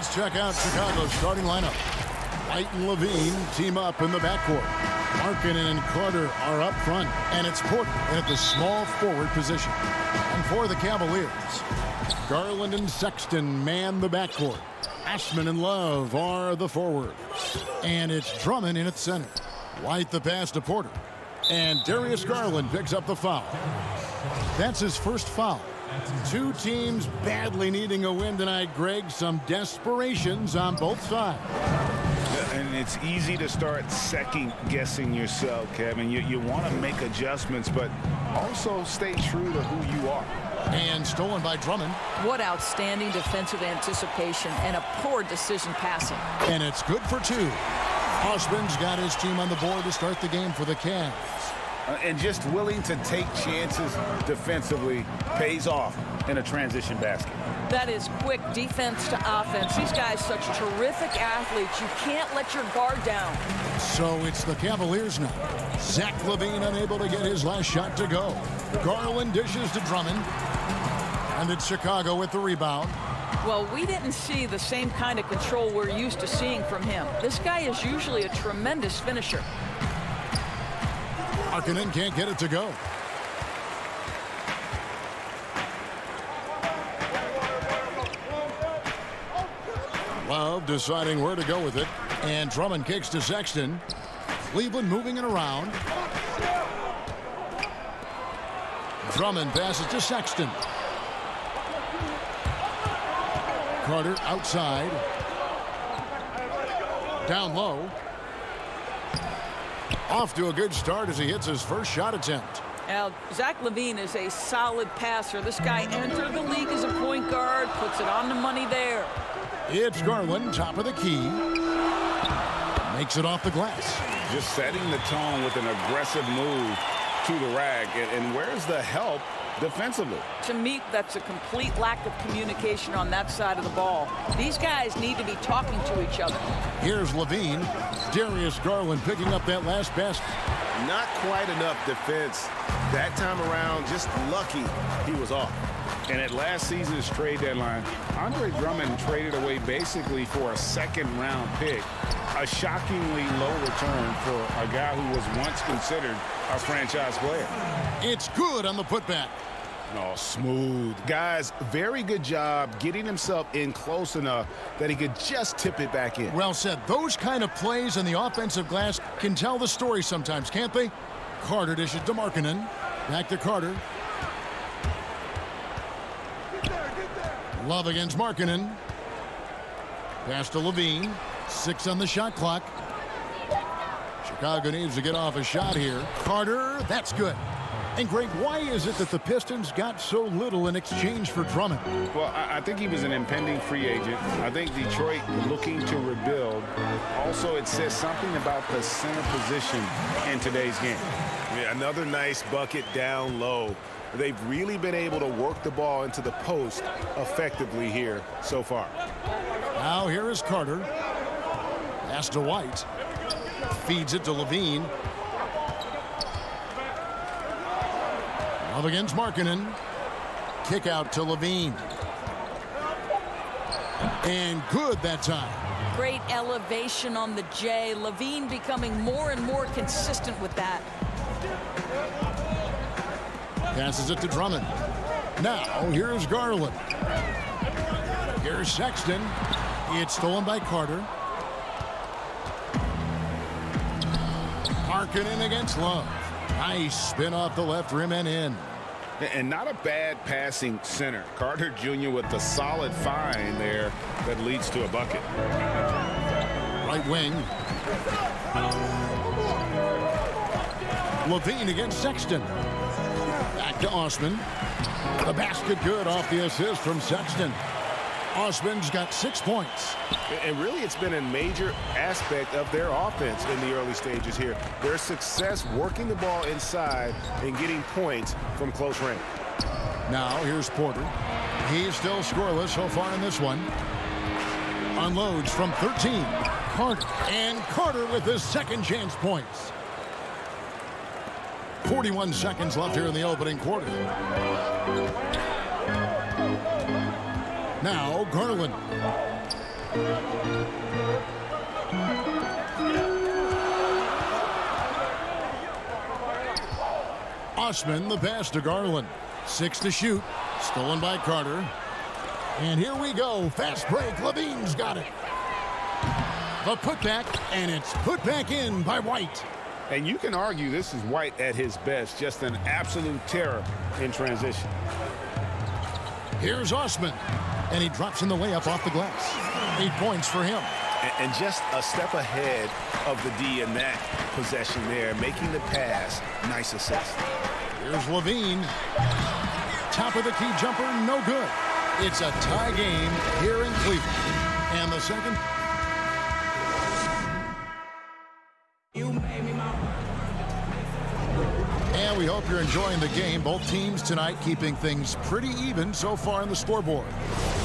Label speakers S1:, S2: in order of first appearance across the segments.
S1: Let's check out Chicago's starting lineup. White and Levine team up in the backcourt. Markkanen and Carter are up front, and it's Porter at the small forward position. And for the Cavaliers, Garland and Sexton man the backcourt. Ashman and Love are the forwards. And it's Drummond in at center. White the pass to Porter. And Darius Garland picks up the foul. That's his first foul. Two teams badly needing a win tonight, Greg. Some desperations on both sides.
S2: And it's easy to start second-guessing yourself, Kevin. You want to make adjustments, but also stay true to who you are.
S1: And stolen by Drummond.
S3: What outstanding defensive anticipation and a poor decision passing.
S1: And it's good for two. Osman's got his team on the board to start the game for the Cavs.
S2: And just willing to take chances defensively pays off in a transition basket.
S3: That is quick defense to offense. These guys such terrific athletes. You can't let your guard down.
S1: So it's the Cavaliers now. Zach LaVine unable to get his last shot to go. Garland dishes to Drummond. And it's Chicago with the rebound.
S3: Well, we didn't see the same kind of control we're used to seeing from him. This guy is usually a tremendous finisher.
S1: Markkanen can't get it to go. Love deciding where to go with it. And Drummond kicks to Sexton. Cleveland moving it around. Drummond passes to Sexton. Carter outside. Down low. Off to a good start as he hits his first shot attempt.
S3: Now, Zach LaVine is a solid passer. This guy entered the league as a point guard, puts it on the money there.
S1: It's Garland, top of the key. Makes it off the glass.
S2: Just setting the tone with an aggressive move to the rack. And where's the help defensively?
S3: To me, that's a complete lack of communication on that side of the ball. These guys need to be talking to each other.
S1: Here's LaVine. Darius Garland picking up that last basket.
S4: Not quite enough defense that time around. Just lucky he was off.
S2: And at last season's trade deadline, Andre Drummond traded away basically for a second-round pick. A shockingly low return for a guy who was once considered a franchise player.
S1: It's good on the putback.
S4: Oh, smooth. Guys, very good job getting himself in close enough that he could just tip it back in.
S1: Well said. Those kind of plays in the offensive glass can tell the story sometimes, can't they? Carter dishes to Markkanen. Back to Carter. Love against Markkanen. Pass to LaVine. 6 on the shot clock. Chicago needs to get off a shot here. Carter, that's good. And Greg, why is it that the Pistons got so little in exchange for Drummond?
S2: Well, I think he was an impending free agent. I think Detroit looking to rebuild. Also, it says something about the center position in today's game.
S4: Yeah, another nice bucket down low. They've really been able to work the ball into the post effectively here so far.
S1: Now here is Carter. Pass to White. Feeds it to LaVine. Love against Markkanen. Kick out to LaVine. And good that time.
S3: Great elevation on the J. LaVine becoming more and more consistent with that.
S1: Passes it to Drummond. Now here's Garland. Here's Sexton. It's stolen by Carter. Markkanen against Love. Nice spin off the left rim and in.
S2: And not a bad passing center. Carter Jr. with the solid find there that leads to a bucket.
S1: Right wing. LaVine against Sexton. Back to Osman. The basket good off the assist from Sexton. Osman's got 6 points.
S4: And really, it's been a major aspect of their offense in the early stages here. Their success working the ball inside and getting points from close range.
S1: Now here's Porter. He's still scoreless so far in this one. Unloads from 13. Carter. And Carter with his second chance points. 41 seconds left here in the opening quarter. Now Garland. Osman, the pass to Garland. 6 to shoot. Stolen by Carter. And here we go. Fast break. Levine's got it. The putback, and it's put back in by White.
S2: And you can argue this is White at his best. Just an absolute terror in transition.
S1: Here's Osman. And he drops in the layup off the glass. 8 points for him.
S4: And just a step ahead of the D in that possession there, making the pass. Nice assist.
S1: Here's Levine. Top of the key jumper, no good. It's a tie game here in Cleveland. And the second. And we hope you're enjoying the game. Both teams tonight keeping things pretty even so far on the scoreboard.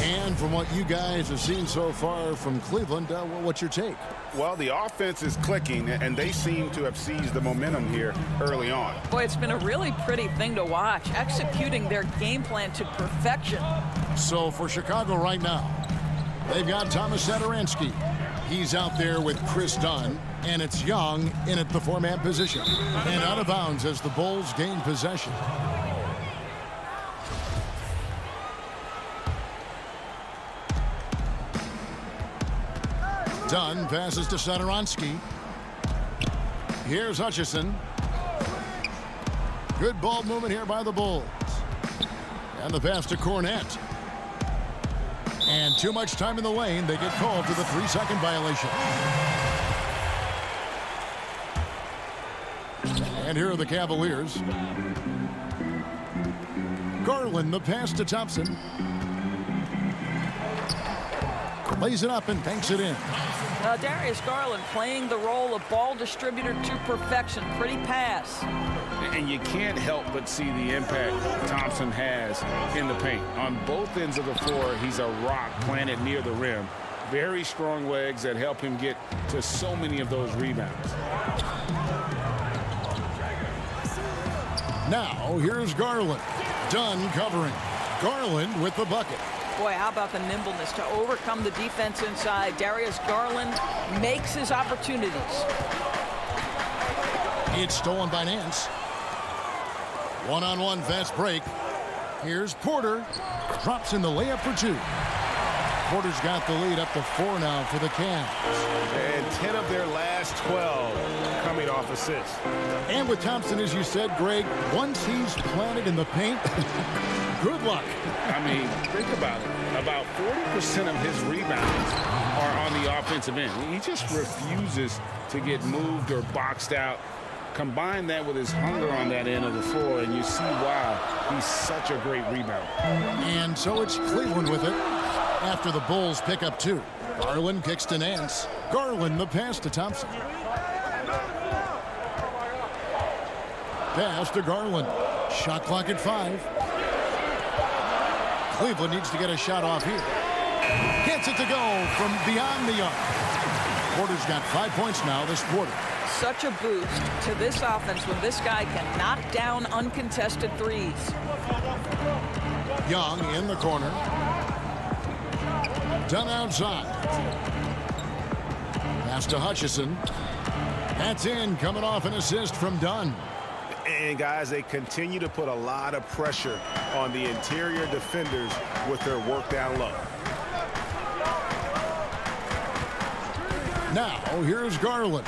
S1: And from what you guys have seen so far from Cleveland, what's your take?
S2: Well, the offense is clicking, and they seem to have seized the momentum here early on.
S3: Boy, it's been a really pretty thing to watch, executing their game plan to perfection.
S1: So for Chicago right now, they've got Thomas Satoransky. He's out there with Chris Dunn, and it's Young in at the four-man position. And out of bounds as the Bulls gain possession. Dunn passes to Satoransky. Here's Hutchison. Good ball movement here by the Bulls. And the pass to Cornette. And too much time in the lane. They get called for the 3-second violation. And here are the Cavaliers. Garland, the pass to Thompson. Lays it up and banks it in.
S3: Darius Garland playing the role of ball distributor to perfection. Pretty pass.
S2: And you can't help but see the impact Thompson has in the paint. On both ends of the floor, he's a rock planted near the rim. Very strong legs that help him get to so many of those rebounds.
S1: Now, here's Garland. Dunn covering. Garland with the bucket.
S3: Boy, how about the nimbleness to overcome the defense inside. Darius Garland makes his opportunities.
S1: It's stolen by Nance. One-on-one fast break. Here's Porter. Drops in the layup for 2. Porter's got the lead up to 4 now for the Cavs.
S4: And 10 of their last 12 coming off assists.
S1: And with Thompson, as you said, Greg, once he's planted in the paint, good luck.
S2: I mean, think about it. About 40% of his rebounds are on the offensive end. He just refuses to get moved or boxed out. Combine that with his hunger on that end of the floor, and you see why he's such a great rebounder.
S1: And so it's Cleveland with it after the Bulls pick up 2. Garland kicks to Nance. Garland, the pass to Thompson. Pass to Garland. Shot clock at 5. Cleveland needs to get a shot off here. Gets it to go from beyond the arc. Porter's got 5 points now this quarter.
S3: Such a boost to this offense when this guy can knock down uncontested threes.
S1: Young in the corner. Dunn outside. Pass to Hutchison. That's in, coming off an assist from Dunn.
S4: And guys, they continue to put a lot of pressure on the interior defenders with their work down low.
S1: Now, here's Garland.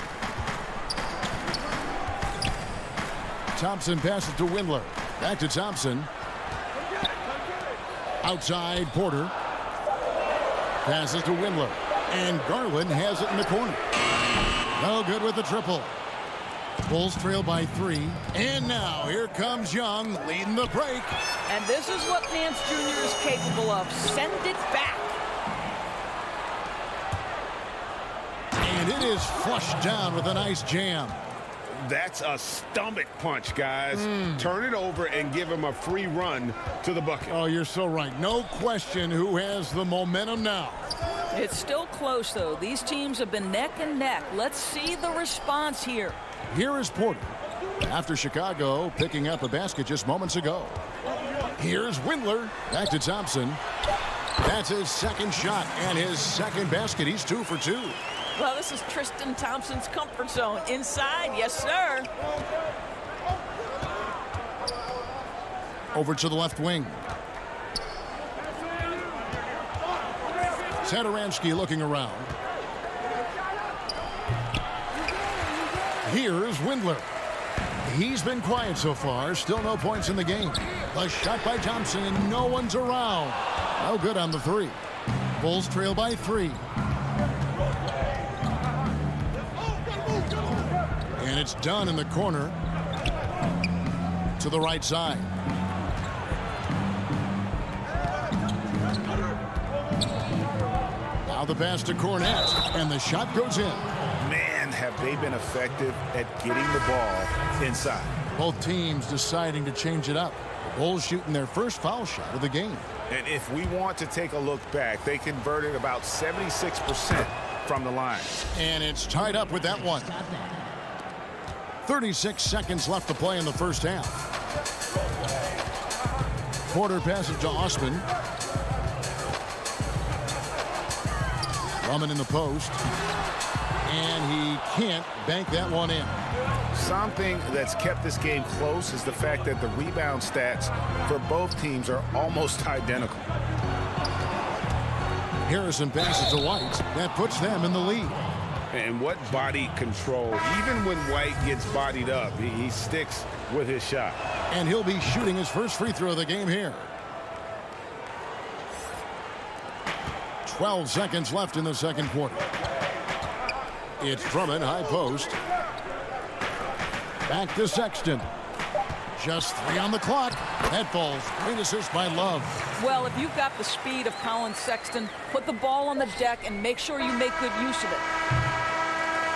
S1: Thompson passes to Windler. Back to Thompson. Outside, Porter. Passes to Windler. And Garland has it in the corner. No good with the triple. Bulls trail by 3. And now, here comes Young leading the break.
S3: And this is what Nance Jr. is capable of. Send it back.
S1: And it is flushed down with a nice jam.
S2: That's a stomach punch, guys. Turn it over and give him a free run to the bucket.
S1: Oh, you're so right. No question who has the momentum now.
S3: It's still close, though. These teams have been neck and neck. Let's see the response here.
S1: Here is Porter. After Chicago picking up a basket just moments ago. Here's Windler. Back to Thompson. That's his second shot and his second basket. He's 2 for 2.
S3: Well, this is Tristan Thompson's comfort zone. Inside, yes, sir.
S1: Over to the left wing. Satoransky looking around. Here's Windler. He's been quiet so far. Still no points in the game. The shot by Thompson, and no one's around. No good on the three. Bulls trail by 3. And it's done in the corner to the right side. Now the pass to Cornette, and the shot goes in.
S4: Man, have they been effective at getting the ball inside.
S1: Both teams deciding to change it up. The Bulls shooting their first foul shot of the game.
S4: And if we want to take a look back, they converted about 76% from the line.
S1: And it's tied up with that one. 36 seconds left to play in the first half. Porter passes to Osman. Drummond in the post. And he can't bank that one in.
S4: Something that's kept this game close is the fact that the rebound stats for both teams are almost identical.
S1: Harrison passes to White. That puts them in the lead.
S2: And what body control. Even when White gets bodied up, he sticks with his shot.
S1: And he'll be shooting his first free throw of the game here. 12 seconds left in the second quarter. It's Drummond, high post. Back to Sexton. Just 3 on the clock. That falls. Great assist by Love.
S3: Well, if you've got the speed of Colin Sexton, put the ball on the deck and make sure you make good use of it.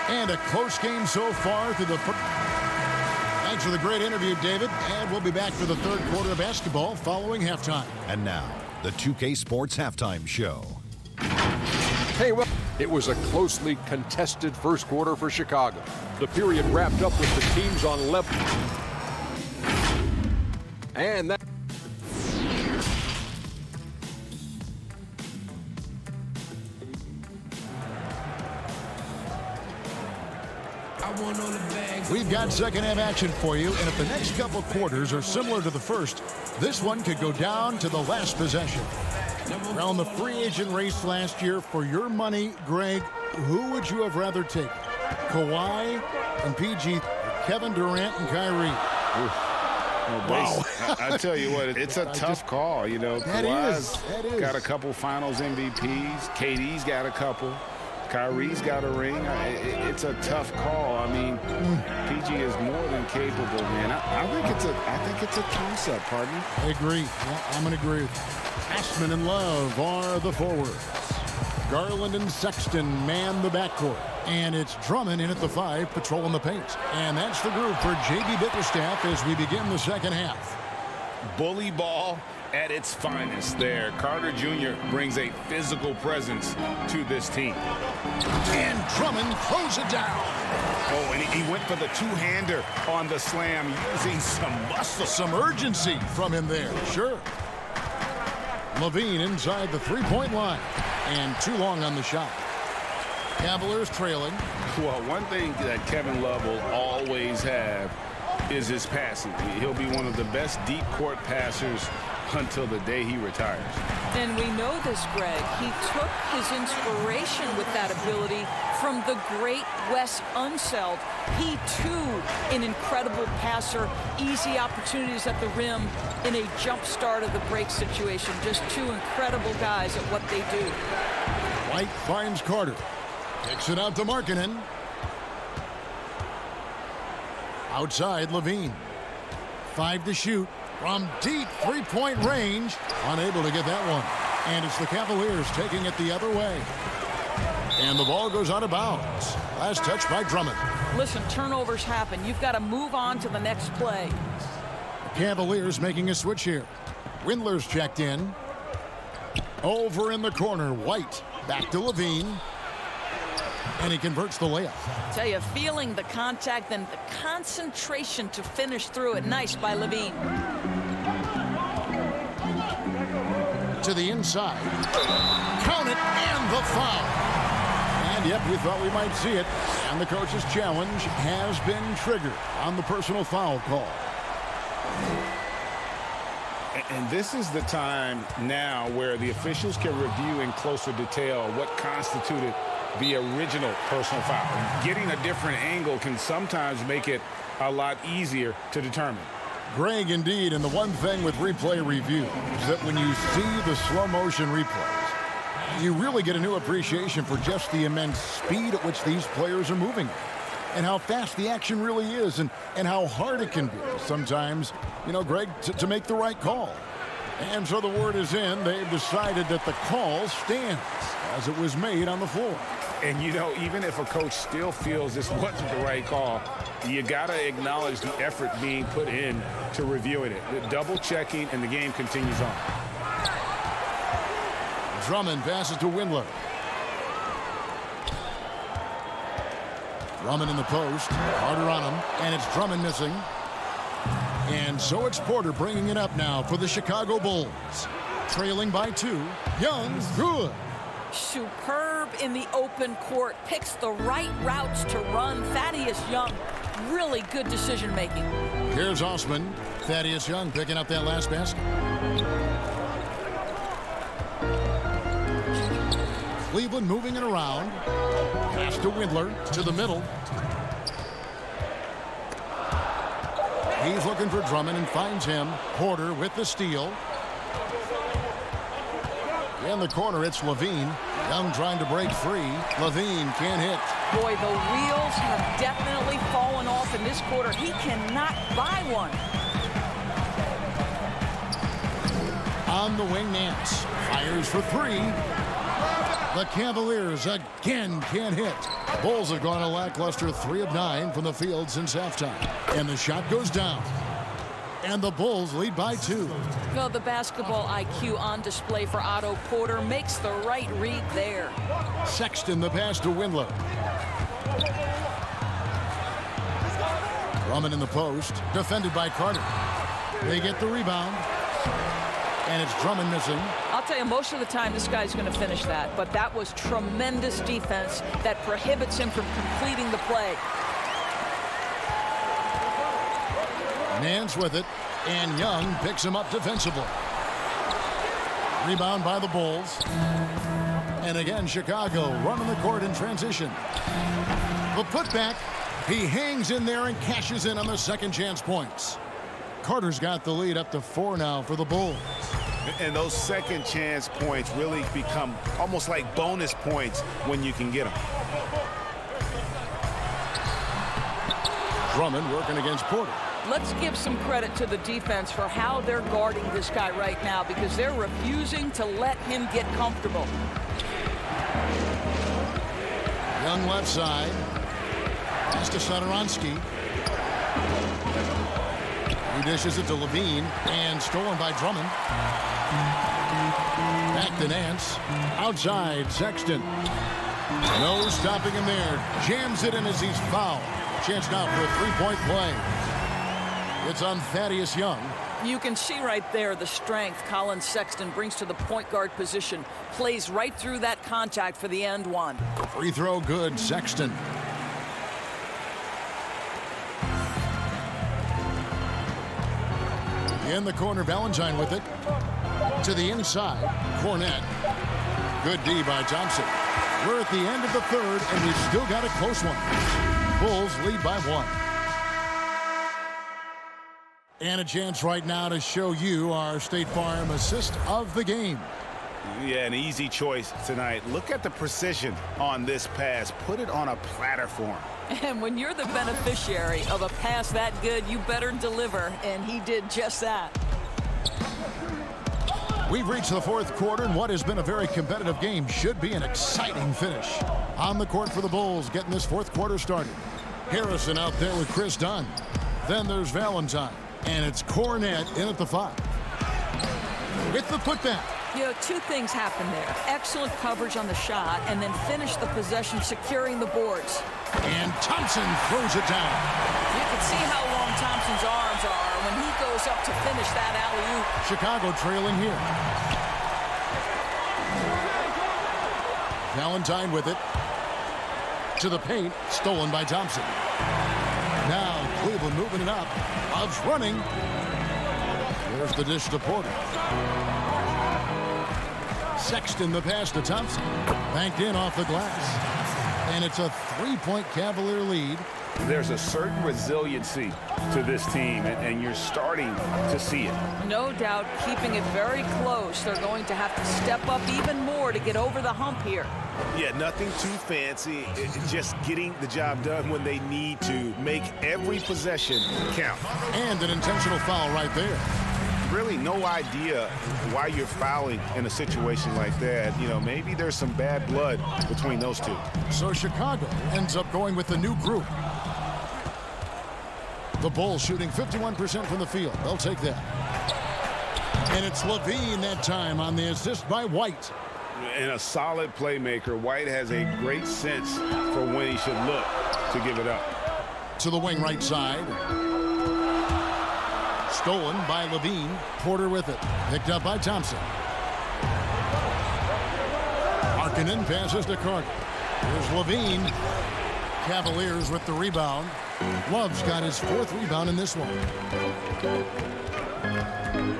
S1: And a close game so far through the first. Thanks for the great interview, David. And we'll be back for the third quarter of basketball following halftime.
S5: And now, the 2K Sports Halftime Show.
S6: Hey, well, it was a closely contested first quarter for Chicago. The period wrapped up with the teams on level. And that...
S1: We've got second half action for you, and if the next couple quarters are similar to the first, this one could go down to the last possession. Around the free agent race last year, for your money, Greg, who would you have rather take? Kawhi and PG, Kevin Durant and Kyrie?
S2: Wow. I tell you what, it's a tough call. You know, Kawhi's got a couple finals MVPs. KD's got a couple. Kyrie's got a ring. It's a tough call. I mean, PG is more than capable, man. I think it's a toss-up, partner.
S1: I agree. Yeah, I'm going to agree with you. Ashman and Love are the forwards. Garland and Sexton man the backcourt. And it's Drummond in at the 5, patrolling the paint. And that's the group for J.B. Bickerstaff as we begin the second half.
S2: Bully ball at its finest there. Carter Jr. brings a physical presence to this team.
S1: And Drummond throws it down.
S2: Oh, and he went for the two-hander on the slam, using some muscle.
S1: Some urgency from him there, sure. Levine inside the three-point line. And too long on the shot. Cavaliers trailing.
S2: Well, one thing that Kevin Love will always have is his passing. He'll be one of the best deep court passers until the day he retires.
S3: And we know this, Greg. He took his inspiration with that ability from the great Wes Unseld. He, too, an incredible passer. Easy opportunities at the rim in a jump start of the break situation. Just two incredible guys at what they do.
S1: White finds Carter. Kicks it out to Markkanen. Outside, Levine. 5 to shoot. From deep three-point range. Unable to get that one. And it's the Cavaliers taking it the other way. And the ball goes out of bounds. Last touch by Drummond.
S3: Listen, turnovers happen. You've got to move on to the next play.
S1: The Cavaliers making a switch here. Windler's checked in. Over in the corner, White. Back to Levine. And he converts the layup.
S3: Tell you, feeling the contact and the concentration to finish through it. Nice by Levine.
S1: To the inside. Count it, and the foul. And yep, we thought we might see it. And the coach's challenge has been triggered on the personal foul call.
S2: And this is the time now where the officials can review in closer detail what constituted the original personal foul. Getting a different angle can sometimes make it a lot easier to determine.
S1: Greg, indeed, and the one thing with replay review is that when you see the slow motion replays, you really get a new appreciation for just the immense speed at which these players are moving and how fast the action really is and how hard it can be sometimes, you know, Greg, to make the right call. And so the word is in. They've decided that the call stands as it was made on the floor.
S2: And, you know, even if a coach still feels this wasn't the right call, you got to acknowledge the effort being put in to reviewing it. The double checking, and the game continues on.
S1: Drummond passes to Windler. Drummond in the post. Carter on him. And it's Drummond missing. And so it's Porter bringing it up now for the Chicago Bulls. Trailing by 2. Young, good.
S3: Superb in the open court. Picks the right routes to run. Thaddeus Young, really good decision making.
S1: Here's Osman. Thaddeus Young picking up that last basket. Cleveland moving it around. Pass to Windler. To the middle. He's looking for Drummond and finds him. Porter with the steal. In the corner, it's Levine. Young trying to break free. Levine can't hit.
S3: Boy, the wheels have definitely fallen off in this quarter. He cannot buy one.
S1: On the wing, Nance. Fires for 3. The Cavaliers again can't hit. Bulls have gone a lackluster 3 of 9 from the field since halftime. And the shot goes down. And the Bulls lead by 2.
S3: Well, the basketball IQ on display for Otto Porter makes the right read there.
S1: Sexton the pass to Windler. Drummond in the post. Defended by Carter. They get the rebound. And it's Drummond missing.
S3: I'll tell you, most of the time this guy's going to finish that. But that was tremendous defense that prohibits him from completing the play.
S1: Nance with it, and Young picks him up defensively. Rebound by the Bulls. And again, Chicago running the court in transition. The putback, he hangs in there and cashes in on the second chance points. Carter's got the lead up to 4 now for the Bulls.
S4: And those second chance points really become almost like bonus points when you can get them.
S1: Drummond working against Porter.
S3: Let's give some credit to the defense for how they're guarding this guy right now because they're refusing to let him get comfortable.
S1: Young left side. Pass to Satoransky. He dishes it to Levine and stolen by Drummond. Back to Nance. Outside, Sexton. No stopping him there. Jams it in as he's fouled. Chance now for a three-point play. It's on Thaddeus Young.
S3: You can see right there the strength Colin Sexton brings to the point guard position. Plays right through that contact for the end one.
S1: Free throw good, Sexton. In the corner, Valentine with it. To the inside, Cornette. Good D by Thompson. We're at the end of the third, and we've still got a close one. Bulls lead by 1. And a chance right now to show you our State Farm assist of the game.
S4: Yeah, an easy choice tonight. Look at the precision on this pass. Put it on a platter for him.
S3: And when you're the beneficiary of a pass that good, you better deliver, and he did just that.
S1: We've reached the fourth quarter, and what has been a very competitive game should be an exciting finish. On the court for the Bulls, getting this fourth quarter started. Harrison out there with Chris Dunn. Then there's Valentine, and it's Cornette in at the 5. With the putback.
S3: You know, 2 things happened there. Excellent coverage on the shot, and then finish the possession securing the boards.
S1: And Thompson throws it down.
S3: You can see how long Thompson's arms are when he goes up to finish that alley-oop.
S1: Chicago trailing here. Valentine with it. To the paint. Stolen by Thompson. Now Cleveland moving it up. Love's running. There's the dish to Porter. Sexton the pass to Thompson. Banked in off the glass. And it's a 3-point Cavalier lead.
S2: There's a certain resiliency to this team, and you're starting to see it.
S3: No doubt keeping it very close. They're going to have to step up even more to get over the hump here.
S4: Yeah, nothing too fancy. It's just getting the job done when they need to. Make every possession count.
S1: And an intentional foul right there.
S4: Really no idea why you're fouling in a situation like that. You know, maybe there's some bad blood between those two.
S1: So Chicago ends up going with the new group. The Bulls shooting 51% from the field. They'll take that. And it's Levine that time on the assist by White.
S2: And a solid playmaker. White has a great sense for when he should look to give it up.
S1: To the wing right side. Stolen by Levine. Porter with it. Picked up by Thompson. Markkanen passes to Carter. Here's Levine. Cavaliers with the rebound. Love's got his 4th rebound in this one.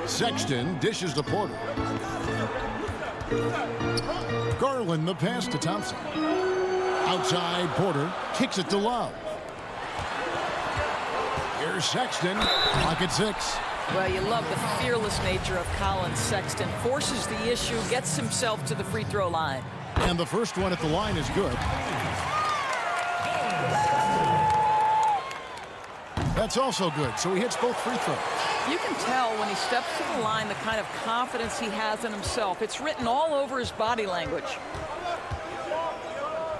S1: Sexton dishes to Porter. Garland the pass to Thompson. Outside Porter kicks it to Love. Here's Sexton. Pocket 6.
S3: Well, you love the fearless nature of Colin Sexton. Forces the issue, gets himself to the free throw line.
S1: And the first one at the line is good. That's also good, so he hits both free throws.
S3: You can tell when he steps to the line the kind of confidence he has in himself. It's written all over his body language.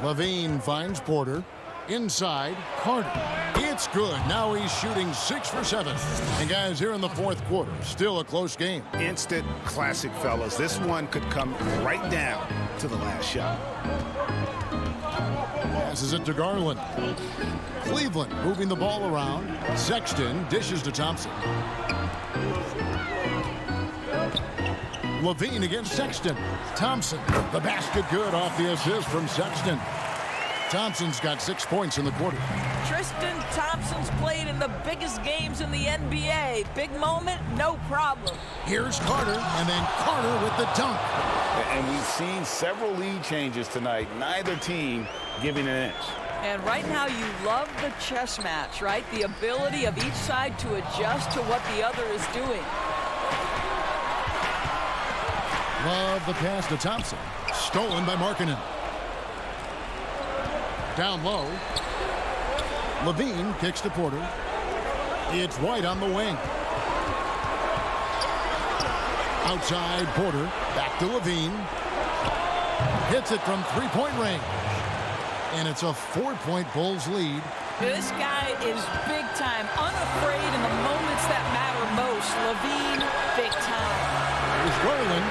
S1: Levine finds Porter. Inside, Carter. It's good. Now he's shooting 6 for 7. And guys, here in the 4th quarter, still a close game.
S4: Instant classic, fellas. This one could come right down to the last shot.
S1: Passes it to Garland. Cleveland moving the ball around. Sexton dishes to Thompson. Levine against Sexton. Thompson, the basket good off the assist from Sexton. Thompson's got 6 points in the quarter.
S3: Tristan Thompson's played in the biggest games in the NBA. Big moment, no problem.
S1: Here's Carter, and then Carter with the dunk.
S2: And we've seen several lead changes tonight. Neither team giving an inch.
S3: And right now you love the chess match, right? The ability of each side to adjust to what the other is doing.
S1: Love the pass to Thompson. Stolen by Markkanen. Down low. Levine kicks to Porter. It's White on the wing. Outside Porter. Back to Levine. Hits it from 3-point range. And it's a 4-point Bulls lead.
S3: This guy is big time, unafraid in the moments that matter most. Levine, big time.
S1: Here's Garland.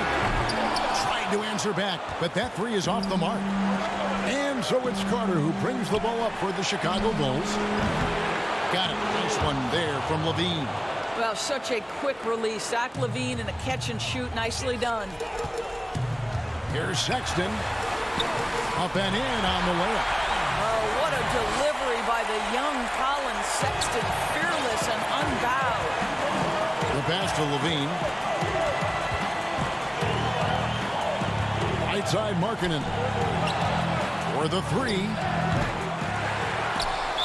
S1: Trying to answer back, but that 3 is off the mark. And so it's Carter who brings the ball up for the Chicago Bulls. Got it. Nice one there from Levine.
S3: Well, such a quick release. Zach Levine and a catch and shoot. Nicely done.
S1: Here's Sexton. Up and in on the layup.
S3: Oh, what a delivery by the young Colin Sexton. Fearless and unbowed.
S1: The pass to Levine. Right side Markkanen. For the 3.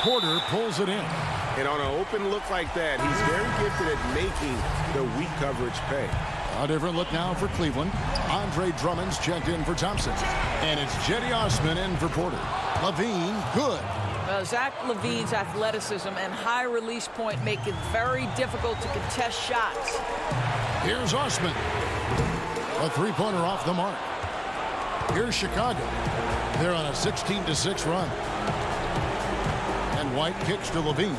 S1: Porter pulls it in.
S4: And on an open look like that, he's very gifted at making the weak coverage pay.
S1: A different look now for Cleveland. Andre Drummond's checked in for Thompson. And it's Cedi Osman in for Porter. Levine, good.
S3: Well, Zach Levine's athleticism and high release point make it very difficult to contest shots.
S1: Here's Osman. A 3-pointer off the mark. Here's Chicago. They're on a 16-6 run. And White kicks to Levine.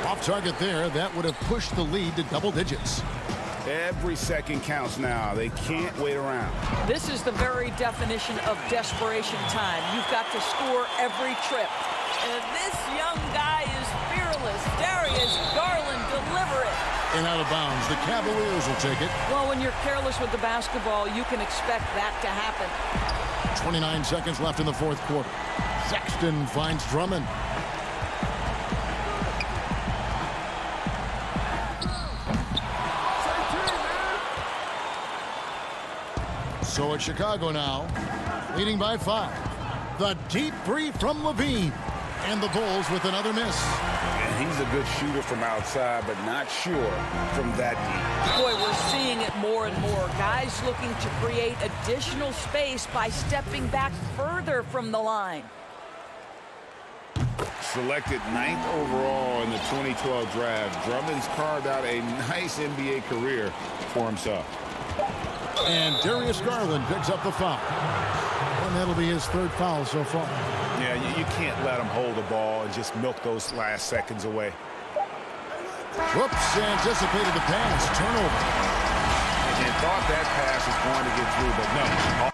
S1: Off target there. That would have pushed the lead to double digits.
S2: Every second counts now. They can't wait around.
S3: This is the very definition of desperation time. You've got to score every trip. And this young guy is fearless. Darius Garland, deliver it.
S1: And out of bounds. The Cavaliers will take it.
S3: Well, when you're careless with the basketball, you can expect that to happen.
S1: 29 seconds left in the fourth quarter. Sexton finds Drummond. So it's Chicago now, leading by 5. The deep three from Levine. And the Bulls with another miss.
S2: And he's a good shooter from outside, but not sure from that deep.
S3: Boy, we're seeing it more and more. Guys looking to create additional space by stepping back further from the line.
S2: Selected 9th overall in the 2012 draft, Drummond's carved out a nice NBA career for himself.
S1: And Darius Garland picks up the foul. And that'll be his 3rd foul so far.
S4: Yeah, you can't let him hold the ball and just milk those last seconds away.
S1: Whoops, anticipated the pass. Turnover.
S2: And thought that pass was going to get through, but no.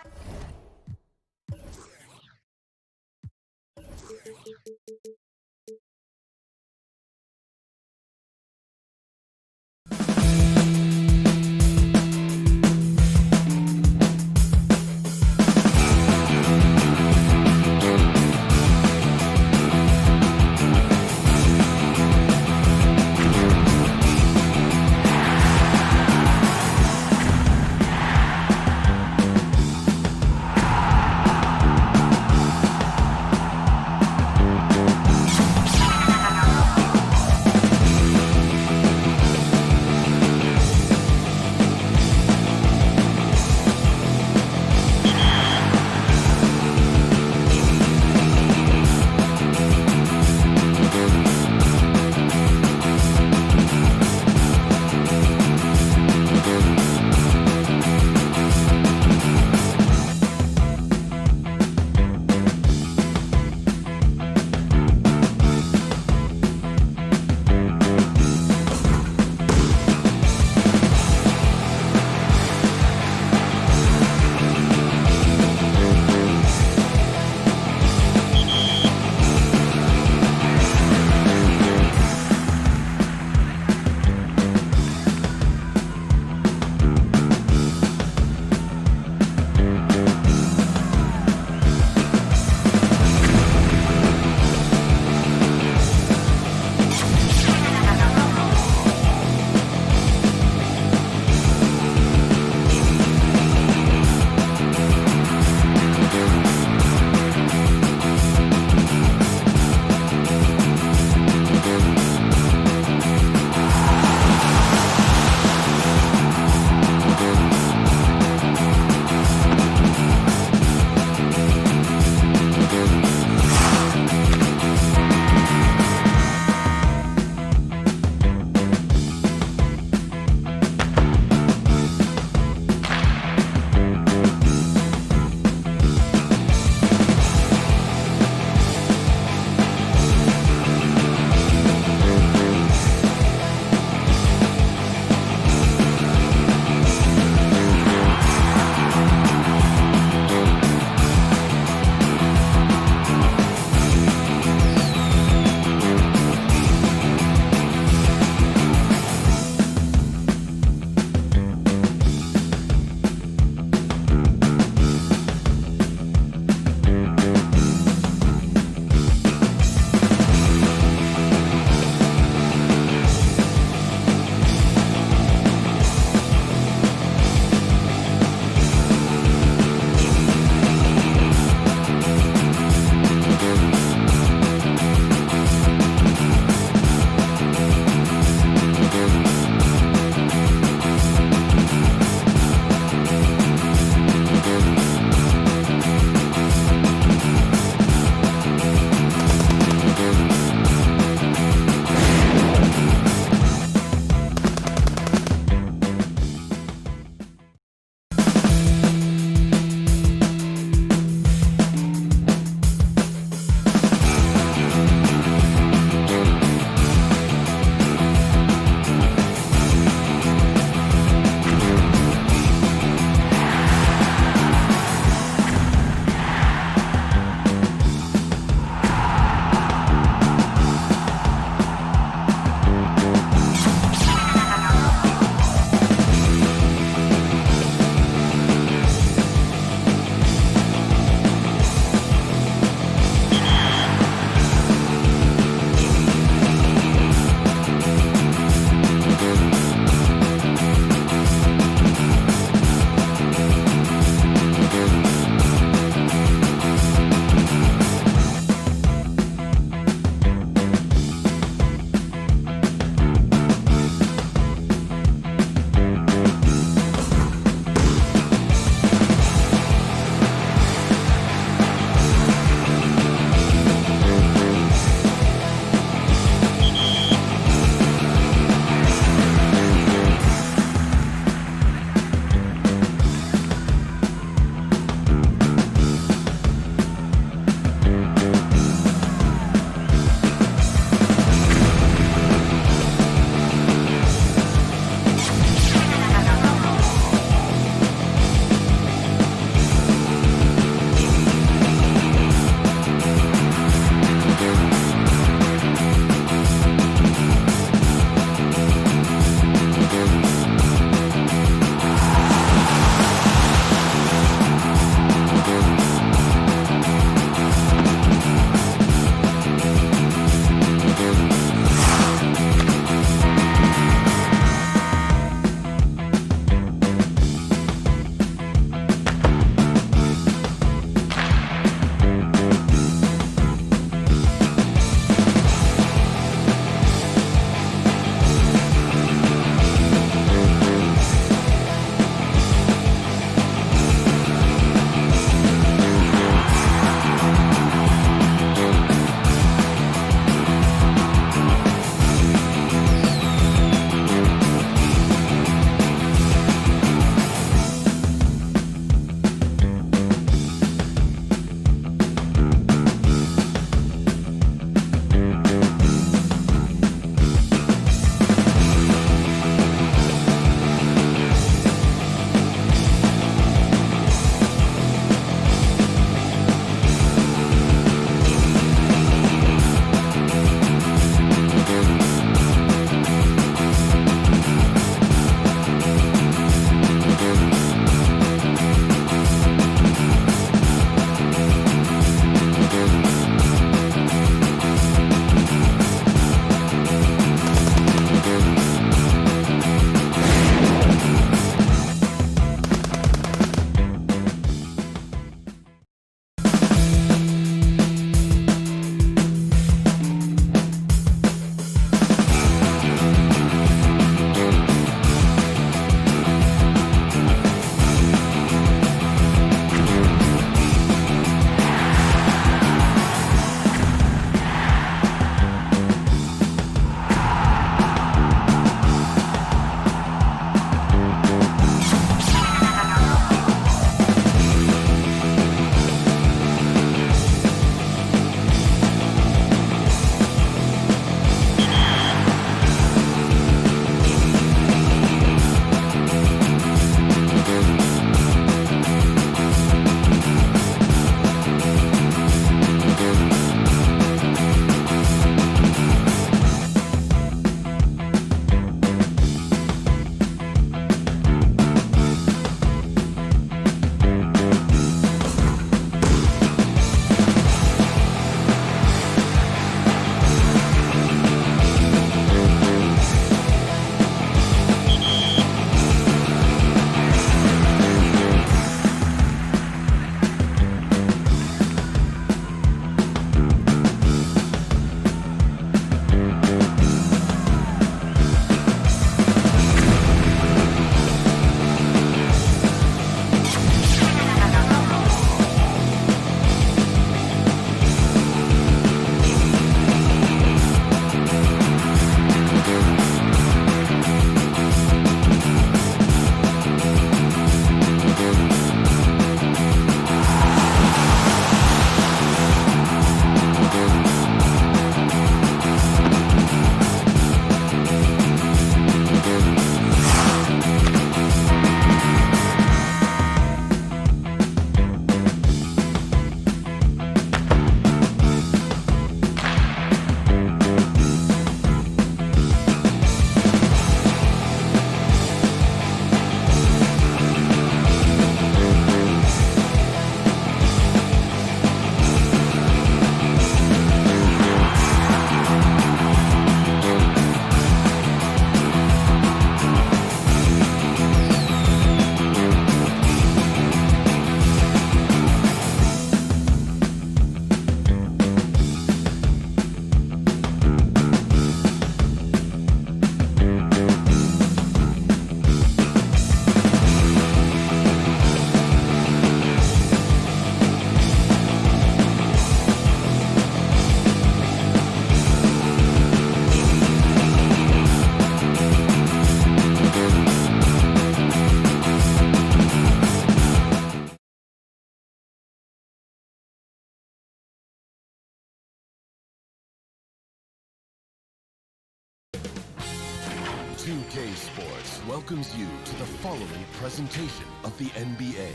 S7: 2K Sports welcomes you to the following presentation of the NBA.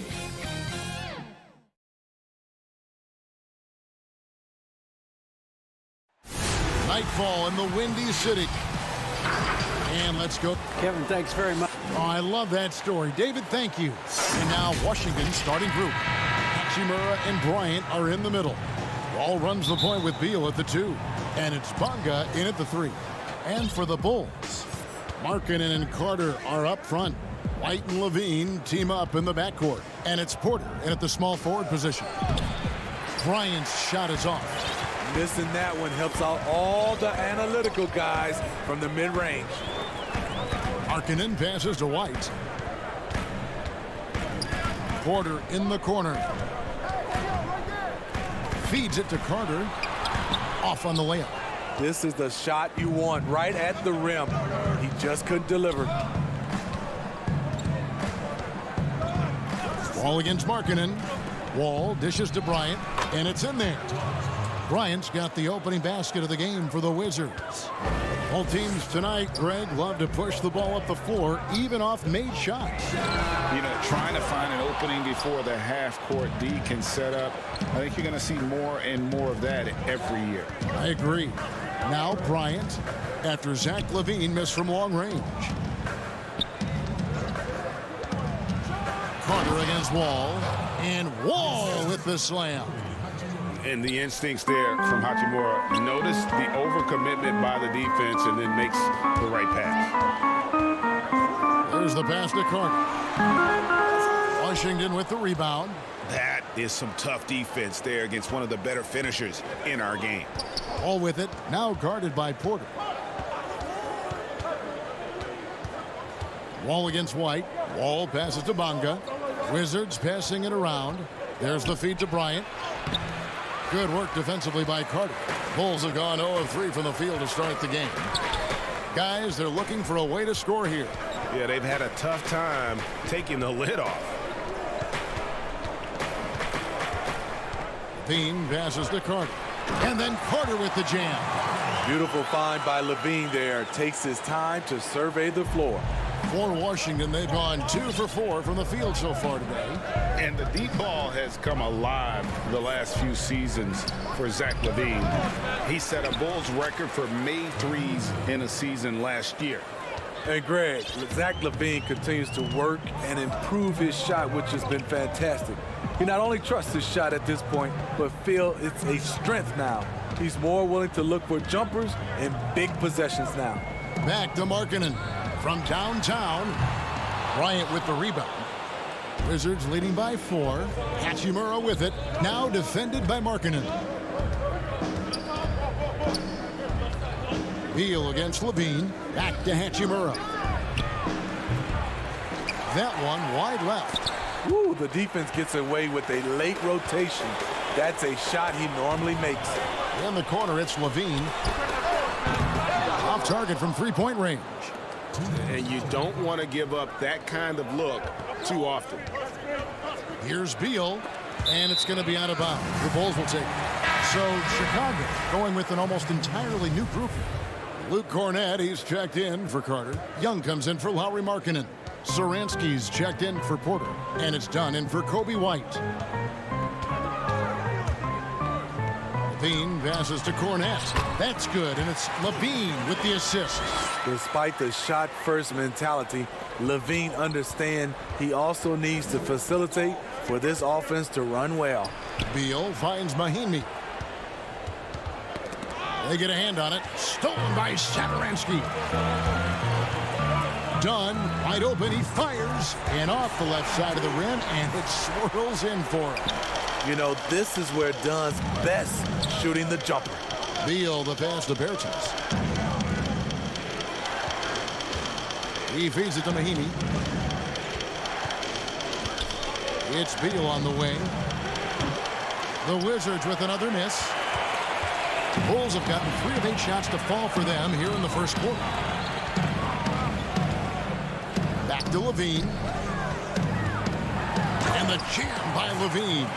S1: Nightfall in the Windy City. And let's go.
S8: Kevin, thanks very much.
S1: Oh, I love that story. David, thank you. And now Washington's starting group. Hachimura and Bryant are in the middle. Wall runs the point with Beal at the 2. And it's Bonga in at the 3. And for the Bulls, Markkanen and Carter are up front. White and Levine team up in the backcourt. And it's Porter in at the small forward position. Bryant's shot is off.
S9: Missing that one helps out all the analytical guys from the mid-range.
S1: Markkanen passes to White. Porter in the corner. Feeds it to Carter. Off on the layup.
S9: This is the shot you want right at the rim. He just couldn't deliver.
S1: Wall against Markkanen. Wall dishes to Bryant, and it's in there. Bryant's got the opening basket of the game for the Wizards. Both teams tonight, Greg, love to push the ball up the floor, even off made shots.
S2: You know, trying to find an opening before the half-court D can set up. I think you're going to see more and more of that every year.
S1: I agree. Now Bryant, after Zach LaVine missed from long range. Carter against Wall, and Wall with the slam.
S4: And the instincts there from Hachimura. Notice the overcommitment by the defense and then makes the right pass.
S1: There's the pass to Carter. Washington with the rebound.
S4: That is some tough defense there against one of the better finishers in our game.
S1: All with it, now guarded by Porter. Wall against White. Wall passes to Bonga. Wizards passing it around. There's the feed to Bryant. Good work defensively by Carter. Bulls have gone 0 of 3 from the field to start the game. Guys, they're looking for a way to score here.
S4: Yeah, they've had a tough time taking the lid off.
S1: Levine passes to Carter. And then Carter with the jam.
S9: Beautiful find by Levine there. Takes his time to survey the floor.
S1: For Washington, they've gone 2 for 4 from the field so far today.
S2: And the deep ball has come alive the last few seasons for Zach LaVine. He set a Bulls record for made threes in a season last year.
S9: And Greg, Zach LaVine continues to work and improve his shot, which has been fantastic. He not only trusts his shot at this point, but feels it's a strength now. He's more willing to look for jumpers and big possessions now.
S1: Back to Markkanen from downtown. Bryant with the rebound. Wizards leading by 4. Hachimura with it. Now defended by Markkanen. Beal against Levine. Back to Hachimura. That one wide left.
S9: Woo, the defense gets away with a late rotation. That's a shot he normally makes.
S1: In the corner, it's Levine. Off target from three-point range.
S4: And you don't want to give up that kind of look too often.
S1: Here's Beal, and it's going to be out of bounds. The Bulls will take it. So Chicago going with an almost entirely new group. Luke Cornett, he's checked in for Carter. Young comes in for Lauri Markkanen. Saransky's checked in for Porter. And it's done in for Kobe White. Levine passes to Cornett. That's good, and it's Levine with the assist.
S9: Despite the shot-first mentality, Levine understands he also needs to facilitate for this offense to run well.
S1: Beal finds Mahimi. They get a hand on it. Stolen by Satoransky. Dunn, wide open, he fires. And off the left side of the rim, and it swirls in for him.
S9: You know, this is where Dunn's best, shooting the jumper.
S1: Beal, the pass to Bertans. He feeds it to Mahimi. It's Beal on the wing. The Wizards with another miss. The Bulls have gotten 3 of 8 shots to fall for them here in the first quarter. Back to Levine. And the jam by Levine.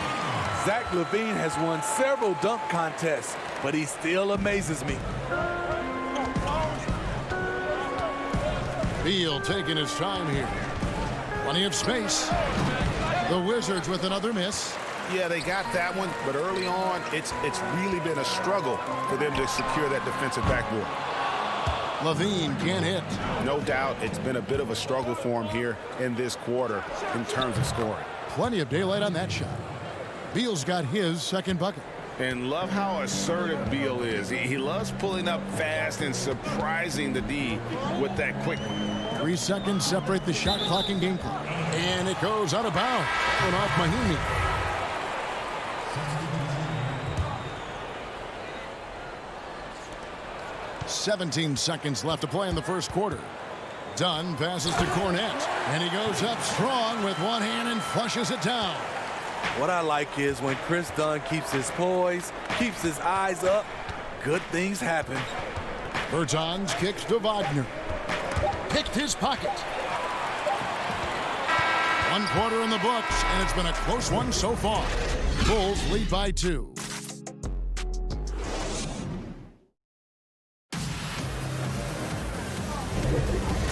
S9: Zach LaVine has won several dunk contests, but he still amazes me.
S1: Beal taking his time here. Plenty of space. The Wizards with another miss.
S4: Yeah, they got that one, but early on, it's really been a struggle for them to secure that defensive backboard.
S1: Levine can't hit.
S4: No doubt it's been a bit of a struggle for him here in this quarter in terms of scoring.
S1: Plenty of daylight on that shot. Beal's got his second bucket.
S2: And love how assertive Beal is. He loves pulling up fast and surprising the D with that quick.
S1: 3 seconds separate the shot clock and game clock. And it goes out of bounds. Going off Mahimi. "17 seconds left to play in the first quarter. Dunn passes to Cornette. And he goes up strong with one hand and flushes it down.
S9: What I like is when Chris Dunn keeps his poise, keeps his eyes up, good things happen.
S1: Bertans kicks to Wagner. Picked his pocket. 1 quarter in the books, and it's been a close one so far. Bulls lead by 2.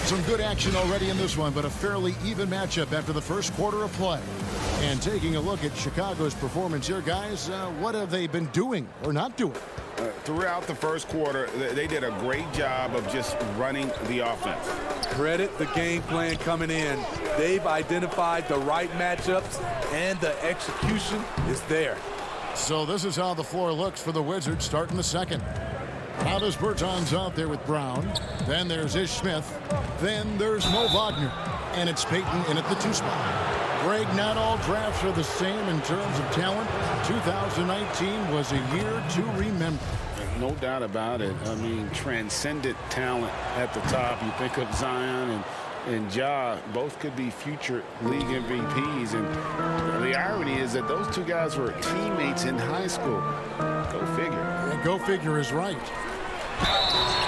S1: Some good action already in this one, but a fairly even matchup after the first quarter of play. And taking a look at Chicago's performance here, guys, what have they been doing or not doing?
S2: Throughout the first quarter, they did a great job of just running the offense.
S9: Credit the game plan coming in. They've identified the right matchups, and the execution is there.
S1: So this is how the floor looks for the Wizards starting the second. Now there's Bertans out there with Brown. Then there's Ish Smith. Then there's Mo Wagner. And it's Payton in at the 2 spot. Greg, not all drafts are the same in terms of talent. 2019 was a year to remember.
S2: No doubt about it. I mean, transcendent talent at the top. You think of Zion and Ja, both could be future league MVPs. And the irony is that those two guys were teammates in high school. Go figure.
S1: And go figure is right.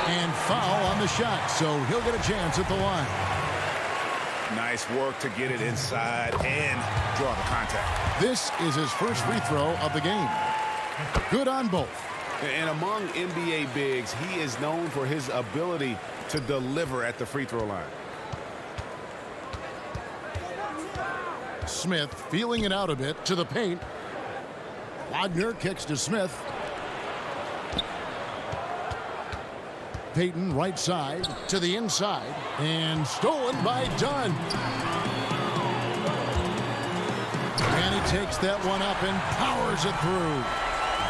S1: And foul on the shot, so he'll get a chance at the line.
S4: Nice work to get it inside and draw the contact.
S1: This is his first free throw of the game. Good on both.
S4: And among NBA bigs, he is known for his ability to deliver at the free throw line.
S1: Smith feeling it out a bit to the paint. Wagner kicks to Smith. Payton right side to the inside and stolen by Dunn. And he takes that one up and powers it through.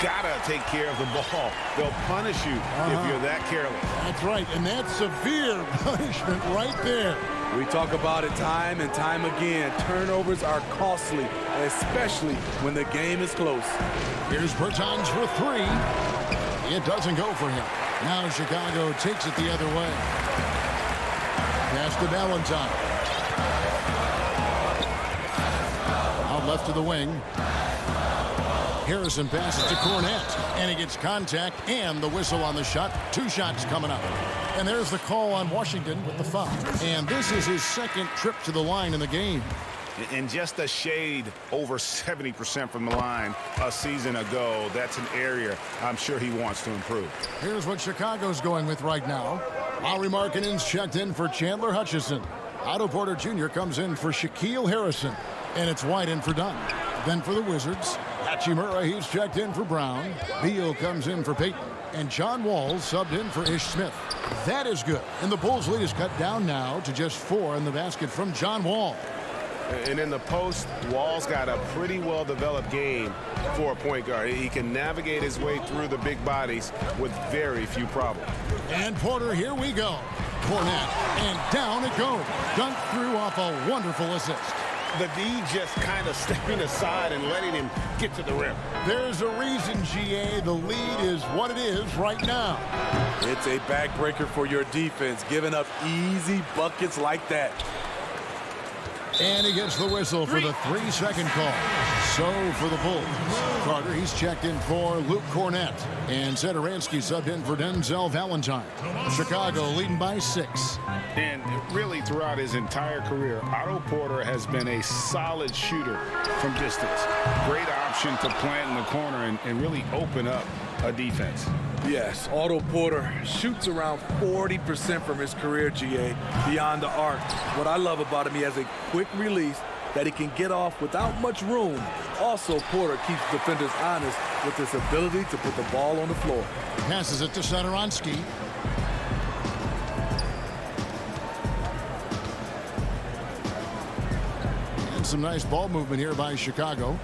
S4: Gotta take care of the ball. They'll punish you if you're that careless.
S1: That's right, and that's severe punishment right there.
S9: We talk about it time and time again. Turnovers are costly, especially when the game is close.
S1: Here's Bertans for 3. It doesn't go for him. Now Chicago takes it the other way. Pass to Valentine. Out left to the wing. Harrison passes to Cornette, and he gets contact and the whistle on the shot. 2 shots coming up. And there's the call on Washington with the foul. And this is his second trip to the line in the game.
S4: And just a shade over 70% from the line a season ago. That's an area I'm sure he wants to improve.
S1: Here's what Chicago's going with right now. Lauri Markkanen's checked in for Chandler Hutchison. Otto Porter Jr. comes in for Shaquille Harrison. And it's White in for Dunn. Then for the Wizards, Hachimura, he's checked in for Brown. Beal comes in for Payton. And John Wall subbed in for Ish Smith. That is good. And the Bulls lead is cut down now to just 4 in the basket from John Wall.
S4: And in the post, Wall's got a pretty well-developed game for a point guard. He can navigate his way through the big bodies with very few problems.
S1: And Porter, here we go. Cornette, and down it goes. Dunked through off a wonderful assist.
S4: The D just kind of stepping aside and letting him get to the rim.
S1: There's a reason, GA. The lead is what it is right now.
S9: It's a backbreaker for your defense, giving up easy buckets like that.
S1: And he gets the whistle for the 3-second call. So for the Bulls, Carter, he's checked in for Luke Cornette. And Zedaransky subbed in for Denzel Valentine. Chicago leading by 6.
S2: And really throughout his entire career, Otto Porter has been a solid shooter from distance. Great option to plant in the corner and really open up a defense.
S9: Yes, Otto Porter shoots around 40% from his career, GA, beyond the arc. What I love about him, he has a quick release that he can get off without much room. Also, Porter keeps defenders honest with his ability to put the ball on the floor.
S1: Passes it to Satoransky. And some nice ball movement here by Chicago.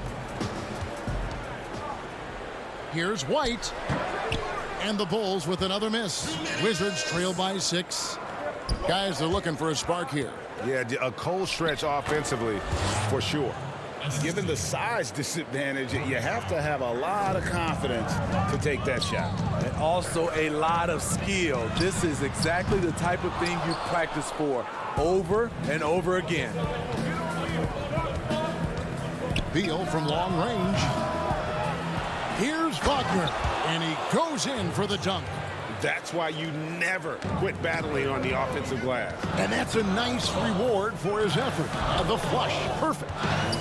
S1: Here's White. And the Bulls with another miss. Wizards trail by 6. Guys, they're looking for a spark here.
S4: Yeah, a cold stretch offensively for sure.
S2: Given the size disadvantage, you have to have a lot of confidence to take that shot.
S9: And also a lot of skill. This is exactly the type of thing you practice for over and over again.
S1: Beal from long range. Here's Wagner, and he goes in for the dunk.
S2: That's why you never quit battling on the offensive glass.
S1: And that's a nice reward for his effort. The flush, perfect.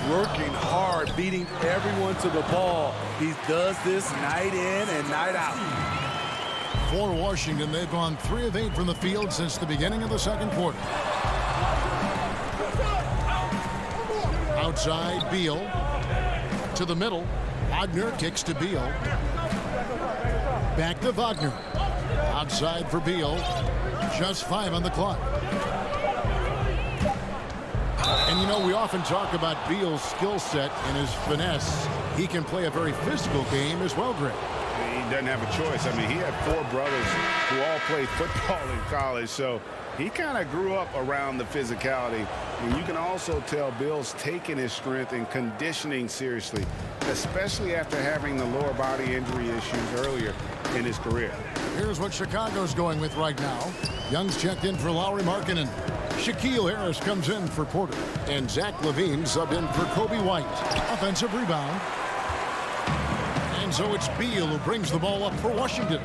S9: Working hard, beating everyone to the ball. He does this night in and night out.
S1: For Washington, they've gone 3 of 8 from the field since the beginning of the second quarter. Outside, Beal. To the middle. Wagner kicks to Beal. Back to Wagner. Outside for Beal. Just 5 on the clock. And you know, we often talk about Beal's skill set and his finesse. He can play a very physical game as well, Greg.
S2: He doesn't have a choice. I mean, he had 4 brothers who all played football in college, so he kind of grew up around the physicality. And you can also tell Bill's taking his strength and conditioning seriously, especially after having the lower body injury issues earlier in his career.
S1: Here's what Chicago's going with right now. Young's checked in for Lauri Markkanen. Shaquille Harris comes in for Porter. And Zach LaVine subbed in for Kobe White. Offensive rebound. And so it's Beal who brings the ball up for Washington.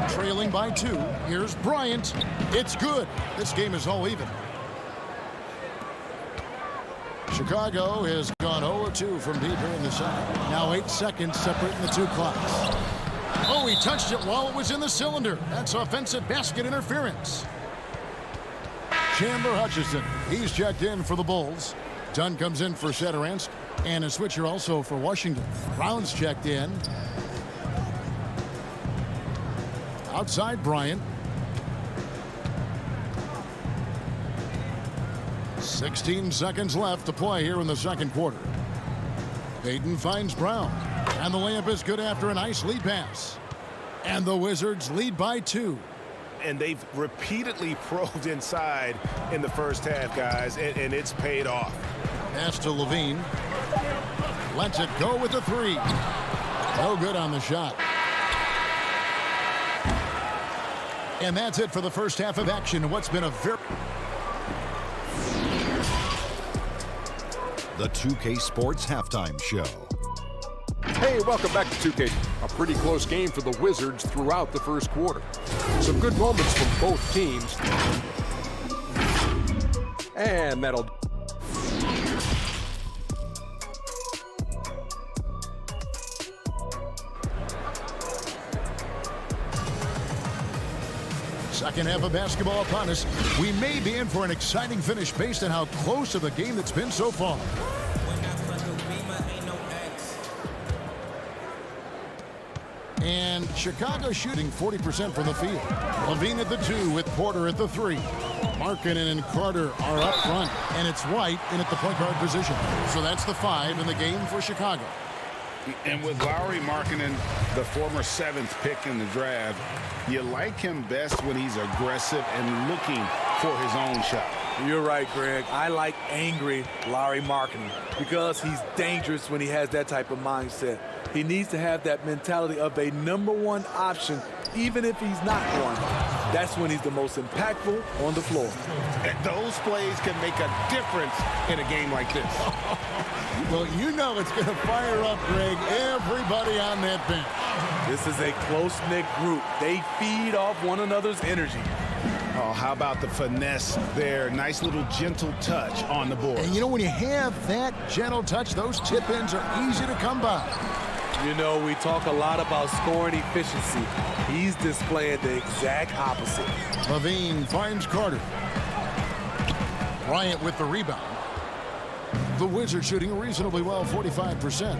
S1: Trailing by 2. Here's Bryant. It's good. This game is all even. Chicago has gone 0-2 from deep here in the second. Now 8 seconds separating the 2 clocks. Oh, he touched it while it was in the cylinder. That's offensive basket interference. Chandler Hutchison, he's checked in for the Bulls. Dunn comes in for Satoransky. And a switcher also for Washington. Brown's checked in. Outside Bryant. 16 seconds left to play here in the second quarter. Payton finds Brown. And the layup is good after a nice lead pass. And the Wizards lead by 2.
S4: And they've repeatedly probed inside in the first half, guys, and it's paid off.
S1: Pass to LaVine. Lets it go with the 3. No good on the shot. And that's it for the first half of action. What's been a very...
S5: The 2K Sports Halftime Show.
S6: Hey, welcome back to 2K. A pretty close game for the Wizards throughout the first quarter. Some good moments from both teams. And that'll...
S1: Second half of basketball upon us. We may be in for an exciting finish based on how close to the game that's been so far. And Chicago shooting 40% from the field. LaVine at the 2 with Porter at the 3. Markkanen and Carter are up front. And it's White in at the point guard position. So that's the 5 in the game for Chicago.
S2: And with Lauri Markkanen, the former 7th pick in the draft, you like him best when he's aggressive and looking for his own shot.
S9: You're right, Greg. I like angry Lauri Markkanen because he's dangerous when he has that type of mindset. He needs to have that mentality of a #1 option, even if he's not one. That's when he's the most impactful on the floor.
S2: And those plays can make a difference in a game like this.
S1: Well, you know it's going to fire up, Greg, everybody on that bench.
S9: This is a close-knit group. They feed off one another's energy.
S2: Oh, how about the finesse there? Nice little gentle touch on the board.
S1: And you know, when you have that gentle touch, those tip-ins are easy to come by.
S9: You know, we talk a lot about scoring efficiency. He's displaying the exact opposite.
S1: Levine finds Carter. Bryant with the rebound. The Wizards shooting reasonably well, 45%.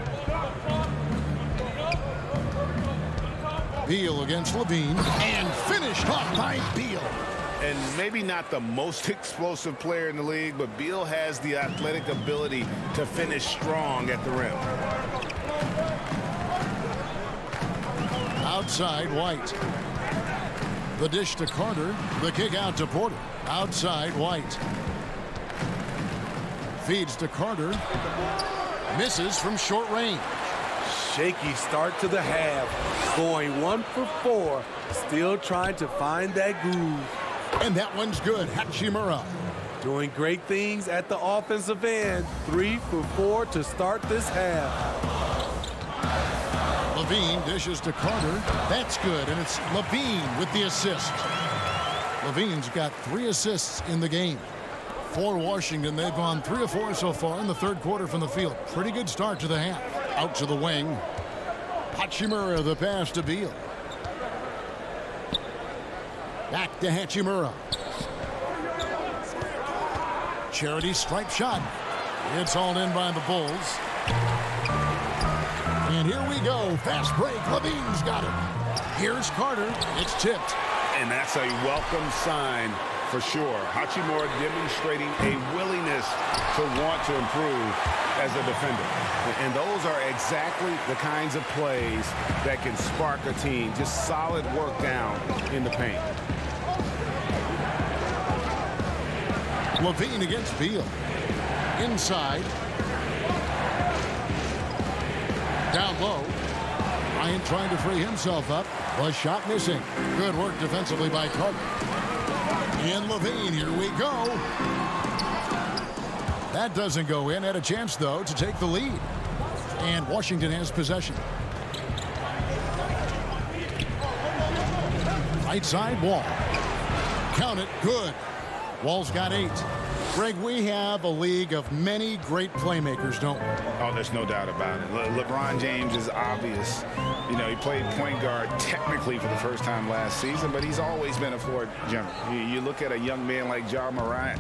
S1: Beal against Levine, and finished off by Beal.
S4: And maybe not the most explosive player in the league, but Beal has the athletic ability to finish strong at the rim.
S1: Outside, White. The dish to Carter. The kick out to Porter. Outside, White. Feeds to Carter. Misses from short range.
S9: Shaky start to the half. Going 1 for 4. Still trying to find that groove.
S1: And that one's good. Hachimura.
S9: Doing great things at the offensive end. 3 for 4 to start this half.
S1: Levine dishes to Carter. That's good, and it's Levine with the assist. Levine's got 3 assists in the game. For Washington, they've gone 3 of 4 so far in the third quarter from the field. Pretty good start to the half. Out to the wing. Hachimura, the pass to Beal. Back to Hachimura. Charity stripe shot. It's hauled in by the Bulls. And here we go. Fast break. Levine's got it. Here's Carter. It's tipped.
S2: And that's a welcome sign for sure. Hachimura demonstrating a willingness to want to improve as a defender.
S4: And those are exactly the kinds of plays that can spark a team. Just solid work down in the paint.
S1: Levine against Beal. Inside. Down low. Bryant trying to free himself up. The shot missing. Good work defensively by Carter. And Levine, here we go. That doesn't go in. Had a chance, though, to take the lead. And Washington has possession. Right side, Wall. Count it. Good. Wall's got 8. Greg, we have a league of many great playmakers, don't we?
S2: Oh, there's no doubt about it. LeBron James is obvious. You know, he played point guard technically for the first time last season, but he's always been a floor general. You look at a young man like Ja Morant,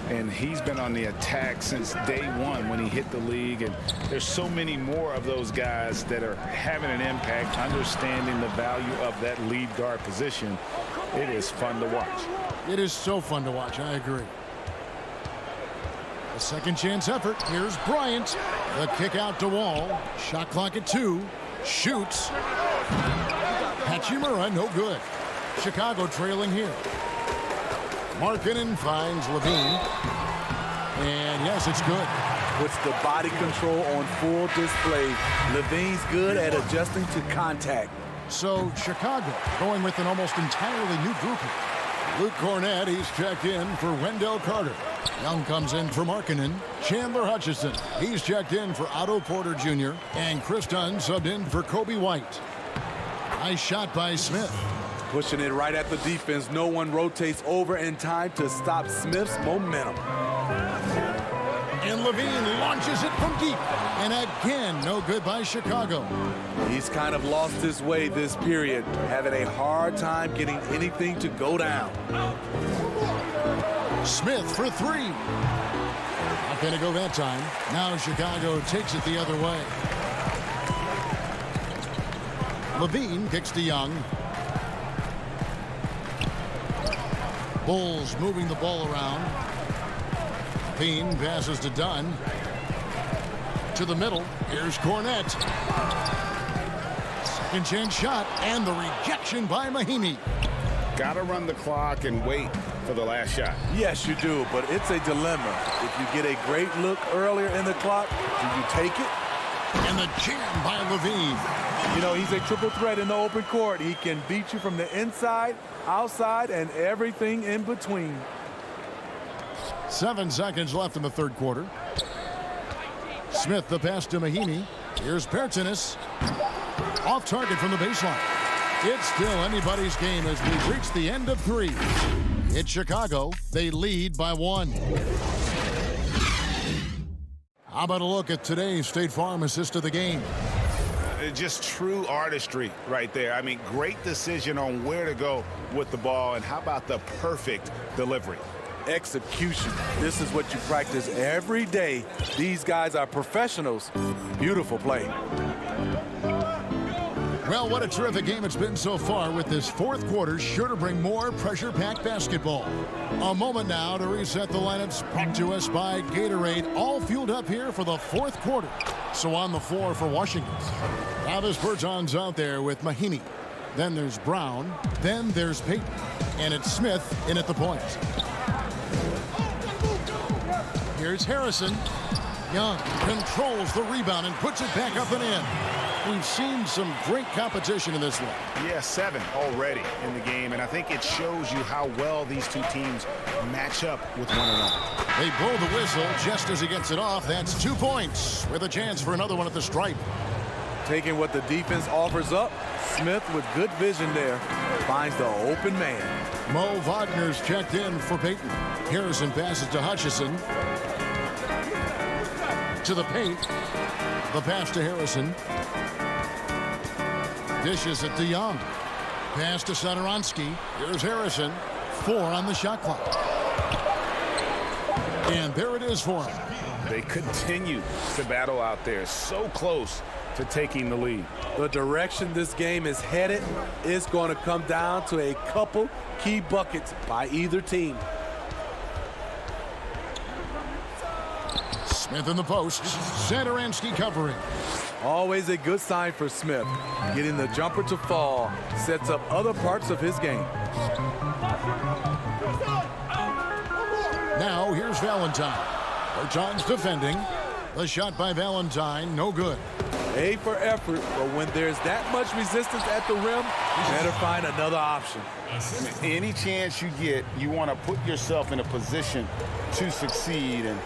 S2: and he's been on the attack since day one when he hit the league. And there's so many more of those guys that are having an impact, understanding the value of that lead guard position. It is fun to watch.
S1: It is so fun to watch. I agree. A second chance effort. Here's Bryant. The kick out to Wall. Shot clock at 2. Shoots. Hachimura, no good. Chicago trailing here. Markkanen finds Levine. And yes, it's good.
S9: Puts the body control on full display. Levine's good at adjusting to contact.
S1: So Chicago going with an almost entirely new grouping. Luke Cornett, he's checked in for Wendell Carter. Young comes in for Markkanen. Chandler Hutchison, he's checked in for Otto Porter Jr. And Chris Dunn subbed in for Kobe White. Nice shot by Smith.
S9: Pushing it right at the defense. No one rotates over in time to stop Smith's momentum.
S1: And Levine launches it from deep. And again, no good by Chicago.
S9: He's kind of lost his way this period, having a hard time getting anything to go down.
S1: Smith for 3. Not going to go that time. Now Chicago takes it the other way. Levine kicks to Young. Bulls moving the ball around. Levine passes to Dunn. To the middle. Here's Cornett. Second chance shot. And the rejection by Mahinmi.
S2: Got to run the clock and wait for the last shot.
S9: Yes, you do, but it's a dilemma. If you get a great look earlier in the clock, do you take it?
S1: And the jam by Levine.
S9: You know, he's a triple threat in the open court. He can beat you from the inside, outside, and everything in between.
S1: 7 seconds left in the third quarter. Smith the pass to Mahinmi. Here's Pertinis. Off target from the baseline. It's still anybody's game as we've reached the end of 3. It's Chicago. They lead by 1. How about a look at today's State Farm assist of the game?
S2: Just true artistry right there. I mean, great decision on where to go with the ball, and how about the perfect delivery?
S9: Execution. This is what you practice every day. These guys are professionals. Beautiful play.
S1: Well, what a terrific game it's been so far, with this fourth quarter sure to bring more pressure-packed basketball. A moment now to reset the lineups, brought to us by Gatorade, all fueled up here for the fourth quarter. So on the floor for Washington. Now this Bertans out there with Mahinmi. Then there's Brown. Then there's Payton. And it's Smith in at the point. Here's Harrison. Young controls the rebound and puts it back up and in. We've seen some great competition in this one.
S2: Yeah, 7 already in the game, and I think it shows you how well these two teams match up with one another.
S1: They blow the whistle just as he gets it off. That's 2 points with a chance for another one at the stripe.
S9: Taking what the defense offers up, Smith with good vision there finds the open man.
S1: Mo Wagner's checked in for Payton. Harrison passes to Hutchison. To the paint. The pass to Harrison. Dishes it to Young. Pass to Satoransky. Here's Harrison. 4 on the shot clock. And there it is for him.
S2: They continue to battle out there, so close to taking the lead.
S9: The direction this game is headed is going to come down to a couple key buckets by either team.
S1: Smith in the post. Satoransky covering.
S9: Always a good sign for Smith. Getting the jumper to fall sets up other parts of his game.
S1: Now here's Valentine. Bertans defending. The shot by Valentine, no good.
S9: A for effort, but when there's that much resistance at the rim, you better find another option.
S2: Any chance you get, you want to put yourself in a position to succeed, and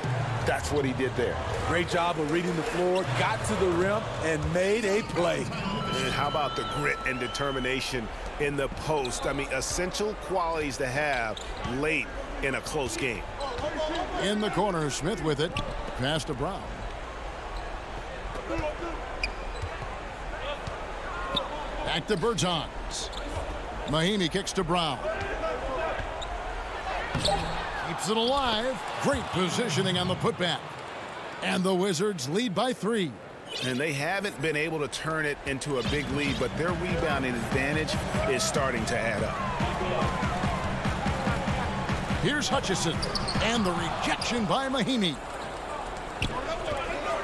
S2: that's what he did there.
S9: Great job of reading the floor, got to the rim, and made a play.
S4: And how about the grit and determination in the post? I mean, essential qualities to have late in a close game.
S1: In the corner, Smith with it. Pass to Brown. Back to Bertans. Mahinmi kicks to Brown. Keeps it alive. Great positioning on the putback. And the Wizards lead by 3.
S2: And they haven't been able to turn it into a big lead, but their rebounding advantage is starting to add up.
S1: Here's Hutchison. And the rejection by Mahinmi.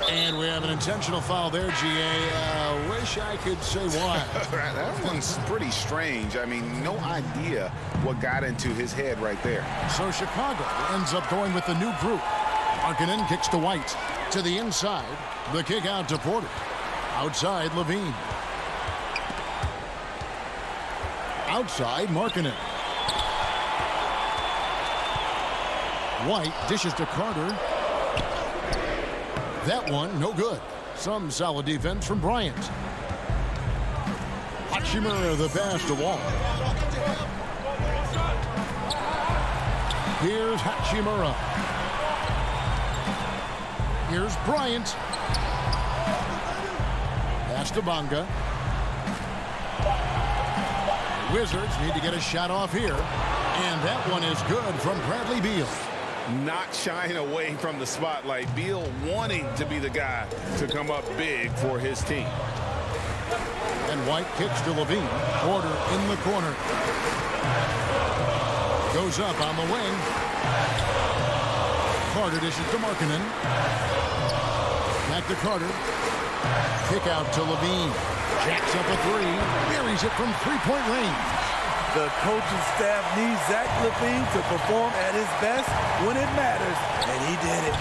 S1: And we have an intentional foul there, G.A. Wish I could say why.
S2: That one's pretty strange. I mean, no idea what got into his head right there.
S1: So Chicago ends up going with the new group. Markkanen kicks to White. To the inside. The kick out to Porter. Outside, Levine. Outside, Markkanen. White dishes to Carter. That one, no good. Some solid defense from Bryant. Hachimura the pass to Wall. Here's Hachimura. Here's Bryant. Pass to Bonga. Wizards need to get a shot off here. And that one is good from Bradley Beal.
S2: Not shying away from the spotlight. Beal wanting to be the guy to come up big for his team.
S1: And White kicks to Levine. Porter in the corner. Goes up on the wing. Carter dishes to Markkanen. Back to Carter. Kick out to Levine. Jacks up a 3. Buries it from three-point range.
S9: The coaching staff needs Zach LaVine to perform at his best when it matters, and he did it.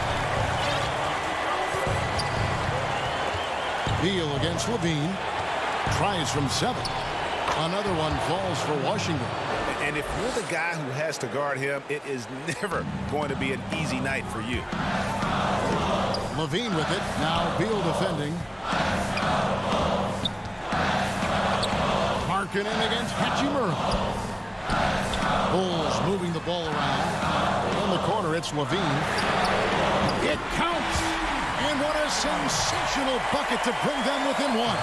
S1: Beal against Levine. Tries from 7. Another one falls for Washington.
S4: And if you're the guy who has to guard him, it is never going to be an easy night for you.
S1: Levine with it. Now Beal defending. Markkanen against Hachimura. Bulls moving the ball around. In the corner, it's Levine. It counts. And what a sensational bucket to bring them within one.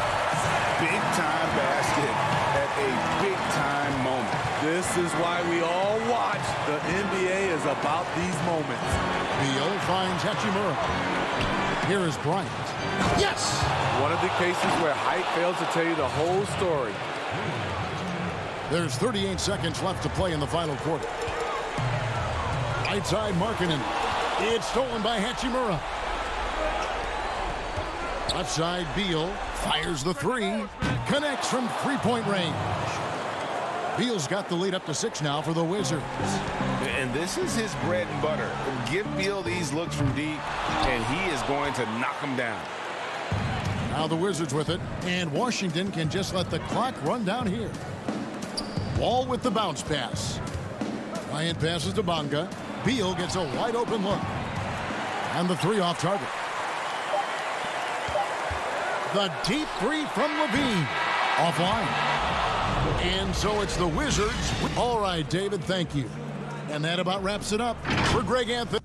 S2: Big-time basket at a big-time moment.
S9: This is why we all watch. The NBA is about these moments.
S1: Beal finds Hachimura. Here is Bryant. Yes!
S9: One of the cases where height fails to tell you the whole story.
S1: There's 38 seconds left to play in the final quarter. Right side Markkanen. It's stolen by Hachimura. Left side Beal fires the three. Connects from three-point range. Beal's got the lead up to 6 now for the Wizards.
S2: And this is his bread and butter. Give Beal these looks from deep, and he is going to knock them down.
S1: Now the Wizards with it, and Washington can just let the clock run down here. Wall with the bounce pass. Bryant passes to Bonga. Beal gets a wide open look. And the three off target. The deep three from Levine. Offline. And so it's the Wizards. All right, David, thank you. And that about wraps it up for Greg Anthony.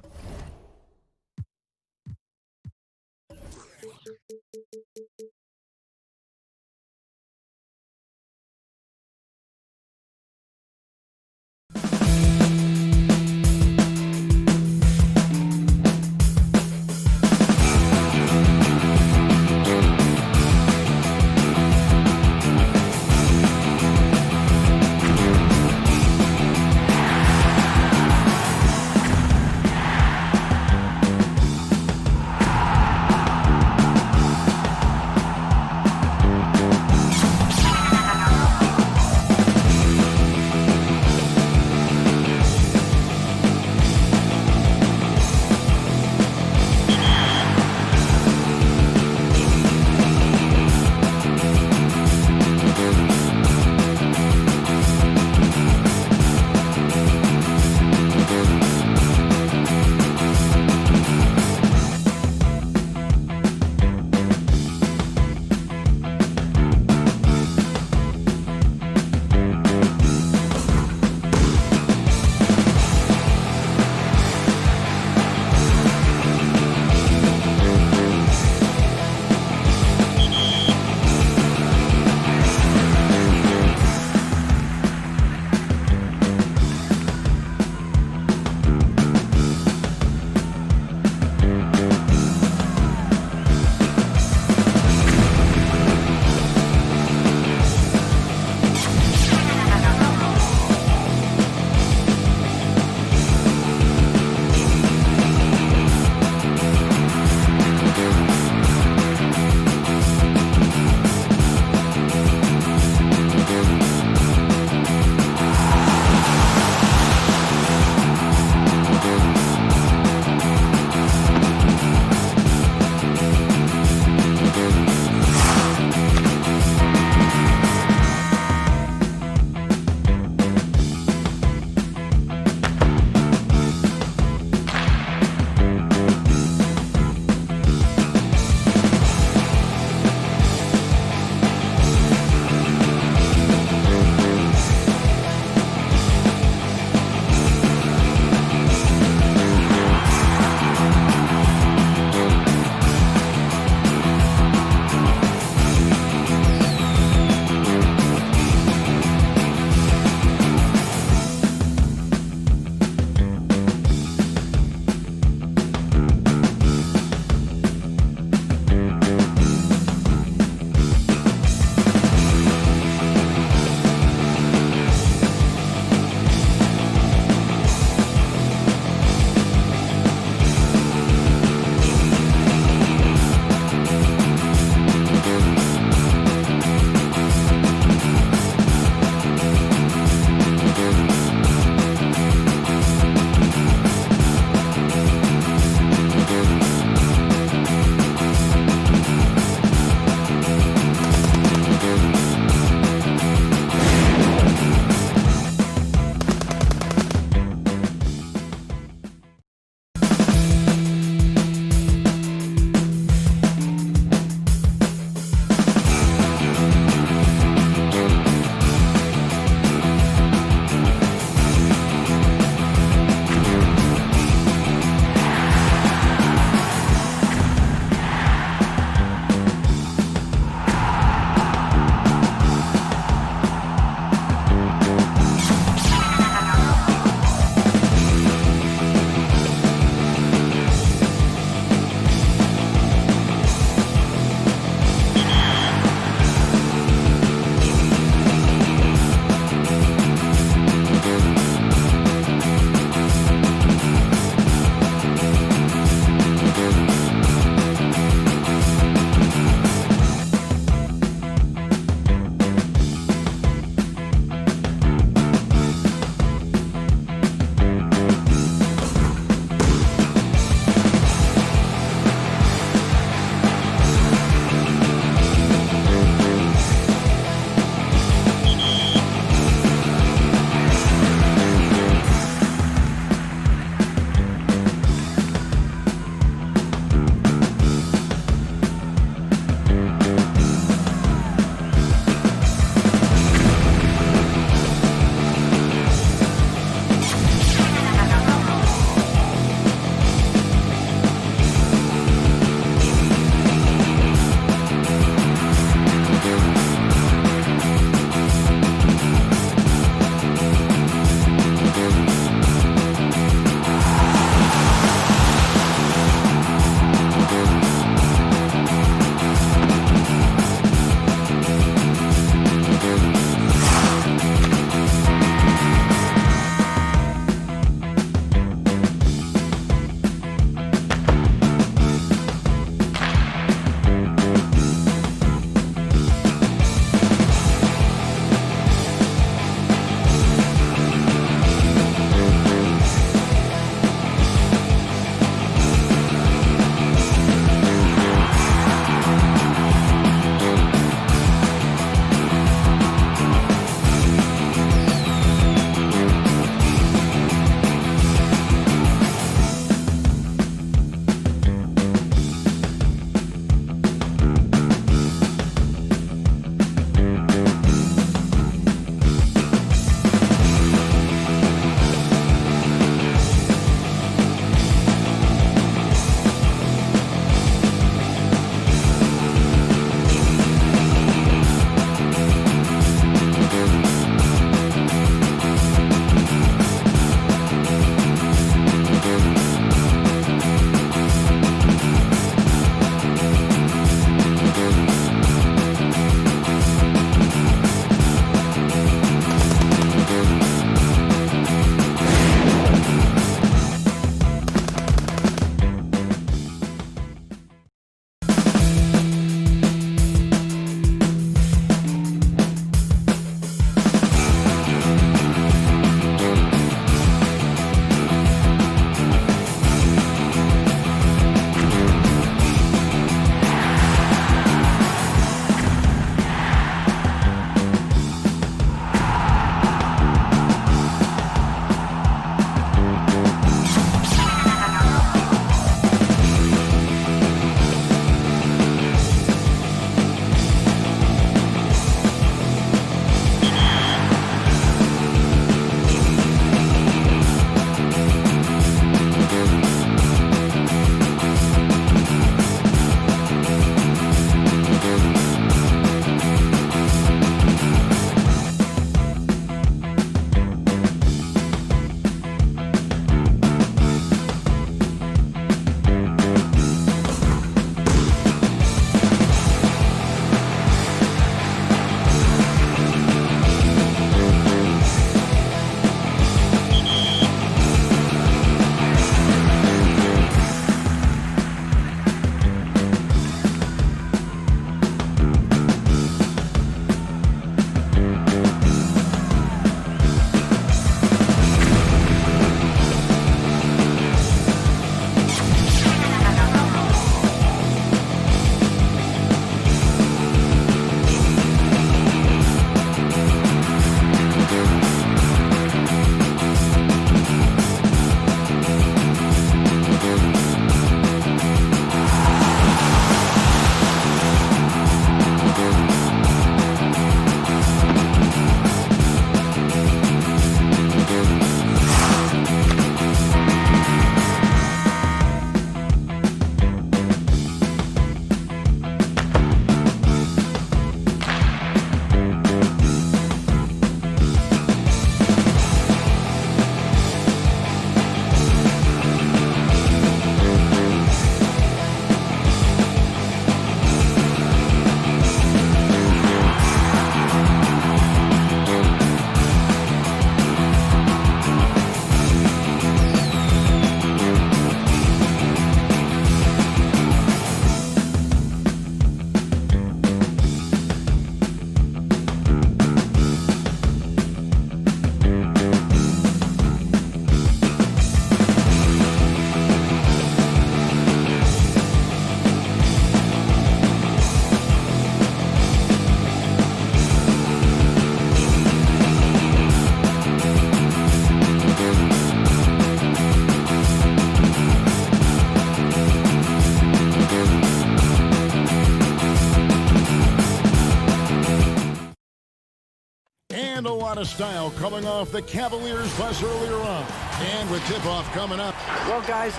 S1: And a lot of style coming off the Cavaliers bus earlier on. And with tip-off coming up.
S8: Well, guys,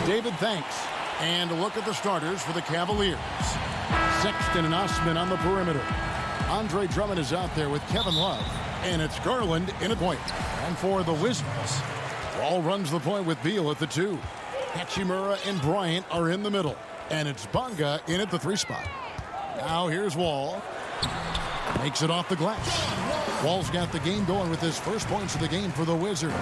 S1: David, thanks. And a look at the starters for the Cavaliers. Sexton and Osman on the perimeter. Andre Drummond is out there with Kevin Love. And it's Garland in a point. And for the Wizards, Wall runs the point with Beal at the 2. Hachimura and Bryant are in the middle. And it's Bonga in at the 3 spot. Now here's Wall. Makes it off the glass. Wall's got the game going with his first points of the game for the Wizards.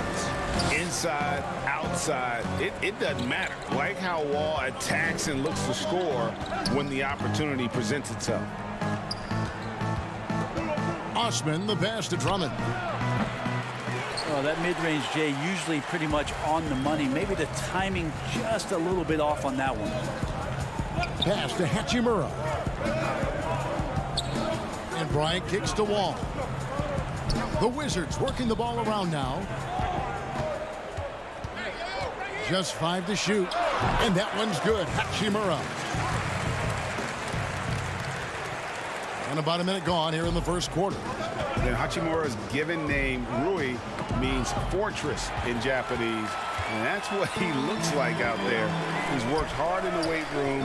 S2: Inside, outside, it doesn't matter. Like how Wall attacks and looks to score when the opportunity presents itself.
S1: Osman, the pass to Drummond.
S8: Well, that mid-range, Jay, usually pretty much on the money. Maybe the timing just a little bit off on that one.
S1: Pass to Hachimura. And Bryant kicks to Wall. The Wizards working the ball around now. Just 5 to shoot. And that one's good. Hachimura. And about a minute gone here in the first quarter.
S2: And Hachimura's given name, Rui, means fortress in Japanese. And that's what he looks like out there. He's worked hard in the weight room,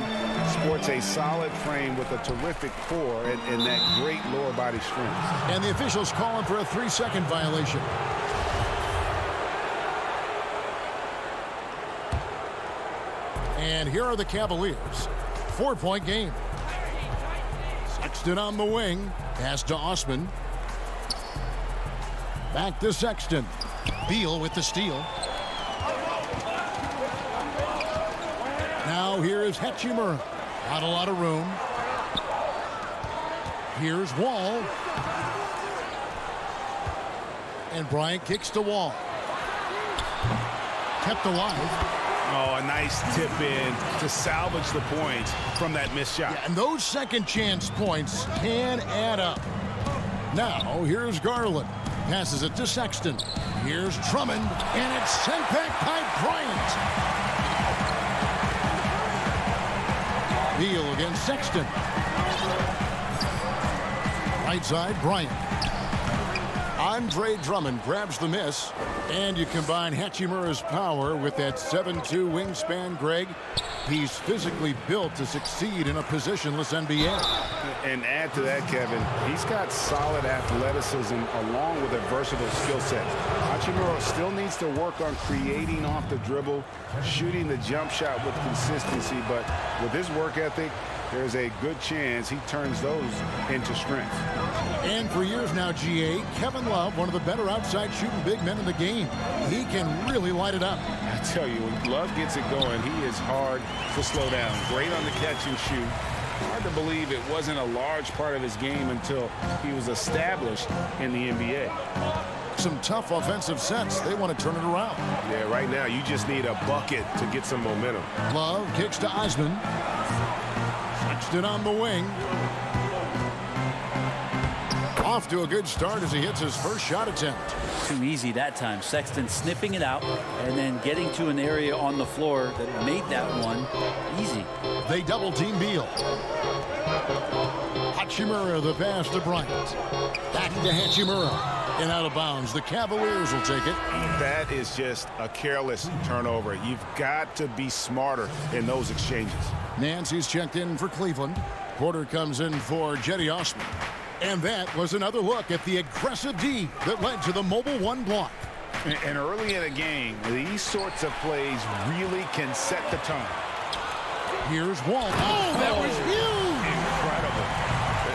S2: sports a solid frame with a terrific core and that great lower body strength.
S1: And the officials calling for a 3-second violation. And here are the Cavaliers. 4-point game. Sexton on the wing. Pass to Osman. Back to Sexton. Beal with the steal. Now here is Hachimura. Not a lot of room. Here's Wall. And Bryant kicks to Wall. Kept alive.
S2: Oh, a nice tip in to salvage the points from that missed shot.
S1: Yeah, and those second chance points can add up. Now here's Garland. Passes it to Sexton. Here's Drummond. And it's sent back by Bryant. Beal against Sexton. Right side, Bryant. Andre Drummond grabs the miss. And you combine Hachimura's power with that 7'2" wingspan, Greg. He's physically built to succeed in a positionless NBA.
S2: And add to that, Kevin, he's got solid athleticism along with a versatile skill set. Hachimura still needs to work on creating off the dribble, shooting the jump shot with consistency, but with his work ethic, there's a good chance he turns those into strength.
S1: And for years now, GA, Kevin Love, one of the better outside shooting big men in the game. He can really light it up.
S2: I tell you, when Love gets it going, he is hard to slow down. Great on the catch and shoot. Hard to believe it wasn't a large part of his game until he was established in the NBA.
S1: Some tough offensive sets. They want to turn it around.
S4: Yeah, right now you just need a bucket to get some momentum.
S1: Love kicks to Osman. Sexton on the wing. Off to a good start as he hits his first shot attempt.
S8: Too easy that time. Sexton snipping it out and then getting to an area on the floor that made that one easy.
S1: They double team Beal. Hachimura the pass to Bryant. Back to Hachimura. And out of bounds. The Cavaliers will take it.
S4: That is just a careless turnover. You've got to be smarter in those exchanges.
S1: Nancy's checked in for Cleveland. Porter comes in for Jetty Osman. And that was another look at the aggressive D that led to the mobile 1 block.
S2: And early in a game, these sorts of plays really can set the tone.
S1: Here's Wall. Oh, that was huge!
S4: Incredible.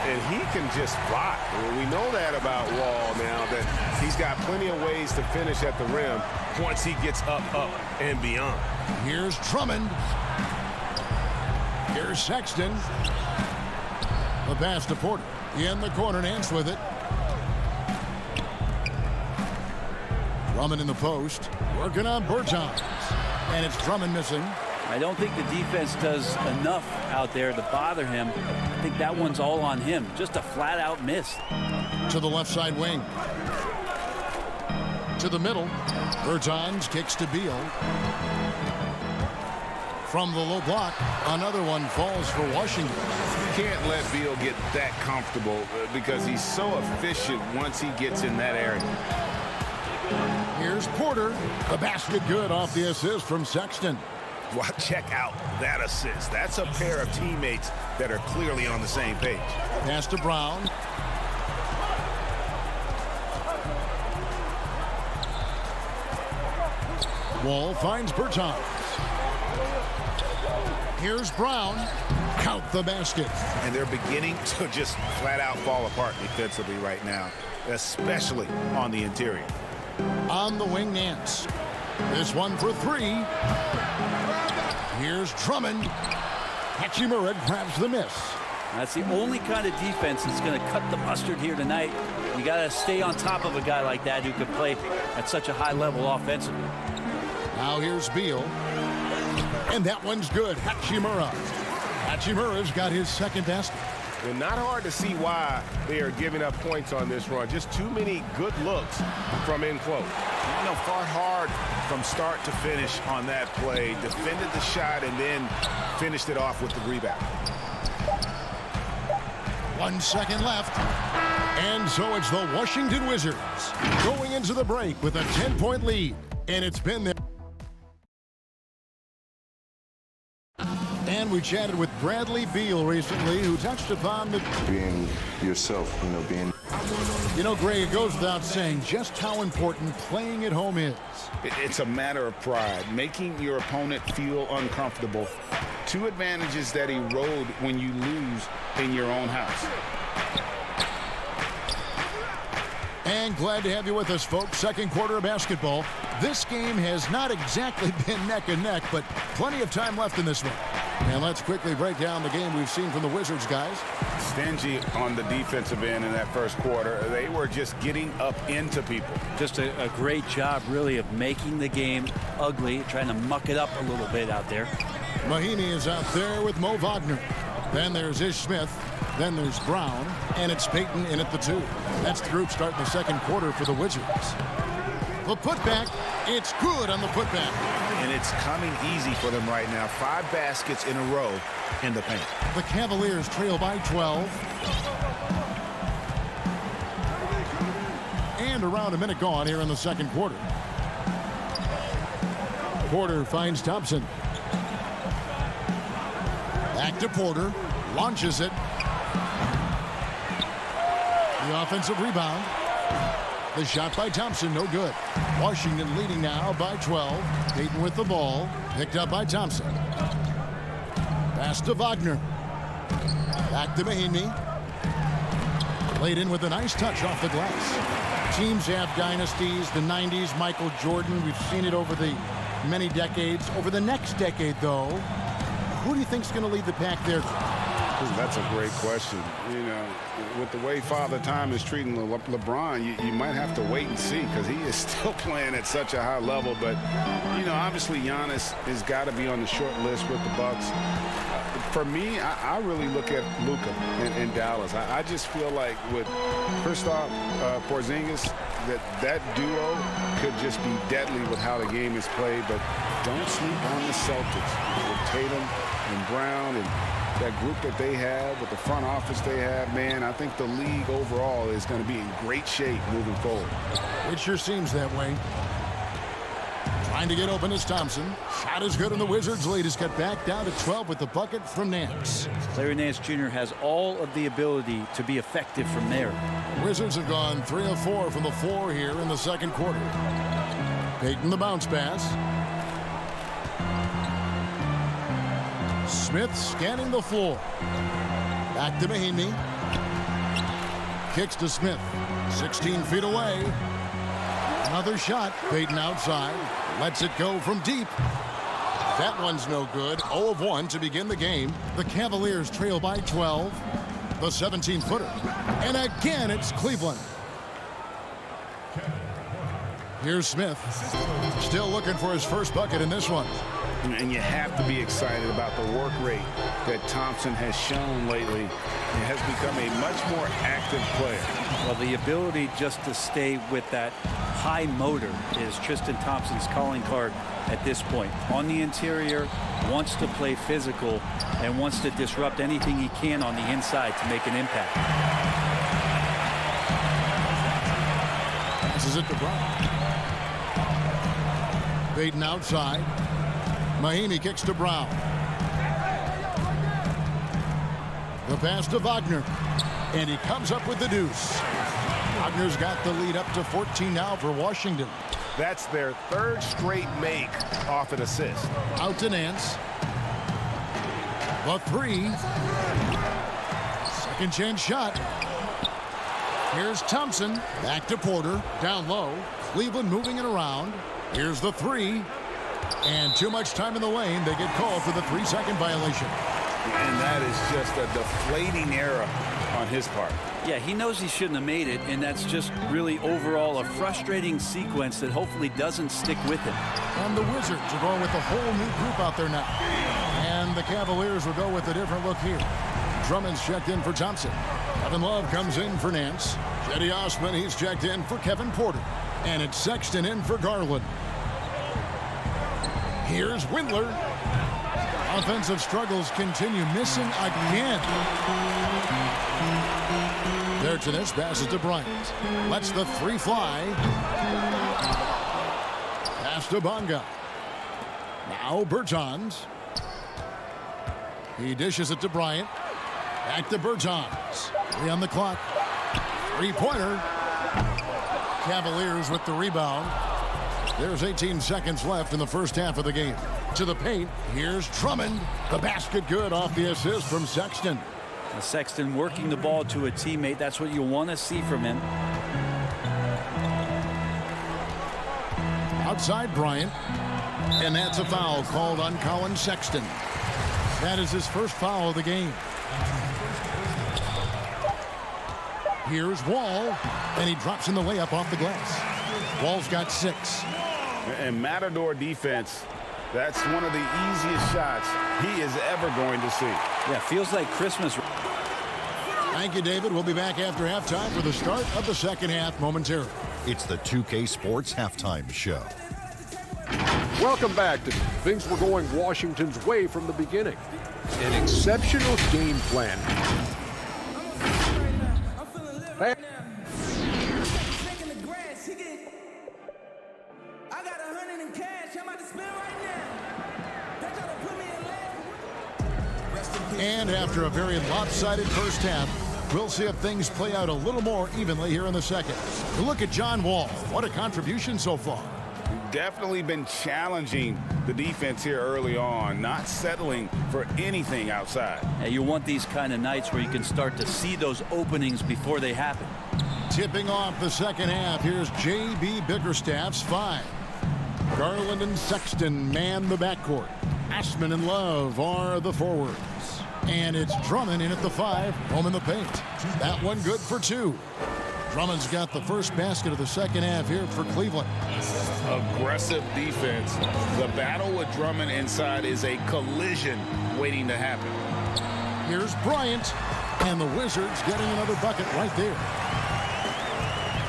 S4: And he can just fly. We know that about Wall now, that he's got plenty of ways to finish at the rim once he gets up, and beyond.
S1: Here's Drummond. Here's Sexton. The pass to Porter. In the corner, Nance with it. Drummond in the post. Working on Bertans. And it's Drummond missing.
S8: I don't think the defense does enough out there to bother him. I think that one's all on him. Just a flat-out miss.
S1: To the left side wing. To the middle. Bertans kicks to Beal. From the low block, another one falls for Washington.
S2: You can't let Beal get that comfortable because he's so efficient once he gets in that area.
S1: Here's Porter. The basket good off the assist from Sexton.
S4: Well, check out that assist. That's a pair of teammates that are clearly on the same page.
S1: Pass to Brown. Wall finds Bertans. Here's Brown. Count the basket.
S4: And they're beginning to just flat out fall apart defensively right now, especially on the interior.
S1: On the wing, Nance. This one for three. Here's Drummond. Hachimura grabs the miss.
S8: That's the only kind of defense that's going to cut the mustard here tonight. You got to stay on top of a guy like that who can play at such a high level offensively.
S1: Now here's Beal. And that one's good. Hachimura. Hachimura's got his second basket.
S4: Well, not hard to see why they are giving up points on this run. Just too many good looks from in close. You know, fought hard from start to finish on that play. Defended the shot and then finished it off with the rebound.
S1: 1 second left. And so it's the Washington Wizards going into the break with a 10-point lead. And it's been there. And we chatted with Bradley Beal recently, who touched upon the...
S10: Being yourself, being...
S1: Greg, it goes without saying just how important playing at home is.
S2: It's a matter of pride, making your opponent feel uncomfortable. Two advantages that erode when you lose in your own house.
S1: And glad to have you with us, folks. Second quarter of basketball. This game has not exactly been neck and neck, but plenty of time left in this one. And let's quickly break down the game we've seen from the Wizards, guys.
S2: Stingy on the defensive end in that first quarter. They were just getting up into people.
S8: Just a great job, really, of making the game ugly, trying to muck it up a little bit out there.
S1: Mahinmi is out there with Mo Wagner. Then there's Ish Smith. Then there's Brown. And it's Payton in at the 2. That's the group starting the second quarter for the Wizards. The putback, it's good on the putback.
S4: And it's coming easy for them right now. 5 baskets in a row in the paint.
S1: The Cavaliers trail by 12. And around a minute gone here in the second quarter. Porter finds Thompson. Back to Porter. Launches it. The offensive rebound. The shot by Thompson, no good. Washington leading now by 12. Payton with the ball. Picked up by Thompson. Pass to Wagner. Back to Mahinmi. Played in with a nice touch off the glass. Teams have dynasties. The 90s, Michael Jordan. We've seen it over the many decades. Over the next decade, though, who do you think is going to lead the pack there?
S2: That's a great question. With the way Father Time is treating LeBron, you might have to wait and see because he is still playing at such a high level. But, obviously Giannis has got to be on the short list with the Bucks. For me, I really look at Luka in Dallas. I just feel like with Kristaps Porzingis, that duo could just be deadly with how the game is played. But don't sleep on the Celtics with Tatum and Brown and that group that they have, with the front office they have. Man, I think the league overall is going to be in great shape moving forward.
S1: It sure seems that way. Trying to get open is Thompson. Shot is good, and the Wizards lead is cut back down to 12 with the bucket from Nance.
S8: Larry Nance Jr. has all of the ability to be effective from there.
S1: Wizards have gone 3 of 4 from the floor here in the second quarter. Payton the bounce pass. Smith scanning the floor. Back to Mahinmi. Kicks to Smith. 16 feet away. Another shot. Payton outside. Lets it go from deep. That one's no good. 0 of 1 to begin the game. The Cavaliers trail by 12. The 17-footer. And again, it's Cleveland. Here's Smith. Still looking for his first bucket in this one.
S2: And you have to be excited about the work rate that Thompson has shown lately. He has become a much more active player.
S8: Well, the ability just to stay with that high motor is Tristan Thompson's calling card at this point. On the interior, wants to play physical and wants to disrupt anything he can on the inside to make an impact.
S1: Passes it to Brown. Baden outside. Mahimi kicks to Brown. The pass to Wagner. And he comes up with the deuce. Wagner's got the lead up to 14 now for Washington.
S4: That's their third straight make off an assist.
S1: Out to Nance. The three. Second chance shot. Here's Thompson. Back to Porter. Down low. Cleveland moving it around. Here's the three. And too much time in the lane. They get called for the 3-second violation.
S2: And that is just a deflating error on his part.
S8: Yeah, he knows he shouldn't have made it, and that's just really overall a frustrating sequence that hopefully doesn't stick with him.
S1: And the Wizards are going with a whole new group out there now. And the Cavaliers will go with a different look here. Drummond's checked in for Thompson. Kevin Love comes in for Nance. Cedi Osman, he's checked in for Kevin Porter. And it's Sexton in for Garland. Here's Windler. Offensive struggles continue, missing again. There to this, passes to Bryant. Lets the three fly. Pass to Bonga. Now Bertans. He dishes it to Bryant. Back to Bertans. 3 on the clock. Three-pointer. Cavaliers with the rebound. There's 18 seconds left in the first half of the game. To the paint, here's Drummond. The basket good off the assist from Sexton.
S8: Sexton working the ball to a teammate. That's what you want to see from him.
S1: Outside Bryant. And that's a foul called on Colin Sexton. That is his first foul of the game. Here's Wall. And he drops in the layup off the glass. Wall's got 6.
S2: And Matador defense, that's one of the easiest shots he is ever going to see.
S8: Yeah, feels like Christmas.
S1: Thank you, David. We'll be back after halftime for the start of the second half momentarily.
S5: It's the 2K Sports Halftime Show.
S6: Welcome back. Things were going Washington's way from the beginning. An exceptional game plan.
S1: And after a very lopsided first half, we'll see if things play out a little more evenly here in the second. Look at John Wall. What a contribution so far.
S2: Definitely been challenging the defense here early on, not settling for anything outside.
S8: Yeah, you want these kind of nights where you can start to see those openings before they happen.
S1: Tipping off the second half, here's J.B. Bickerstaff's 5. Garland and Sexton man the backcourt. Osman and Love are the forwards. And it's Drummond in at the 5, home in the paint. That one good for 2. Drummond's got the first basket of the second half here for Cleveland.
S2: Aggressive defense. The battle with Drummond inside is a collision waiting to happen.
S1: Here's Bryant, and the Wizards getting another bucket right there.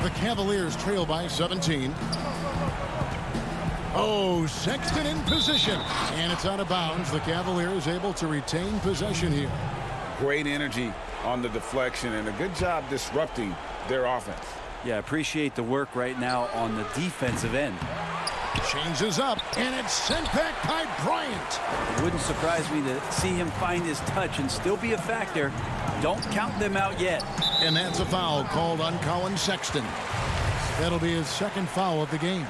S1: The Cavaliers trail by 17. Oh, Sexton in position, and it's out of bounds. The Cavaliers able to retain possession here.
S2: Great energy on the deflection and a good job disrupting their offense.
S8: Yeah, appreciate the work right now on the defensive end.
S1: Changes up, and it's sent back by Bryant.
S8: It wouldn't surprise me to see him find his touch and still be a factor. Don't count them out yet.
S1: And that's a foul called on Colin Sexton. That'll be his second foul of the game.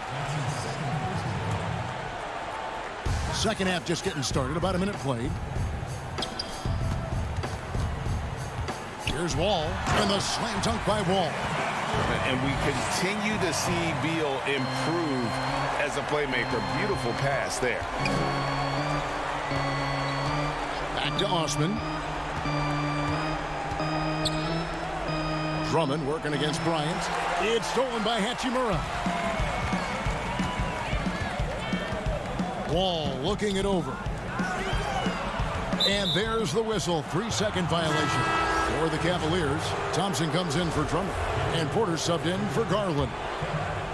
S1: Second half just getting started, about a minute played. Here's Wall, and the slam dunk by Wall.
S2: And we continue to see Beal improve as a playmaker. Beautiful pass there.
S1: Back to Osman. Drummond working against Bryant. It's stolen by Hachimura. Wall looking it over. And there's the whistle. 3-second violation for the Cavaliers. Thompson comes in for Drummond. And Porter subbed in for Garland.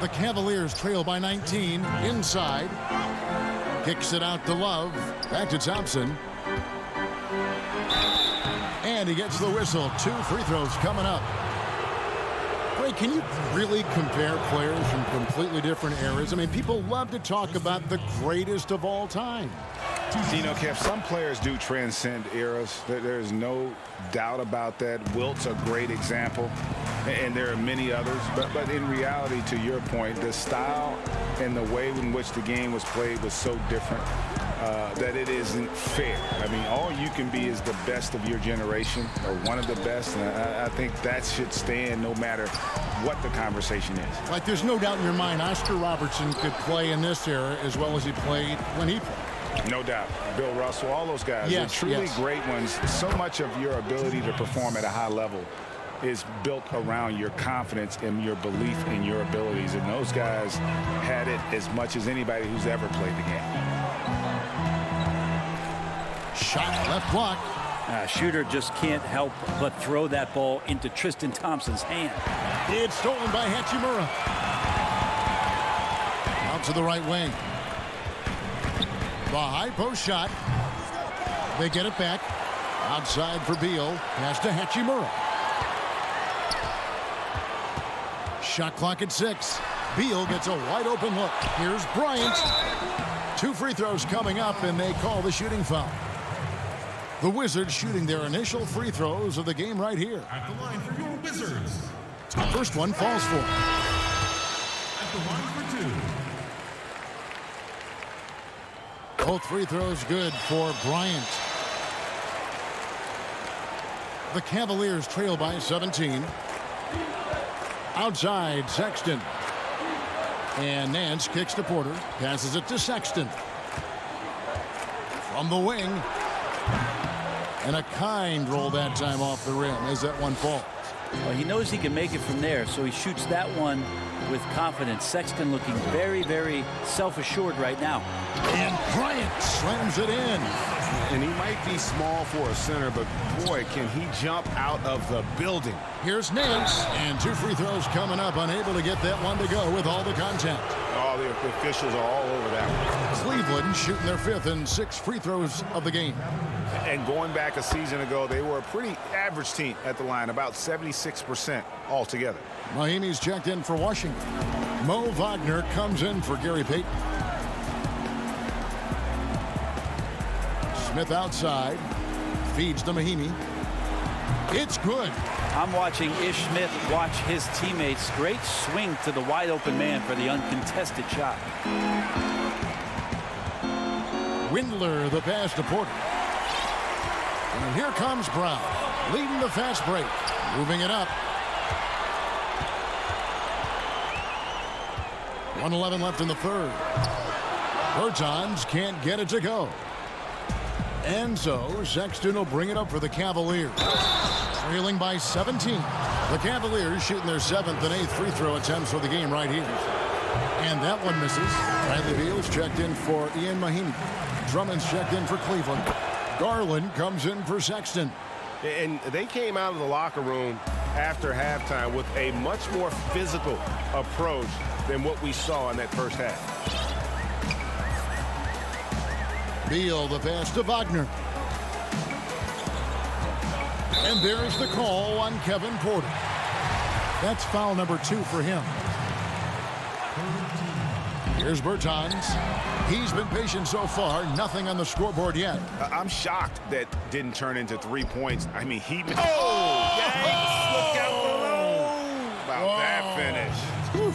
S1: The Cavaliers trail by 19 inside. Kicks it out to Love. Back to Thompson. And he gets the whistle. 2 free throws coming up. Ray, can you really compare players from completely different eras? I mean, people love to talk about the greatest of all time.
S2: You know, Kev, some players do transcend eras. There's no doubt about that. Wilt's a great example, and there are many others. But in reality, to your point, the style and the way in which the game was played was so different that it isn't fair. I mean, all you can be is the best of your generation, or one of the best, and I think that should stand no matter what the conversation is.
S1: Like, there's no doubt in your mind Oscar Robertson could play in this era as well as he played when he played.
S2: No doubt. Bill Russell, all those guys, they're truly great ones. So much of your ability to perform at a high level is built around your confidence and your belief in your abilities. And those guys had it as much as anybody who's ever played the game.
S1: Shot left block.
S8: Shooter just can't help but throw that ball into Tristan Thompson's hand.
S1: It's stolen by Hachimura. Out to the right wing. The high post shot. They get it back. Outside for Beal. Pass to Hachimura. Shot clock at 6. Beal gets a wide open look. Here's Bryant. 2 free throws coming up, and they call the shooting foul. The Wizards shooting their initial free throws of the game right here.
S11: At the line for your Wizards.
S1: First one falls for.
S11: At the line for 2.
S1: Both free throws good for Bryant. The Cavaliers trail by 17. Outside, Sexton. And Nance kicks to Porter. Passes it to Sexton. From the wing. And a kind roll that time off the rim as that one falls.
S8: Well, he knows he can make it from there, so he shoots that one with confidence. Sexton looking very, very self-assured right now.
S1: And Bryant slams it in.
S4: And he might be small for a center, but boy, can he jump out of the building.
S1: Here's Nance, and 2 free throws coming up. Unable to get that one to go with all the contact.
S4: Oh, the officials are all over that one.
S1: Cleveland shooting their 5th and 6th free throws of the game.
S4: And going back a season ago, they were a pretty average team at the line, about 76% altogether.
S1: Miami's checked in for Washington. Mo Wagner comes in for Gary Payton. Smith outside. Feeds to Mahinmi. It's good.
S8: I'm watching Ish Smith watch his teammates. Great swing to the wide open man for the uncontested shot.
S1: Windler, the pass to Porter. And here comes Brown, leading the fast break, moving it up. 1:11 left in the 3rd. Bertans can't get it to go. And so Sexton will bring it up for the Cavaliers. Trailing by 17. The Cavaliers shooting their 7th and 8th free throw attempts for the game right here. And that one misses. Bradley Beal's checked in for Ian Mahinmi. Drummond's checked in for Cleveland. Garland comes in for Sexton.
S4: And they came out of the locker room after halftime with a much more physical approach than what we saw in that first half.
S1: Beal, the pass to Wagner. And there's the call on Kevin Porter. That's foul number 2 for him. Here's Bertans. He's been patient so far. Nothing on the scoreboard yet.
S4: I'm shocked that didn't turn into 3 points. I mean, he... Oh! Yikes! Look out below! About that finish. Whew.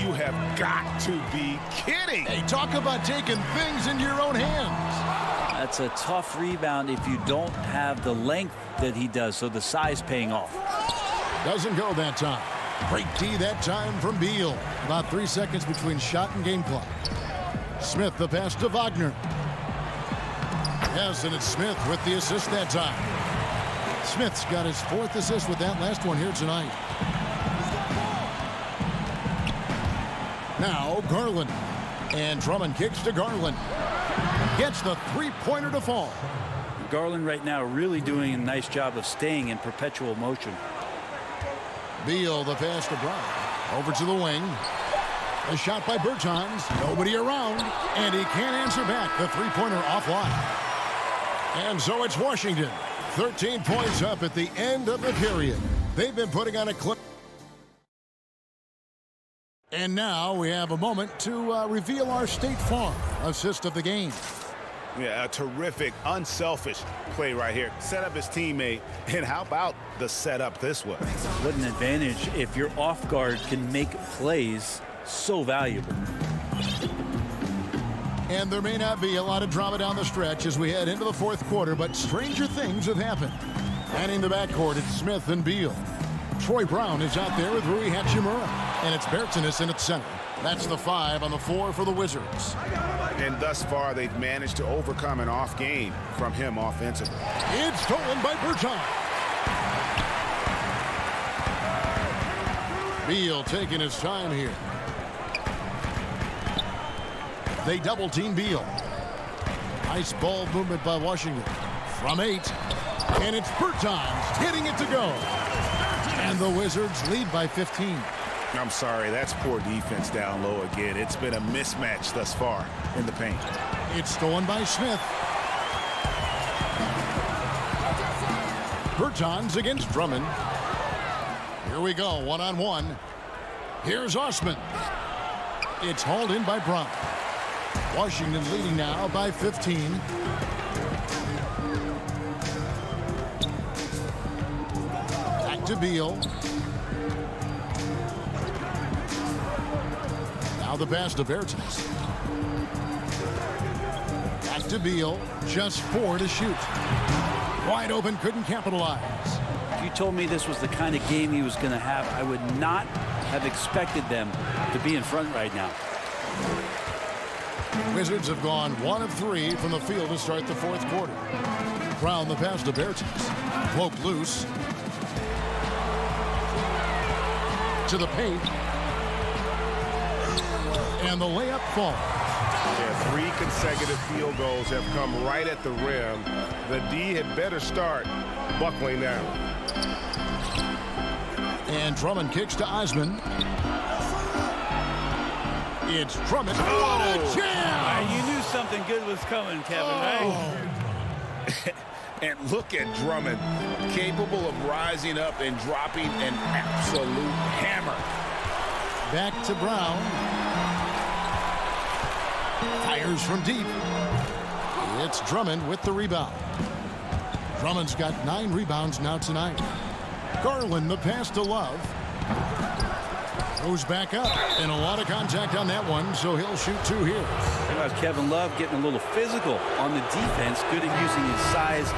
S4: You have got to be kidding.
S1: Hey, talk about taking things into your own hands.
S8: That's a tough rebound if you don't have the length that he does, so the size paying off.
S1: Doesn't go that time. Great D that time from Beal. About 3 seconds between shot and game clock. Smith, the pass to Wagner. Yes, and it's Smith with the assist that time. Smith's got his 4th assist with that last one here tonight. Now Garland. And Drummond kicks to Garland. gets the three-pointer to fall.
S8: Garland right now really doing a nice job of staying in perpetual motion.
S1: Beal, the pass to Brown. Over to the wing. A shot by Bertans. Nobody around. And he can't answer back. The three-pointer offline. And so it's Washington. 13 points up at the end of the period. They've been putting on a clip. And now we have a moment to reveal our State Farm assist of the game.
S4: Yeah, a terrific, unselfish play right here. Set up his teammate, and how about the setup this way?
S8: What an advantage if your off guard can make plays so valuable.
S1: And there may not be a lot of drama down the stretch as we head into the fourth quarter, but stranger things have happened. Manning the backcourt, it's Smith and Beal. Troy Brown is out there with Rui Hachimura, and it's Bertans in at center. That's the 5 on the floor for the Wizards.
S4: And thus far, they've managed to overcome an off game from him offensively.
S1: It's stolen by Bertans. Beal taking his time here. They double team Beal. Nice ball movement by Washington. From 8. And it's Bertans hitting it to go. And the Wizards lead by 15.
S4: I'm sorry, that's poor defense down low again. It's been a mismatch thus far in the paint.
S1: It's stolen by Smith. Bertans against Drummond. Here we go, one-on-one. Here's Osman. It's hauled in by Brown. Washington leading now by 15. Back to Beal. Now the pass to Bertans. Back to Beal. Just 4 to shoot. Wide open, couldn't capitalize.
S8: If you told me this was the kind of game he was going to have, I would not have expected them to be in front right now.
S1: Wizards have gone 1 of 3 from the field to start the fourth quarter. Brown the pass to Bertans. Poked loose. To the paint. And the layup falls.
S4: Yeah, 3 consecutive field goals have come right at the rim. The D had better start buckling down.
S1: And Drummond kicks to Osman. It's Drummond. What a jam!
S8: You knew something good was coming, Kevin, right?
S4: And look at Drummond, capable of rising up and dropping an absolute hammer.
S1: Back to Brown. Fires from deep. It's Drummond with the rebound. Drummond's got 9 rebounds now tonight. Garland the pass to Love. Goes back up, and a lot of contact on that one, so he'll shoot 2 here.
S8: How about Kevin Love getting a little physical on the defense, good at using his size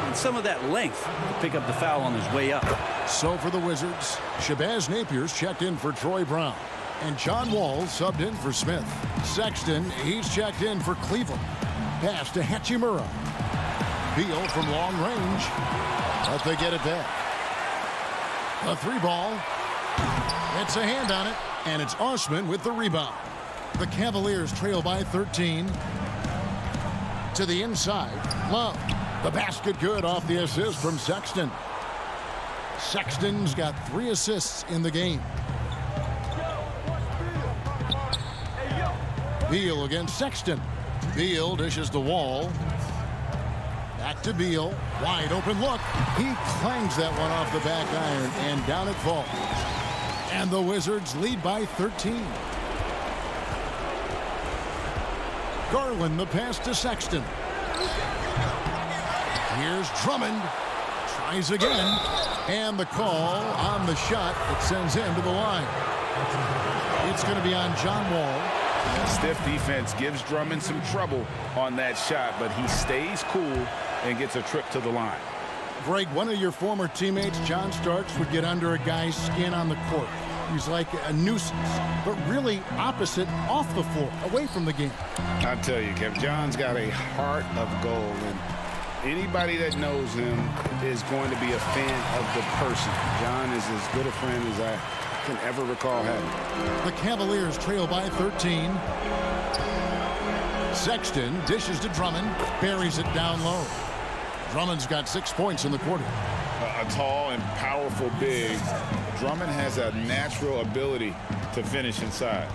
S8: and some of that length to pick up the foul on his way up.
S1: So for the Wizards, Shabazz Napier's checked in for Troy Brown, and John Wall subbed in for Smith. Sexton, he's checked in for Cleveland. Pass to Hachimura. Beal from long range, but they get it back. A 3-ball. It's a hand on it, and it's Osman with the rebound. The Cavaliers trail by 13. To the inside, Love. The basket good off the assist from Sexton. Sexton's got 3 assists in the game. Beal against Sexton. Beal dishes the Wall. Back to Beal. Wide open look. He clangs that one off the back iron, and down it falls. And the Wizards lead by 13. Garland the pass to Sexton. Here's Drummond. Tries again. And the call on the shot that sends him to the line. It's going to be on John Wall.
S2: Stiff defense gives Drummond some trouble on that shot, but he stays cool and gets a trip to the line.
S1: Greg, one of your former teammates, John Starks, would get under a guy's skin on the court. He's like a nuisance, but really opposite off the floor, away from the game.
S2: I tell you, Kev, John's got a heart of gold, and anybody that knows him is going to be a fan of the person. John is as good a friend as I can ever recall having.
S1: The Cavaliers trail by 13. Sexton dishes to Drummond, buries it down low. Drummond's got 6 points in the quarter.
S2: A tall and powerful big. Drummond has a natural ability to finish inside.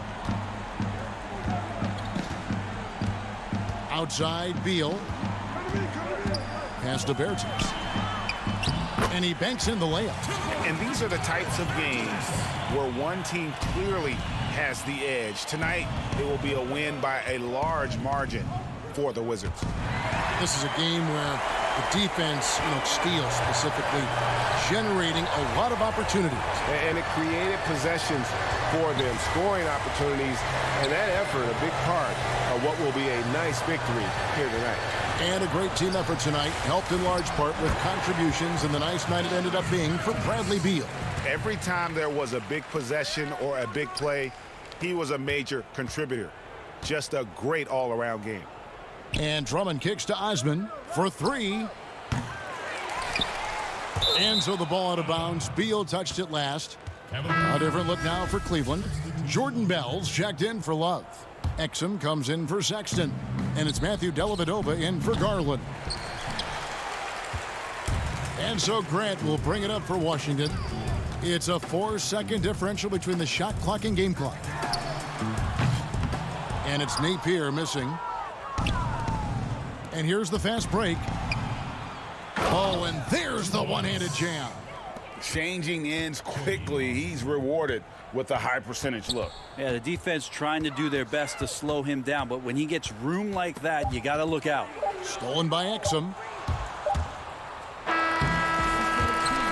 S1: Outside, Beal. Pass to Bertans. And he banks in the layup.
S2: And these are the types of games where one team clearly has the edge. Tonight, it will be a win by a large margin for the Wizards.
S1: This is a game where the defense, steals specifically, generating a lot of opportunities.
S4: And it created possessions for them, scoring opportunities, and that effort a big part of what will be a nice victory here tonight.
S1: And a great team effort tonight, helped in large part with contributions, and the nice night it ended up being for Bradley Beal.
S2: Every time there was a big possession or a big play, he was a major contributor. Just a great all-around game.
S1: And Drummond kicks to Osman for 3. And so the ball out of bounds. Beal touched it last. A different look now for Cleveland. Jordan Bell's checked in for Love. Exum comes in for Sexton. And it's Matthew Dellavedova in for Garland. And so Grant will bring it up for Washington. It's a 4-second differential between the shot clock and game clock. And it's Napier missing. And here's the fast break. Oh, and there's the one-handed jam.
S2: Changing ends quickly. He's rewarded with a high percentage look.
S8: Yeah, the defense trying to do their best to slow him down, but when he gets room like that, you got to look out.
S1: Stolen by Exum.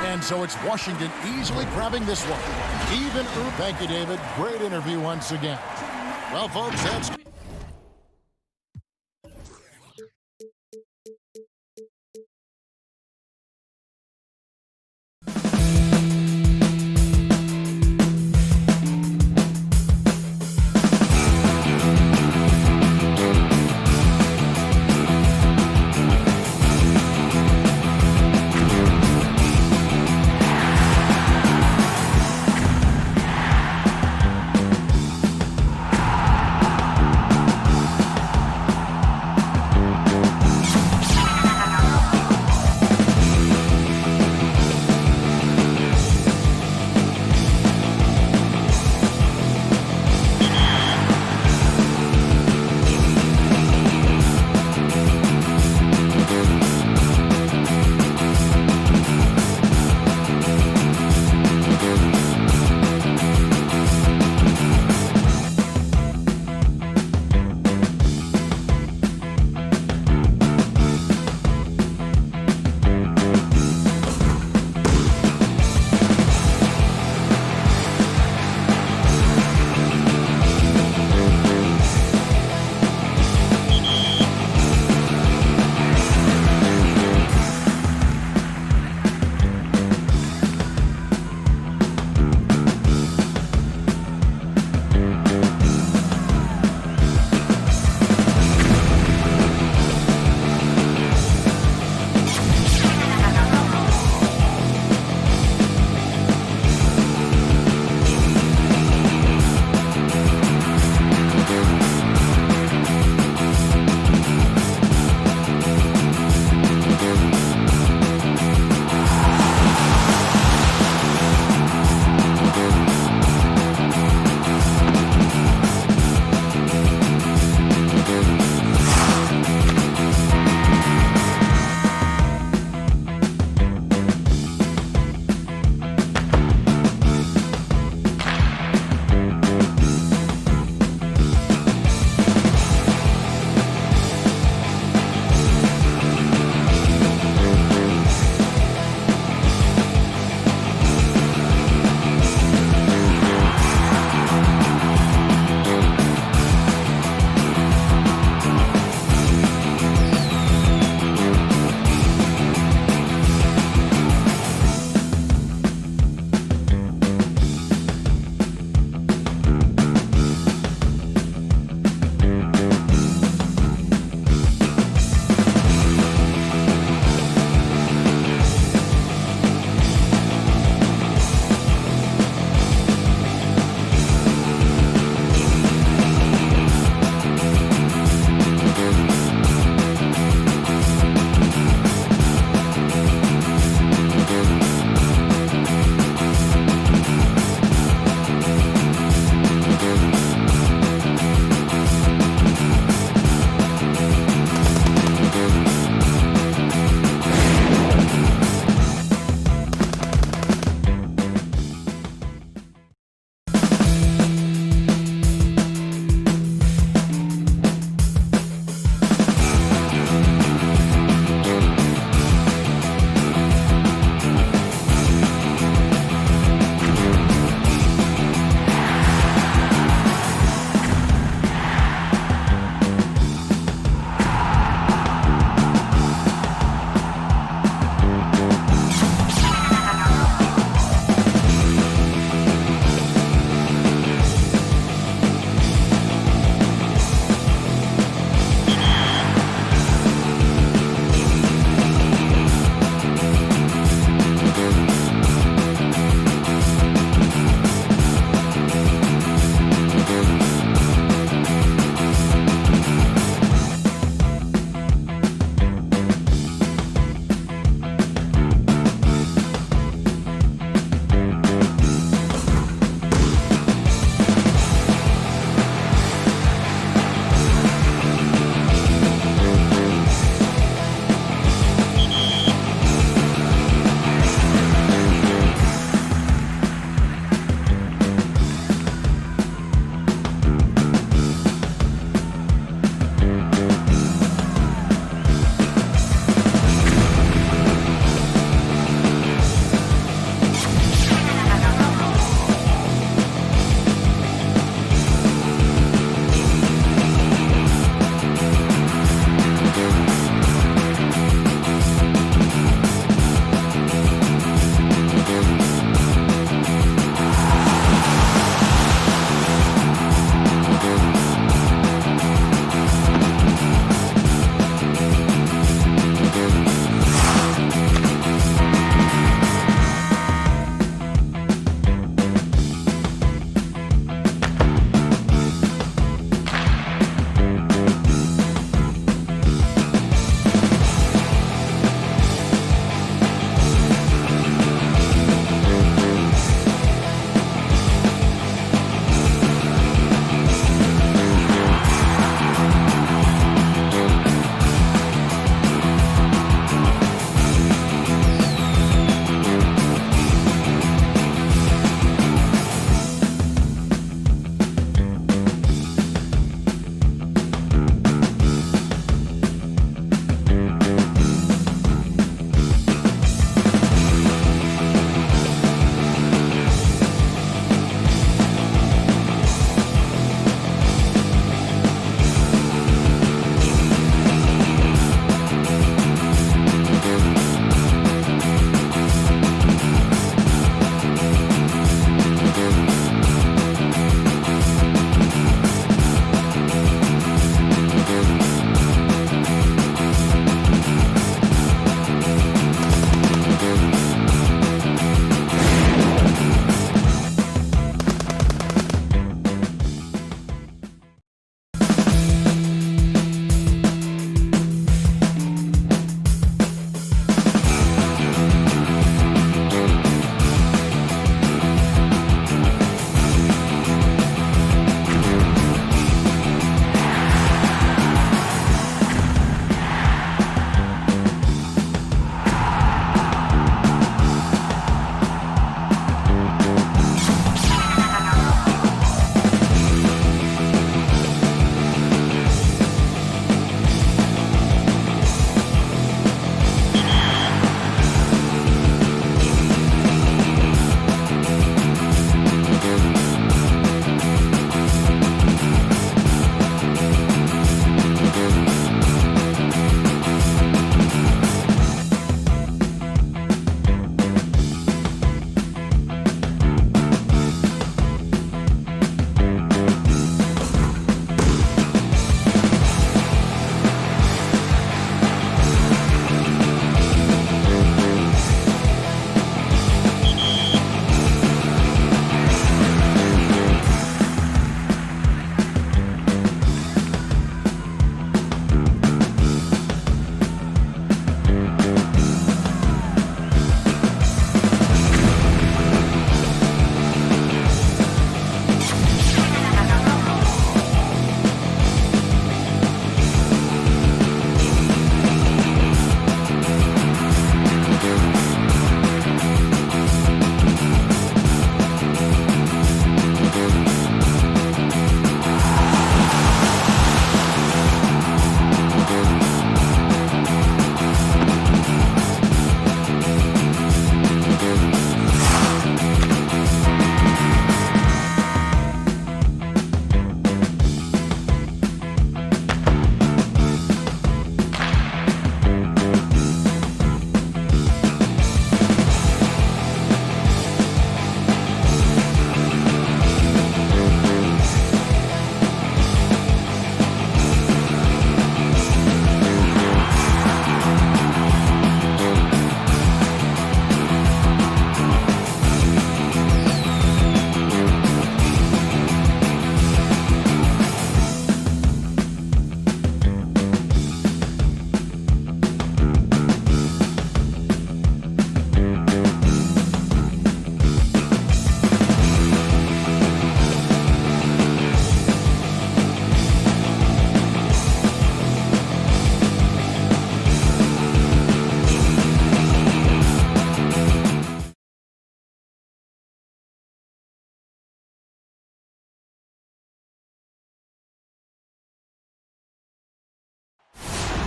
S1: And so it's Washington easily grabbing this one. Even. Thank you, David. Great interview once again. Well, folks, that's...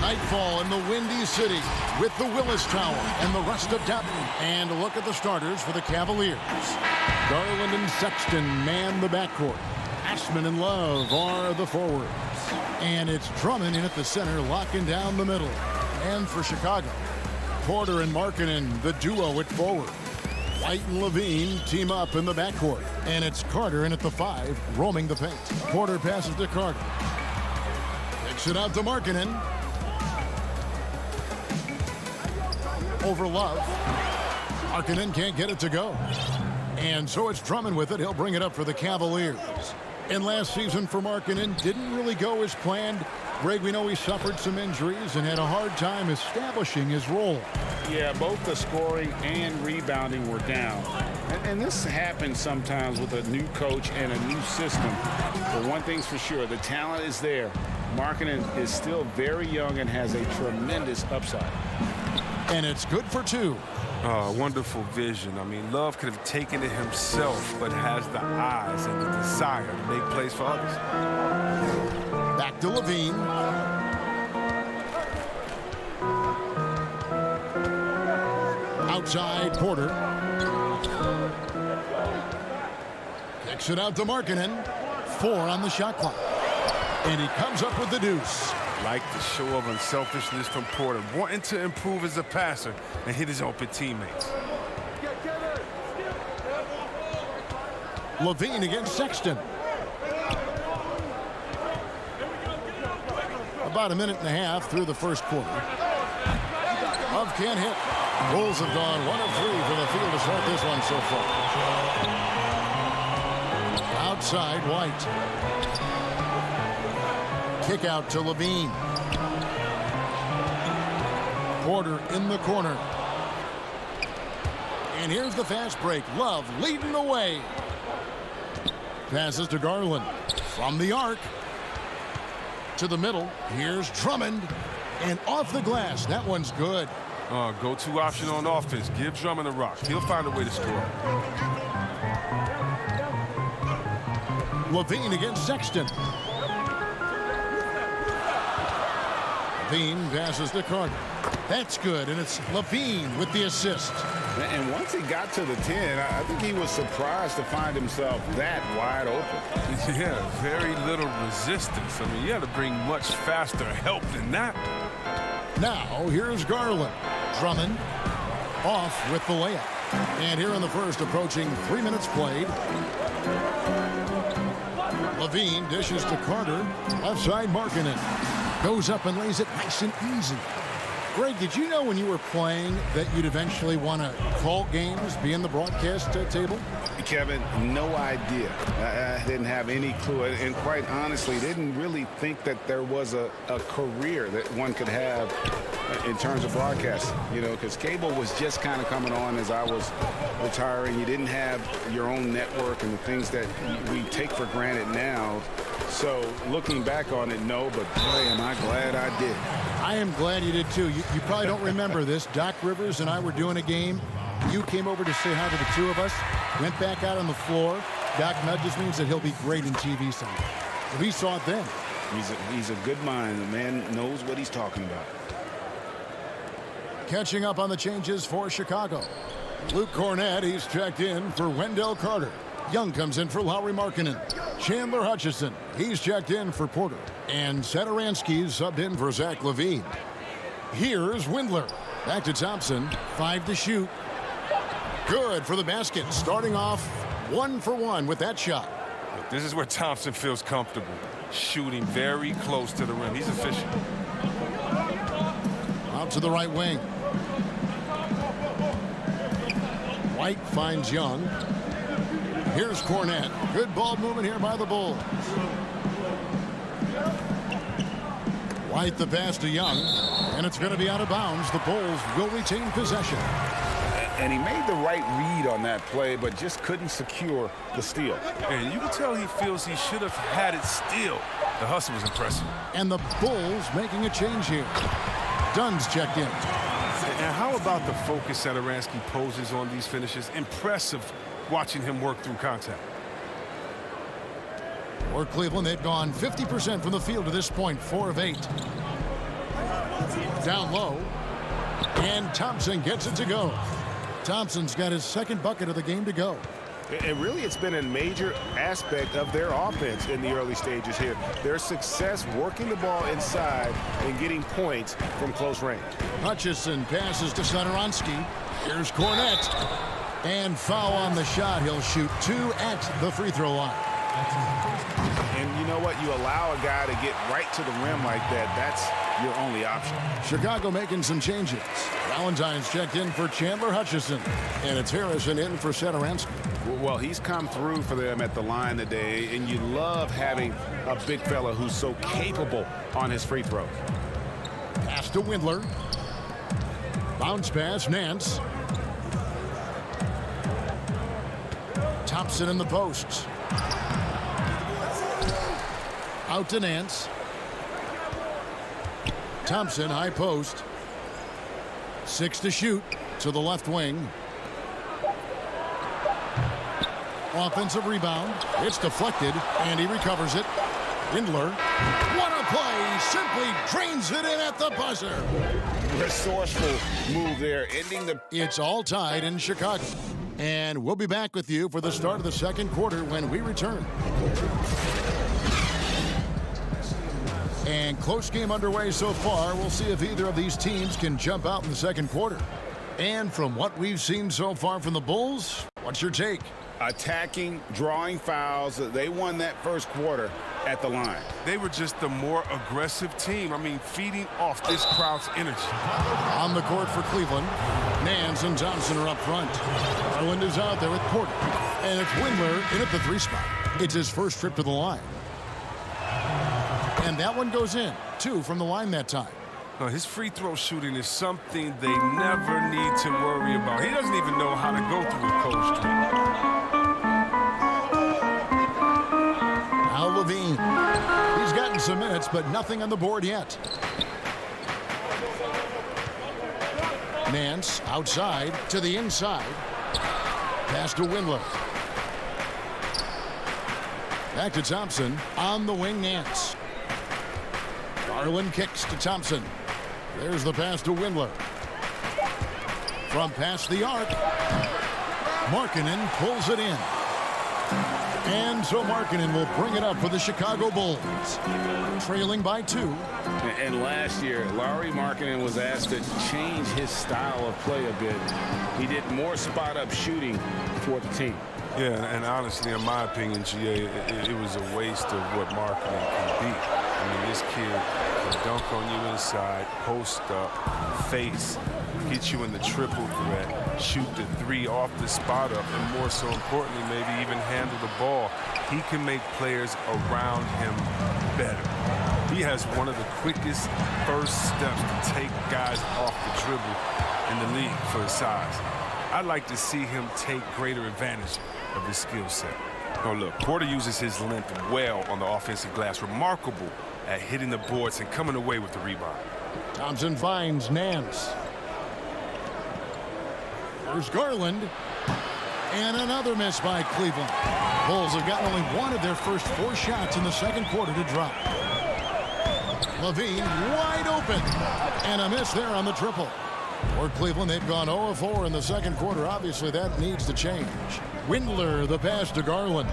S1: Nightfall in the Windy City with the Willis Tower and the rest of Denton. And a look at the starters for the Cavaliers. Garland and Sexton man the backcourt. Ashman and Love are the forwards. And it's Drummond in at the center, locking down the middle. And for Chicago, Porter and Markkanen, the duo at forward. White and Levine team up in the backcourt. And it's Carter in at the 5, roaming the paint. Porter passes to Carter. Kicks it out to Markkanen. Over Love. Markkanen can't get it to go. And so it's Drummond with it. He'll bring it up for the Cavaliers. And last season for Markkanen didn't really go as planned. Greg, we know he suffered some injuries and had a hard time establishing his role.
S2: Yeah, both the scoring and rebounding were down. And this happens sometimes with a new coach and a new system. But one thing's for sure, the talent is there. Markkanen is still very young and has a tremendous upside.
S1: And it's good for 2.
S12: Wonderful vision. I mean, Love could have taken it himself, but has the eyes and the desire to make plays for others.
S1: Back to Levine. Outside, Porter. Kicks it out to Markkanen. 4 on the shot clock. And he comes up with the deuce.
S12: Like the show of unselfishness from Porter, wanting to improve as a passer and hit his open teammates.
S1: Levine against Sexton. About a minute and a half through the first quarter. Love can't hit. Bulls have gone 1 of 3 for the field to start this one so far. Outside, White. Kick out to Levine. Porter in the corner. And here's the fast break. Love leading the way. Passes to Garland. From the arc. To the middle. Here's Drummond. And off the glass. That one's good.
S12: Go-to option on offense. Give Drummond a rock. He'll find a way to score.
S1: Levine against Sexton. Levine passes to Carter. That's good, and it's Levine with the assist.
S2: And once he got to the 10, I think he was surprised to find himself that wide open.
S12: Yeah, very little resistance. I mean, you had to bring much faster help than that.
S1: Now, here's Garland. Drummond off with the layup. And here in the first, approaching 3 minutes played. Levine dishes to Carter. Left side, Markkanen. Goes up and lays it nice and easy. Greg, did you know when you were playing that you'd eventually want to call games, be in the broadcast table?
S2: Kevin, no idea. I didn't have any clue. And quite honestly, didn't really think that there was a career that one could have in terms of broadcasting. You know, because cable was just kind of coming on as I was retiring. You didn't have your own network and the things that we take for granted now. So looking back on it, no, but boy, am I glad I did.
S1: I am glad you did too. You probably don't remember this. Doc Rivers and I were doing a game. You came over to say hi to the 2 of us. Went back out on the floor. Doc nudges me and said he'll be great in TV someday. So we saw it then.
S2: He's a good mind. The man knows what he's talking about.
S1: Catching up on the changes for Chicago. Luke Cornett, he's checked in for Wendell Carter. Young comes in for Lauri Markkanen. Chandler Hutchison, he's checked in for Porter. And Satoransky's subbed in for Zach LaVine. Here's Windler. Back to Thompson. 5 to shoot. Good for the basket. Starting off 1 for 1 with that shot.
S12: This is where Thompson feels comfortable. Shooting very close to the rim. He's efficient.
S1: Out to the right wing. White finds Young. Here's Cornett. Good ball movement here by the Bulls. White the pass to Young. And it's going to be out of bounds. The Bulls will retain possession.
S2: And he made the right read on that play, but just couldn't secure the steal.
S12: And you can tell he feels he should have had it still. The hustle was impressive.
S1: And the Bulls making a change here. Dunn's checked in.
S12: And how about the focus Satoransky poses on these finishes? Impressive watching him work through contact.
S1: For Cleveland, they've gone 50% from the field to this point, 4 of 8. Down low. And Thompson gets it to go. Thompson's got his second bucket of the game to go.
S4: And really, it's been a major aspect of their offense in the early stages here. Their success working the ball inside and getting points from close range.
S1: Hutchison passes to Satoransky. Here's Cornette. And foul on the shot. He'll shoot 2 at the free throw line.
S2: And you know what? You allow a guy to get right to the rim like that. That's your only option.
S1: Chicago making some changes. Valentine's checked in for Chandler Hutchison. And it's Harrison in for Satoransky.
S2: Well, he's come through for them at the line today, and you love having a big fella who's so capable on his free throws.
S1: Pass to Windler. Bounce pass, Nance. Thompson in the posts. Out to Nance. Thompson, high post. 6 to shoot to the left wing. Offensive rebound. It's deflected, and he recovers it. Windler. What a play! Simply drains it in at the buzzer.
S2: Resourceful move there, ending the...
S1: It's all tied in Chicago. And we'll be back with you for the start of the second quarter when we return. And close game underway so far. We'll see if either of these teams can jump out in the second quarter. And from what we've seen so far from the Bulls, what's your take?
S2: Attacking, drawing fouls. They won that first quarter at the line.
S12: They were just the more aggressive team. I mean, feeding off this crowd's energy.
S1: On the court for Cleveland, Nance and Thompson are up front. Garland is out there with Porter. And it's Windler in at the 3 spot. It's his first trip to the line. And that one goes in. 2 from the line that time.
S12: His free throw shooting is something they never need to worry about. He doesn't even know how to go through a cold streak.
S1: Now Levine. He's gotten some minutes, but nothing on the board yet. Nance outside to the inside. Pass to Windler. Back to Thompson. On the wing, Nance. Garland kicks to Thompson. There's the pass to Windler. From past the arc. Markkanen pulls it in. And so Markkanen will bring it up for the Chicago Bulls. Trailing by 2.
S2: And last year, Lauri Markkanen was asked to change his style of play a bit. He did more spot-up shooting for the team.
S12: Yeah, and honestly, in my opinion, GA, it was a waste of what Markkanen can be. I mean, this kid can dunk on you inside, post up, face, get you in the triple threat, shoot the 3 off the spot up, and more so importantly, maybe even handle the ball. He can make players around him better. He has one of the quickest first steps to take guys off the dribble in the league for his size. I'd like to see him take greater advantage of his skill set. Oh, look, Porter uses his length well on the offensive glass. Remarkable at hitting the boards and coming away with the rebound.
S1: Thompson finds Nance. There's Garland. And another miss by Cleveland. Bulls have gotten only one of their first 4 shots in the second quarter to drop. Levine wide open. And a miss there on the triple. For Cleveland, they've gone 0-4 in the second quarter. Obviously, that needs to change. Windler, the pass to Garland.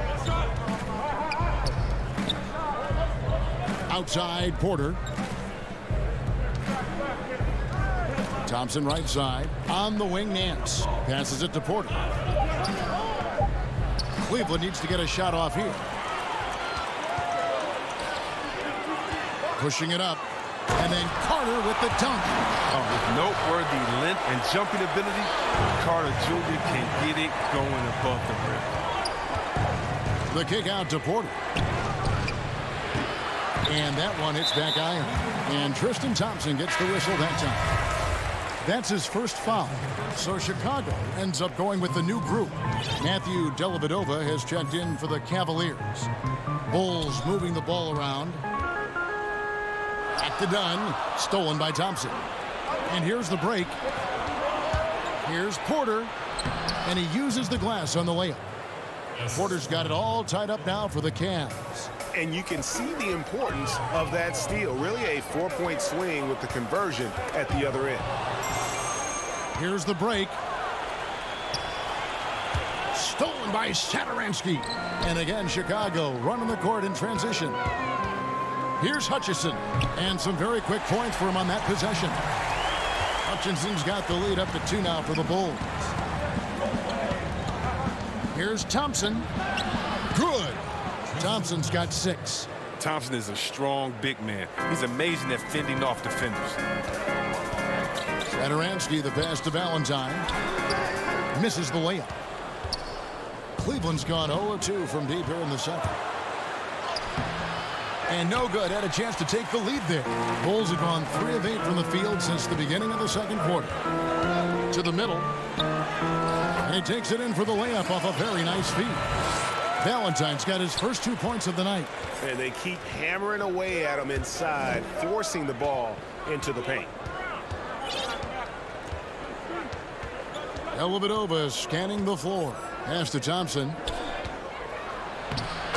S1: Outside, Porter. Thompson right side. On the wing, Nance. Passes it to Porter. Cleveland needs to get a shot off here. Pushing it up. And then Carter with the dunk.
S12: With noteworthy length and jumping ability, Carter Jr. can get it going above the rim.
S1: The kick out to Porter. And that one hits back iron. And Tristan Thompson gets the whistle that time. That's his first foul. So Chicago ends up going with the new group. Matthew Dellavedova has checked in for the Cavaliers. Bulls moving the ball around. Back to Dunn. Stolen by Thompson. And here's the break. Here's Porter. And he uses the glass on the layup. Porter's got it all tied up now for the Cavs.
S4: and you can see the importance of that steal. Really a 4-point swing with the conversion at the other end.
S1: Here's the break. Stolen by Satoransky. And again, Chicago running the court in transition. Here's Hutchison. And some very quick points for him on that possession. Hutchinson's got the lead up to 2 now for the Bulls. Here's Thompson. Good. Thompson's got 6.
S12: Thompson is a strong big man. He's amazing at fending off defenders.
S1: Satoransky, the pass to Valentine. Misses the layup. Cleveland's gone 0-2 from deep here in the second. And no good. Had a chance to take the lead there. Bulls have gone 3 of 8 from the field since the beginning of the second quarter. To the middle. And he takes it in for the layup off a very nice feed. Valentine's got his first 2 points of the night.
S4: And they keep hammering away at him inside, forcing the ball into the paint.
S1: Dellavedova scanning the floor. Pass to Thompson.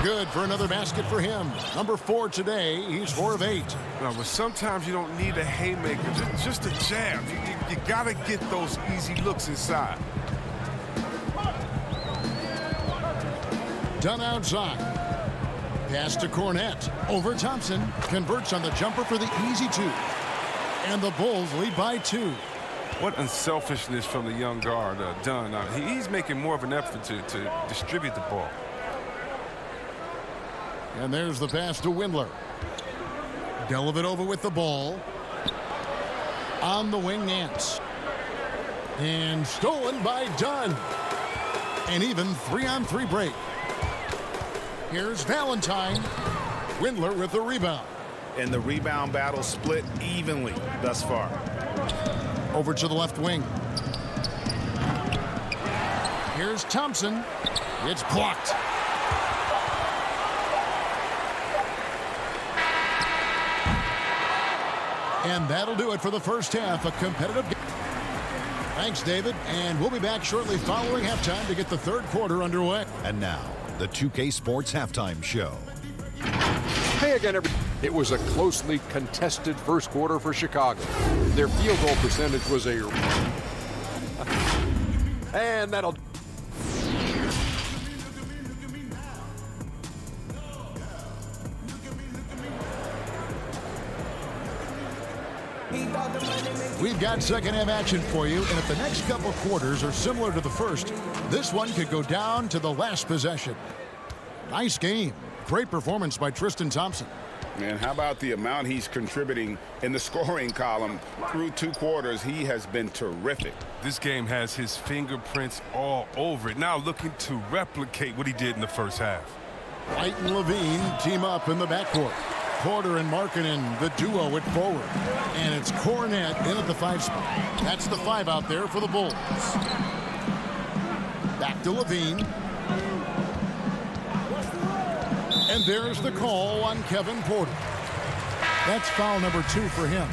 S1: Good for another basket for him. Number 4 today. He's 4 of 8.
S12: No, but sometimes you don't need a haymaker, just a jab. You got to get those easy looks inside.
S1: Done outside. Pass to Cornette. Over Thompson. Converts on the jumper for the easy 2. And the Bulls lead by 2.
S12: What unselfishness from the young guard, Dunn. He's making more of an effort to distribute the ball.
S1: And there's the pass to Windler. Dellavedova with the ball. On the wing, Nance. And stolen by Dunn. An even 3-on-3 break. Here's Valentine. Windler with the rebound.
S4: And the rebound battle split evenly thus far.
S1: Over to the left wing. Here's Thompson. It's blocked. And that'll do it for the first half. A competitive game. Thanks, David. And we'll be back shortly following halftime to get the third quarter underway.
S5: And now, the 2K Sports Halftime Show.
S6: Hey again, everybody. It was a closely contested first quarter for Chicago. Their field goal percentage was a... And that'll...
S1: We've got second half action for you, and if the next couple of quarters are similar to the first, this one could go down to the last possession. Nice game. Great performance by Tristan Thompson.
S2: And how about the amount he's contributing in the scoring column through 2 quarters? He has been terrific.
S12: This game has his fingerprints all over it. Now looking to replicate what he did in the first half.
S1: White and Levine team up in the backcourt. Porter and Markkanen, the duo at forward. And it's Cornette in at the 5 spot. That's the 5 out there for the Bulls. Back to Levine. And there's the call on Kevin Porter. That's foul number 2 for him.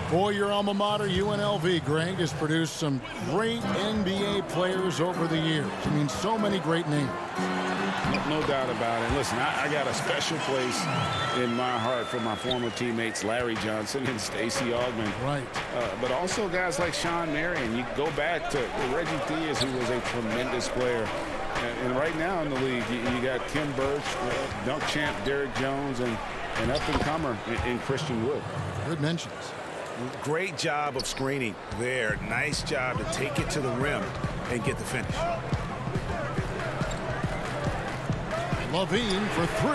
S1: Boy, your alma mater, UNLV, Greg, has produced some great NBA players over the years. I mean, so many great names.
S2: No doubt about it. Listen, I got a special place in my heart for my former teammates Larry Johnson and Stacey Augmon.
S1: Right.
S2: But also guys like Sean Marion. You go back to Reggie Theus, who was a tremendous player. And right now in the league, you got Kim Birch, dunk champ Derrick Jones, and up-and-comer in Christian Wood.
S1: Good mentions.
S4: Great job of screening there. Nice job to take it to the rim and get the finish.
S1: Levine for 3.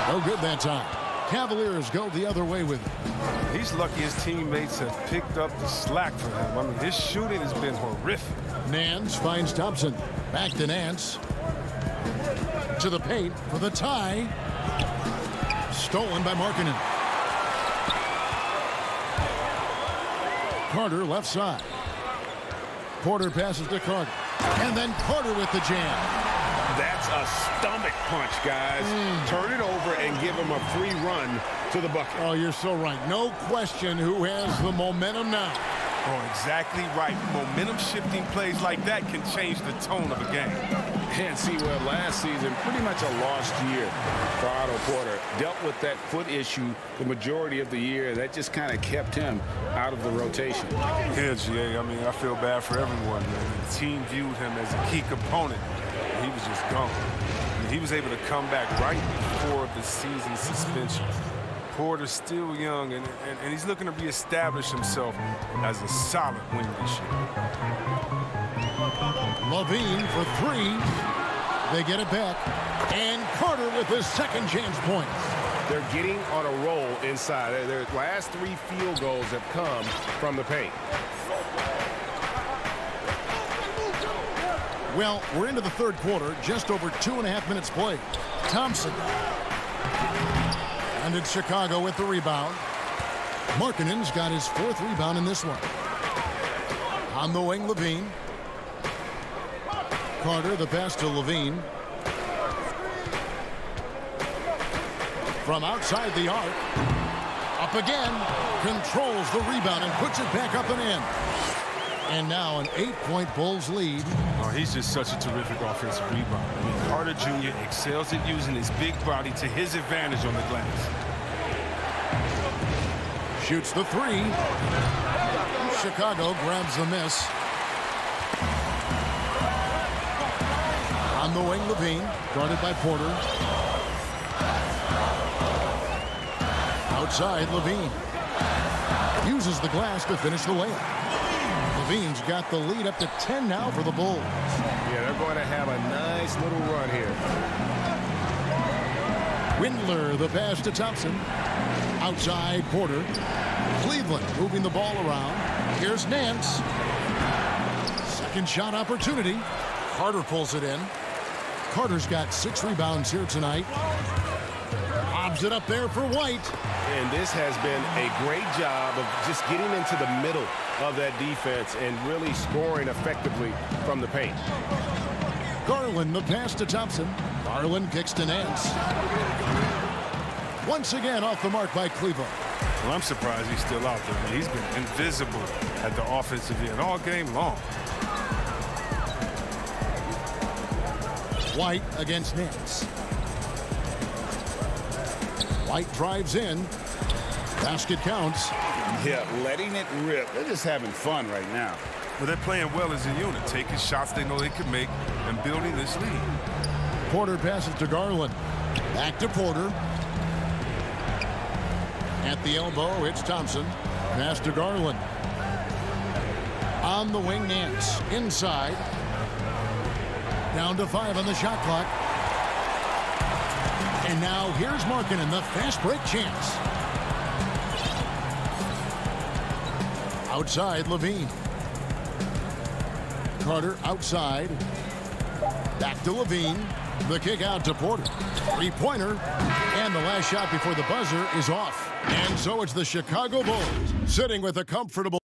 S1: No good that time. Cavaliers go the other way with it.
S12: He's lucky his teammates have picked up the slack for him. I mean, his shooting has been horrific.
S1: Nance finds Thompson. Back to Nance. To the paint for the tie. Stolen by Markkanen. Carter left side. Porter passes to Carter. And then Carter with the jam.
S4: That's a stomach punch, guys. Turn it over and give him a free run to the bucket.
S1: Oh, you're so right. No question who has the momentum now.
S12: Oh, exactly right. Momentum-shifting plays like that can change the tone of a game.
S2: And see, well, last season, pretty much a lost year for Otto Porter. Dealt with that foot issue the majority of the year. That just kind of kept him out of the rotation.
S12: Yeah, GA, I mean, I feel bad for everyone, man. The team viewed him as a key component, and he was just gone. I mean, he was able to come back right before the season suspension. Porter's still young, and he's looking to reestablish himself as a solid wing this year.
S1: Levine for three. They get it back. And Carter with his second chance points.
S4: They're getting on a roll inside. Their last 3 field goals have come from the paint.
S1: Well, we're into the third quarter, just over 2.5 minutes played. Thompson. And it's Chicago with the rebound. Markkanen's got his 4th rebound in this one. On the wing, Levine. Carter, the pass to Levine. From outside the arc. Up again. Controls the rebound and puts it back up and in. And now an 8-point Bulls lead.
S12: Oh, he's just such a terrific offensive rebounder. I mean, Carter Jr. excels at using his big body to his advantage on the glass.
S1: Shoots the 3. Chicago grabs the miss. On the wing, Levine, guarded by Porter. Outside, Levine. Uses the glass to finish the layup. Levine's got the lead up to 10 now for the Bulls.
S4: Yeah, they're going to have a nice little run here.
S1: Windler, the pass to Thompson. Outside, Porter. Cleveland moving the ball around. Here's Nance. Second shot opportunity. Carter pulls it in. Carter's got 6 rebounds here tonight. Lobs it up there for White.
S4: And this has been a great job of just getting into the middle of that defense and really scoring effectively from the paint.
S1: Garland, the pass to Thompson. Garland kicks to Nance. Once again off the mark by Cleveland.
S12: Well, I'm surprised he's still out there. He's been invisible at the offensive end all game long.
S1: White against Nance. White drives in. Basket counts.
S2: Yeah, letting it rip. They're just having fun right now.
S12: But they're playing well as a unit, taking shots they know they can make and building this lead.
S1: Porter passes to Garland. Back to Porter. At the elbow, it's Thompson. Pass to Garland. On the wing, Nance. Inside. Down to 5 on the shot clock. And now here's Markkanen, the fast break chance. Outside, Levine. Carter outside. Back to Levine. The kick out to Porter. 3-pointer. And the last shot before the buzzer is off. And so it's the Chicago Bulls sitting with a comfortable.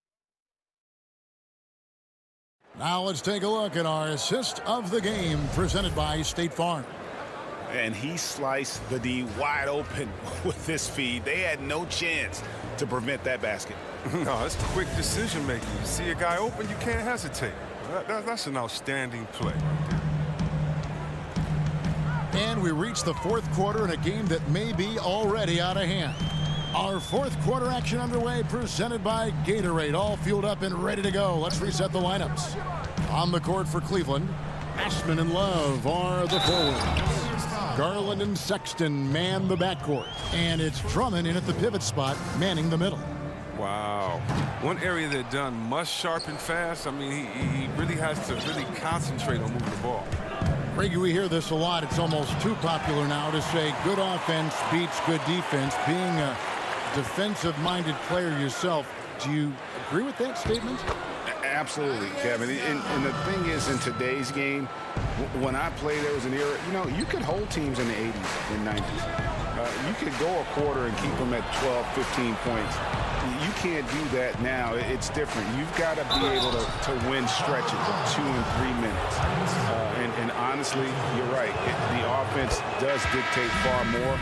S1: Now let's take a look at our assist of the game presented by State Farm.
S4: And he sliced the D wide open with this feed. They had no chance to prevent that basket.
S12: No, it's quick decision making. You see a guy open, you can't hesitate. That's an outstanding play.
S1: And we reach the 4th quarter in a game that may be already out of hand. Our 4th quarter action underway, presented by Gatorade. All fueled up and ready to go. Let's reset the lineups. On the court for Cleveland, Ashman and Love are the forwards. Garland and Sexton man the backcourt. And it's Drummond in at the pivot spot, manning the middle.
S12: Wow. One area that Dunn must sharpen fast. I mean, he really has to really concentrate on moving the ball.
S1: Greggy, we hear this a lot. It's almost too popular now to say good offense beats good defense. Being a defensive-minded player yourself, do you agree with that statement?
S2: Absolutely, Kevin. And the thing is, in today's game, when I played, there was an era, you could hold teams in the 80s and 90s. You could go a quarter and keep them at 12, 15 points. You can't do that now. It's different. You've got to be able to win stretches of 2 and 3 minutes. And honestly, you're right. The offense does dictate far more.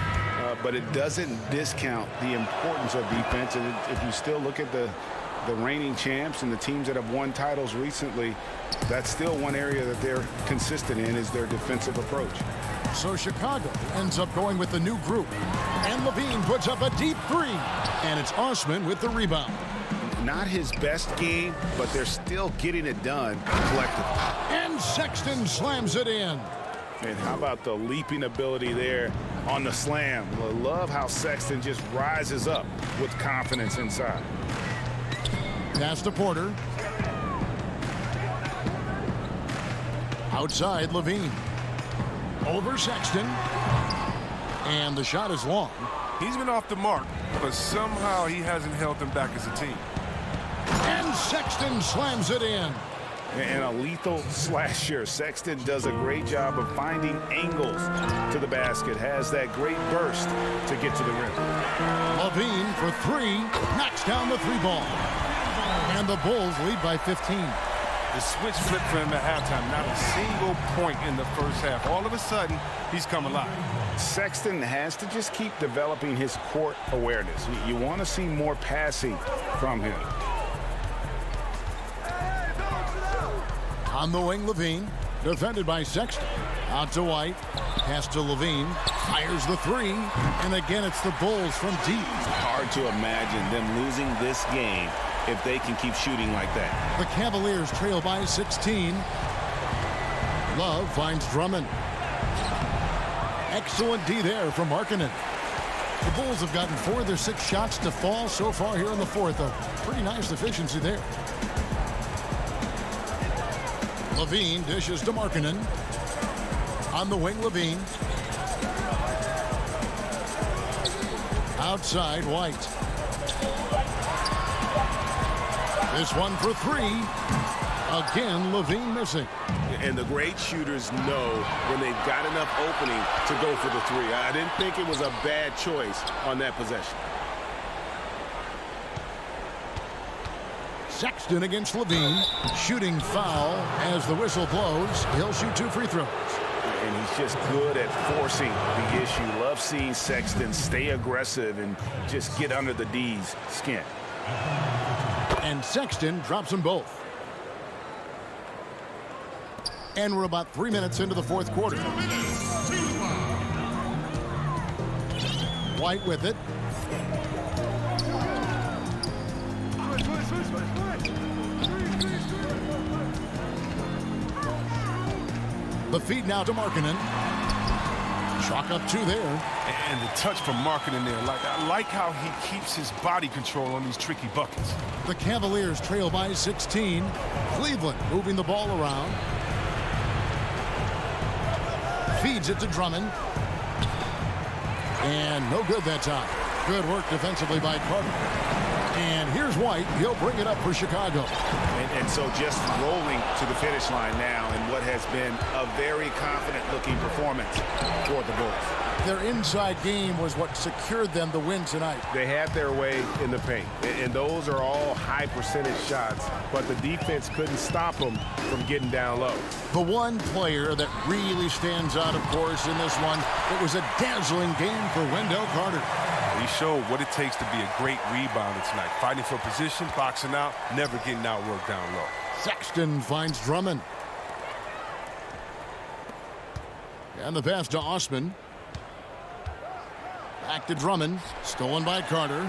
S2: but it doesn't discount the importance of defense. And if you still look at the reigning champs and the teams that have won titles recently, that's still one area that they're consistent in, is their defensive approach.
S1: So Chicago ends up going with the new group. And Levine puts up a deep three. And it's Osman with the rebound.
S2: Not his best game, but they're still getting it done collectively.
S1: And Sexton slams it in.
S2: And how about the leaping ability there on the slam? I love how Sexton just rises up with confidence inside.
S1: Pass to Porter. Outside Levine. Over Sexton. And the shot is long.
S12: He's been off the mark, but somehow he hasn't held them back as a team.
S1: And Sexton slams it in.
S2: And a lethal slasher. Sexton does a great job of finding angles to the basket. Has that great burst to get to the rim.
S1: Levine for three. Knocks down the three ball. And the Bulls lead by 15.
S12: The switch flipped for him at halftime. Not a single point in the first half. All of a sudden, he's come alive.
S2: Sexton has to just keep developing his court awareness. You want to see more passing from him.
S1: On the wing, Levine. Defended by Sexton. Out to White. Pass to Levine. Fires the three. And again, it's the Bulls from deep.
S4: Hard to imagine them losing this game if they can keep shooting like that.
S1: The Cavaliers trail by 16. Love finds Drummond. Excellent D there from Markkanen. The Bulls have gotten 4 of their 6 shots to fall so far here in the fourth. A pretty nice efficiency there. Levine dishes to Markkanen. On the wing, Levine. Outside, White. This one for three. Again, Levine missing.
S4: And the great shooters know when they've got enough opening to go for the three. I didn't think it was a bad choice on that possession.
S1: Sexton against Levine. Shooting foul as the whistle blows. He'll shoot 2 free throws.
S2: And he's just good at forcing the issue. Love seeing Sexton stay aggressive and just get under the D's skin.
S1: And Sexton drops them both. And we're about 3 minutes into the fourth quarter. White with it. The feed now to Markkanen. Chalk up 2 there.
S12: And the touch from Markkanen there. I like how he keeps his body control on these tricky buckets.
S1: The Cavaliers trail by 16. Cleveland moving the ball around. Feeds it to Drummond. And no good that time. Good work defensively by Carter. And here's White. He'll bring it up for Chicago.
S2: And so just rolling to the finish line now in what has been a very confident-looking performance for the Bulls.
S1: Their inside game was what secured them the win tonight.
S4: They had their way in the paint, and those are all high-percentage shots, but the defense couldn't stop them from getting down low.
S1: The one player that really stands out, of course, in this one, it was a dazzling game for Wendell Carter.
S12: He showed what it takes to be a great rebounder tonight. Fighting for position, boxing out, never getting outworked down low.
S1: Sexton finds Drummond. And the pass to Osman. Back to Drummond. Stolen by Carter.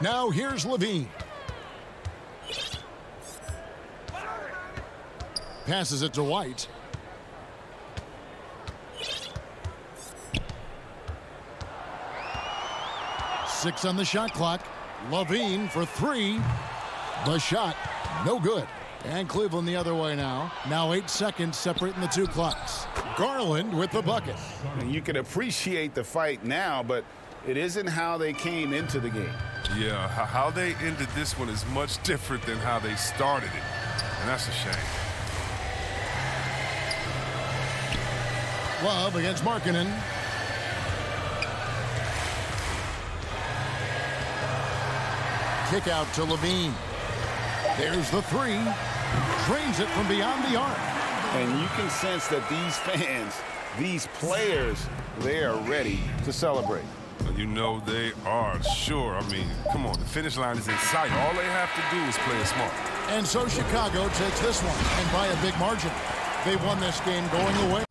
S1: Now here's Levine. Passes it to White. Six on the shot clock. Levine for 3. The shot, no good. And Cleveland the other way now. Now 8 seconds separating the 2 clocks. Garland with the bucket.
S2: And you can appreciate the fight now, but it isn't how they came into the game.
S12: Yeah, how they ended this one is much different than how they started it. And that's a shame.
S1: Love against Markkanen. Kick out to Levine. There's the 3. Drains it from beyond the arc.
S2: And you can sense that these fans
S4: these players, they are ready to celebrate.
S12: You know they are, sure. I mean, come on, the finish line is in sight. All they have to do is play it smart.
S1: And so Chicago takes this one, and by a big margin. They won this game going away.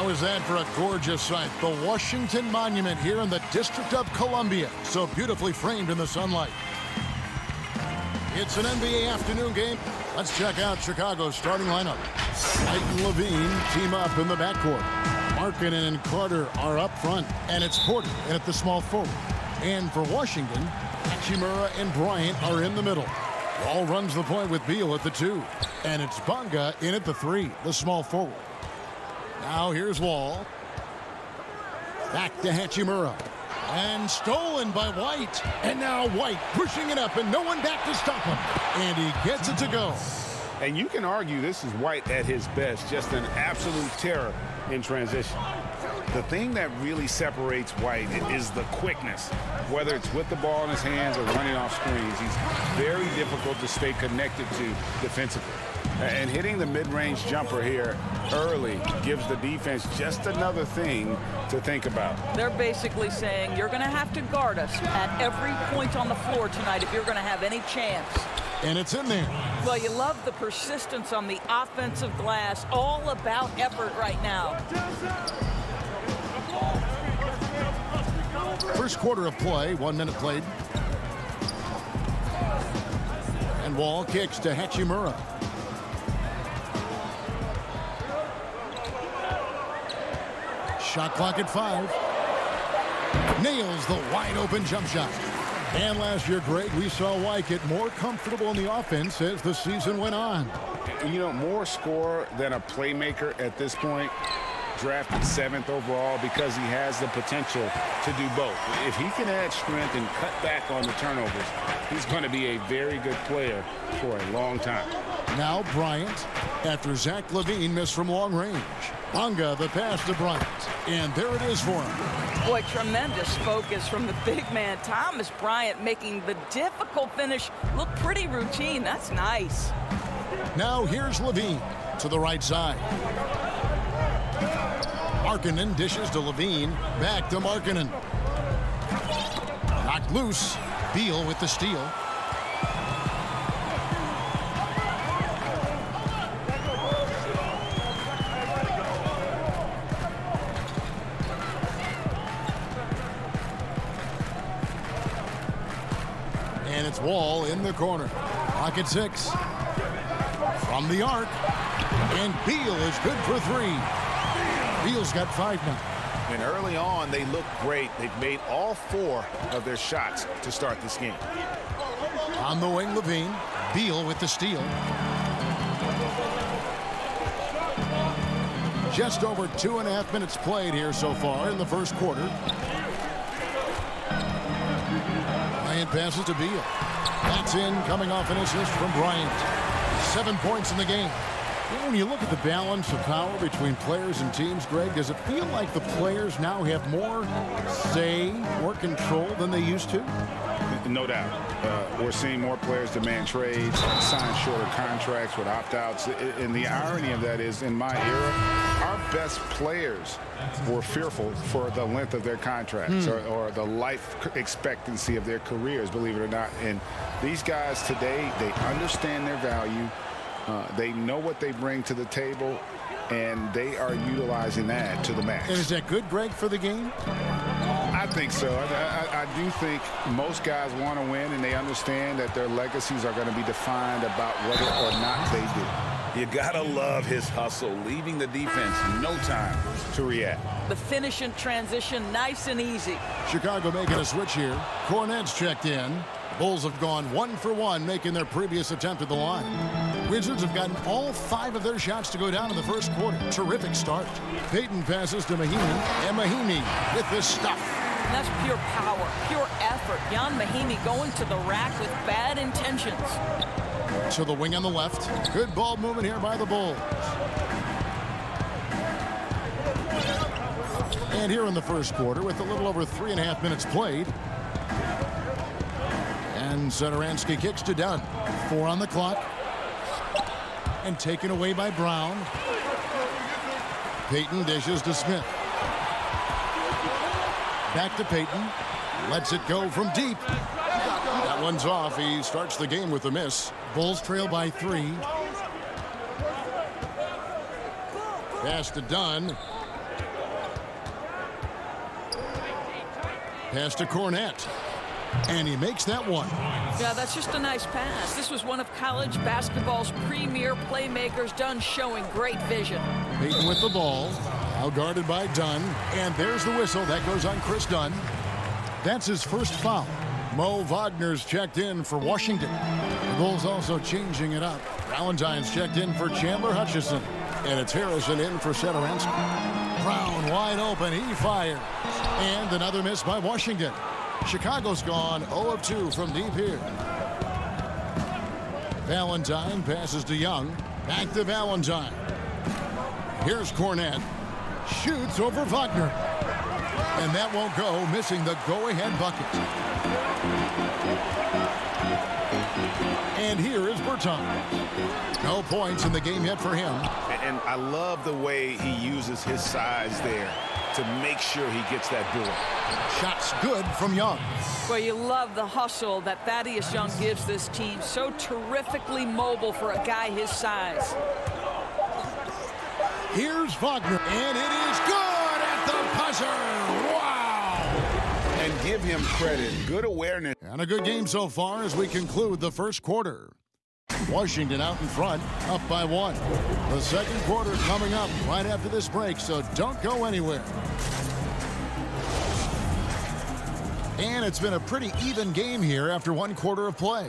S1: How is that for a gorgeous sight? The Washington Monument here in the District of Columbia. So beautifully framed in the sunlight. It's an NBA afternoon game. Let's check out Chicago's starting lineup. White and Levine team up in the backcourt. Markkanen and Carter are up front. And it's Porter in at the small forward. And for Washington, Hachimura and Bryant are in the middle. Wall runs the point with Beal at the 2. And it's Bonga in at the 3, the small forward. Now here's Wall. Back to Hachimura. And stolen by White. And now White pushing it up and no one back to stop him. And he gets it to go.
S2: And you can argue this is White at his best, just an absolute terror in transition. The thing that really separates White is the quickness. Whether it's with the ball in his hands or running off screens, he's very difficult to stay connected to defensively. And hitting the mid-range jumper here early gives the defense just another thing to think about.
S3: They're basically saying you're going to have to guard us at every point on the floor tonight if you're going to have any chance.
S1: And it's in there.
S3: Well, you love the persistence on the offensive glass. All about effort right now.
S1: First quarter of play, 1 minute played. And Wall kicks to Hachimura. Shot clock at 5. Nails the wide open jump shot. And last year, Greg, we saw White get more comfortable in the offense as the season went on.
S2: You know, more scorer than a playmaker at this point. Drafted 7th overall because he has the potential to do both. If he can add strength and cut back on the turnovers, he's going to be a very good player for a long time.
S1: Now Bryant after Zach LaVine missed from long range. Bonga the pass to Bryant. And there it is for him.
S3: Boy, tremendous focus from the big man, Thomas Bryant, making the difficult finish look pretty routine. That's nice.
S1: Now here's LaVine to the right side. Markkanen dishes to LaVine. Back to Markkanen. Knocked loose. Beal with the steal. And it's Wall in the corner. Clock at 6. From the arc. And Beal is good for 3. Beal's got 5 now.
S4: And early on, they look great. They've made all 4 of their shots to start this game.
S1: On the wing, LaVine. Beal with the steal. Just over 2.5 minutes played here so far in the first quarter. Bryant passes to Beal. That's in, coming off an assist from Bryant. 7 points in the game. When you look at the balance of power between players and teams, Greg, does it feel like the players now have more say, more control than they used to?
S2: No doubt. We're seeing more players demand trades, sign shorter contracts with opt-outs. And the irony of that is, in my era, our best players were fearful for the length of their contracts or the life expectancy of their careers, believe it or not. And these guys today, they understand their value. They know what they bring to the table, and they are utilizing that to the max.
S1: And is that good, Greg, for the game?
S2: I think so. I do think most guys want to win, and they understand that their legacies are going to be defined about whether or not they do.
S4: You got to love his hustle, leaving the defense no time to react.
S3: The finish and transition, nice and easy.
S1: Chicago making a switch here. Cornette's checked in. The Bulls have gone 1 for 1, making their previous attempt at the line. Wizards have gotten all 5 of their shots to go down in the first quarter. Terrific start. Payton passes to Mahinmi, and Mahinmi with this stuff.
S3: And that's pure power, pure effort. Jan Mahinmi going to the rack with bad intentions.
S1: To the wing on the left. Good ball movement here by the Bulls. And here in the first quarter, with a little over 3.5 minutes played. And Satoransky kicks to Dunn. 4 on the clock. And taken away by Brown. Payton dishes to Smith. Back to Payton. Lets it go from deep. That one's off. He starts the game with a miss. Bulls trail by 3. Pass to Dunn. Pass to Cornette. And he makes that one.
S3: Yeah, that's just a nice pass. This was one of college basketball's premier playmakers, Dunn, showing great vision.
S1: Peyton with the ball. Now guarded by Dunn. And there's the whistle. That goes on Chris Dunn. That's his first foul. Mo Wagner's checked in for Washington. The Bulls also changing it up. Valentine's checked in for Chandler Hutchison. And it's Harrison in for Satoransky. Brown wide open. He fires. And another miss by Washington. Chicago's gone 0 of 2 from deep here. Valentine passes to Young. Back to Valentine. Here's Cornette. Shoots over Wagner. And that won't go, missing the go-ahead bucket. And here is Bertans. No points in the game yet for him.
S4: And I love the way he uses his size there to make sure he gets that board.
S1: Shots good from Young.
S3: Well, you love the hustle that Thaddeus Young gives this team. So terrifically mobile for a guy his size.
S1: Here's Wagner, and it is good at the buzzer. Wow!
S2: And give him credit. Good awareness.
S1: And a good game so far as we conclude the first quarter. Washington out in front, up by 1. The second quarter coming up right after this break, so don't go anywhere. And it's been a pretty even game here after 1 quarter of play.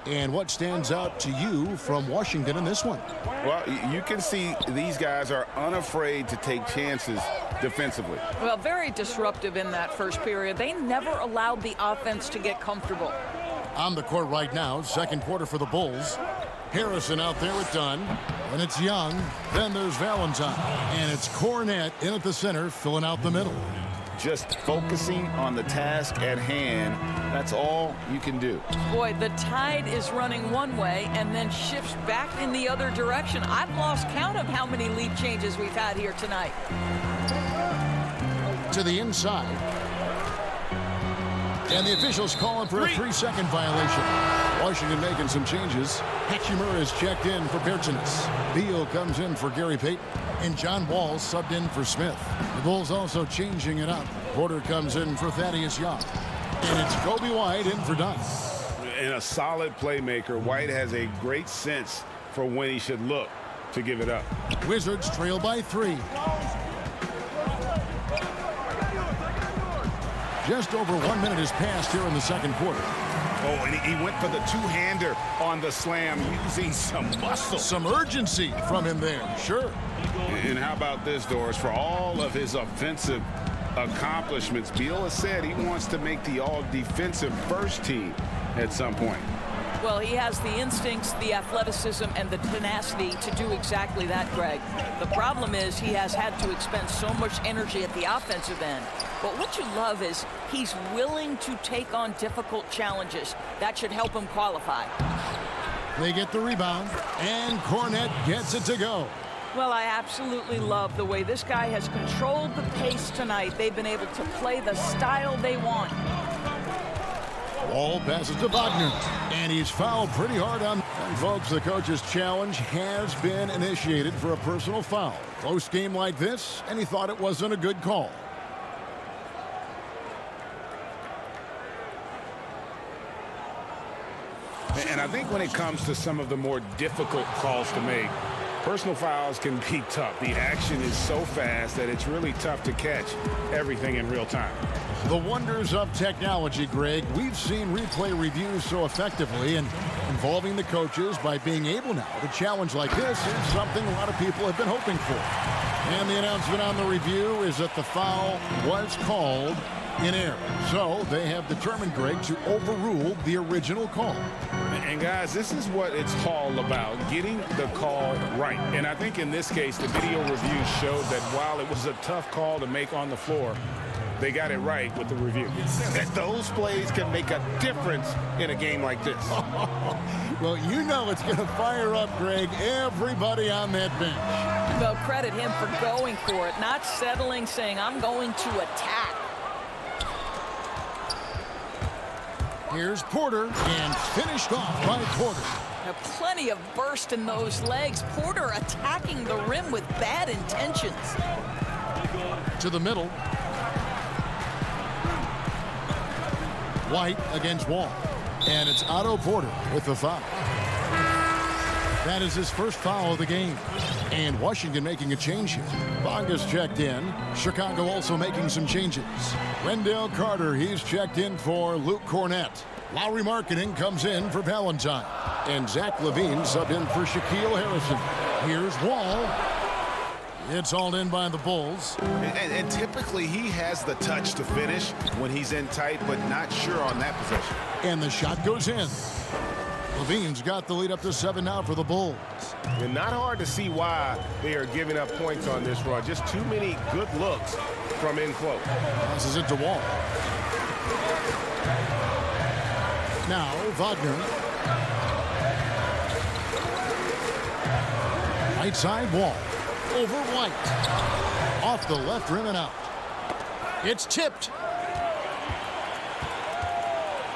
S1: And what stands out to you from Washington in this one?
S2: Well, you can see these guys are unafraid to take chances defensively.
S3: Well, very disruptive in that first period. They never allowed the offense to get comfortable.
S1: On the court right now, second quarter for the Bulls. Harrison out there with Dunn. And it's Young. Then there's Valentine. And it's Cornette in at the center, filling out the middle.
S2: Just focusing on the task at hand. That's all you can do.
S3: Boy, the tide is running one way and then shifts back in the other direction. I've lost count of how many lead changes we've had here tonight.
S1: To the inside. And the officials calling for a 3-second violation. Washington making some changes. Hachimura is checked in for Bertans. Beal comes in for Gary Payton. And John Wall subbed in for Smith. The Bulls also changing it up. Porter comes in for Thaddeus Young. And it's Kobe White in for Dunn.
S2: And a solid playmaker. White has a great sense for when he should look to give it up.
S1: Wizards trail by 3. Just over 1 minute has passed here in the second quarter.
S2: Oh, and he went for the two-hander on the slam, using some muscle.
S1: Some urgency from him there, sure.
S2: And how about this, Doris? For all of his offensive accomplishments, Beal has said he wants to make the all-defensive first team at some point.
S3: Well, he has the instincts, the athleticism, and the tenacity to do exactly that, Greg. The problem is he has had to expend so much energy at the offensive end. But what you love is he's willing to take on difficult challenges. That should help him qualify.
S1: They get the rebound, and Cornette gets it to go.
S3: Well, I absolutely love the way this guy has controlled the pace tonight. They've been able to play the style they want.
S1: Ball passes to Wagner, and he's fouled pretty hard on. And folks, the coach's challenge has been initiated for a personal foul. Close game like this, and he thought it wasn't a good call.
S2: And I think when it comes to some of the more difficult calls to make, personal fouls can be tough. The action is so fast that it's really tough to catch everything in real time.
S1: The wonders of technology, Greg. We've seen replay reviews so effectively, and involving the coaches by being able now to challenge like this is something a lot of people have been hoping for. And the announcement on the review is that the foul was called in error. So they have determined, Greg, to overrule the original call.
S2: And guys, this is what it's all about, getting the call right. And I think in this case, the video review showed that while it was a tough call to make on the floor, they got it right with the review.
S4: That those plays can make a difference in a game like this.
S1: Well, you know it's going to fire up, Greg, everybody on that bench.
S3: Well, credit him for going for it, not settling, saying, I'm going to attack.
S1: Here's Porter, and finished off by Porter.
S3: Now, plenty of burst in those legs. Porter attacking the rim with bad intentions.
S1: To the middle. White against Wall. And it's Otto Porter with the foul. That is his first foul of the game. And Washington making a change here. Bonga's checked in. Chicago also making some changes. Wendell Carter, he's checked in for Luke Cornett. Lauri Markkanen comes in for Valentine. And Zach LaVine subbed in for Shaquille Harrison. Here's Wall. It's hauled in by the Bulls.
S4: And typically he has the touch to finish when he's in tight, but not sure on that possession.
S1: And the shot goes in. LaVine's got the lead up to 7 now for the Bulls.
S4: And not hard to see why they are giving up points on this run. Just too many good looks from in close.
S1: Passes it to Wall. Now Wagner. Right side Wall. Over White. Off the left rim and out. It's tipped.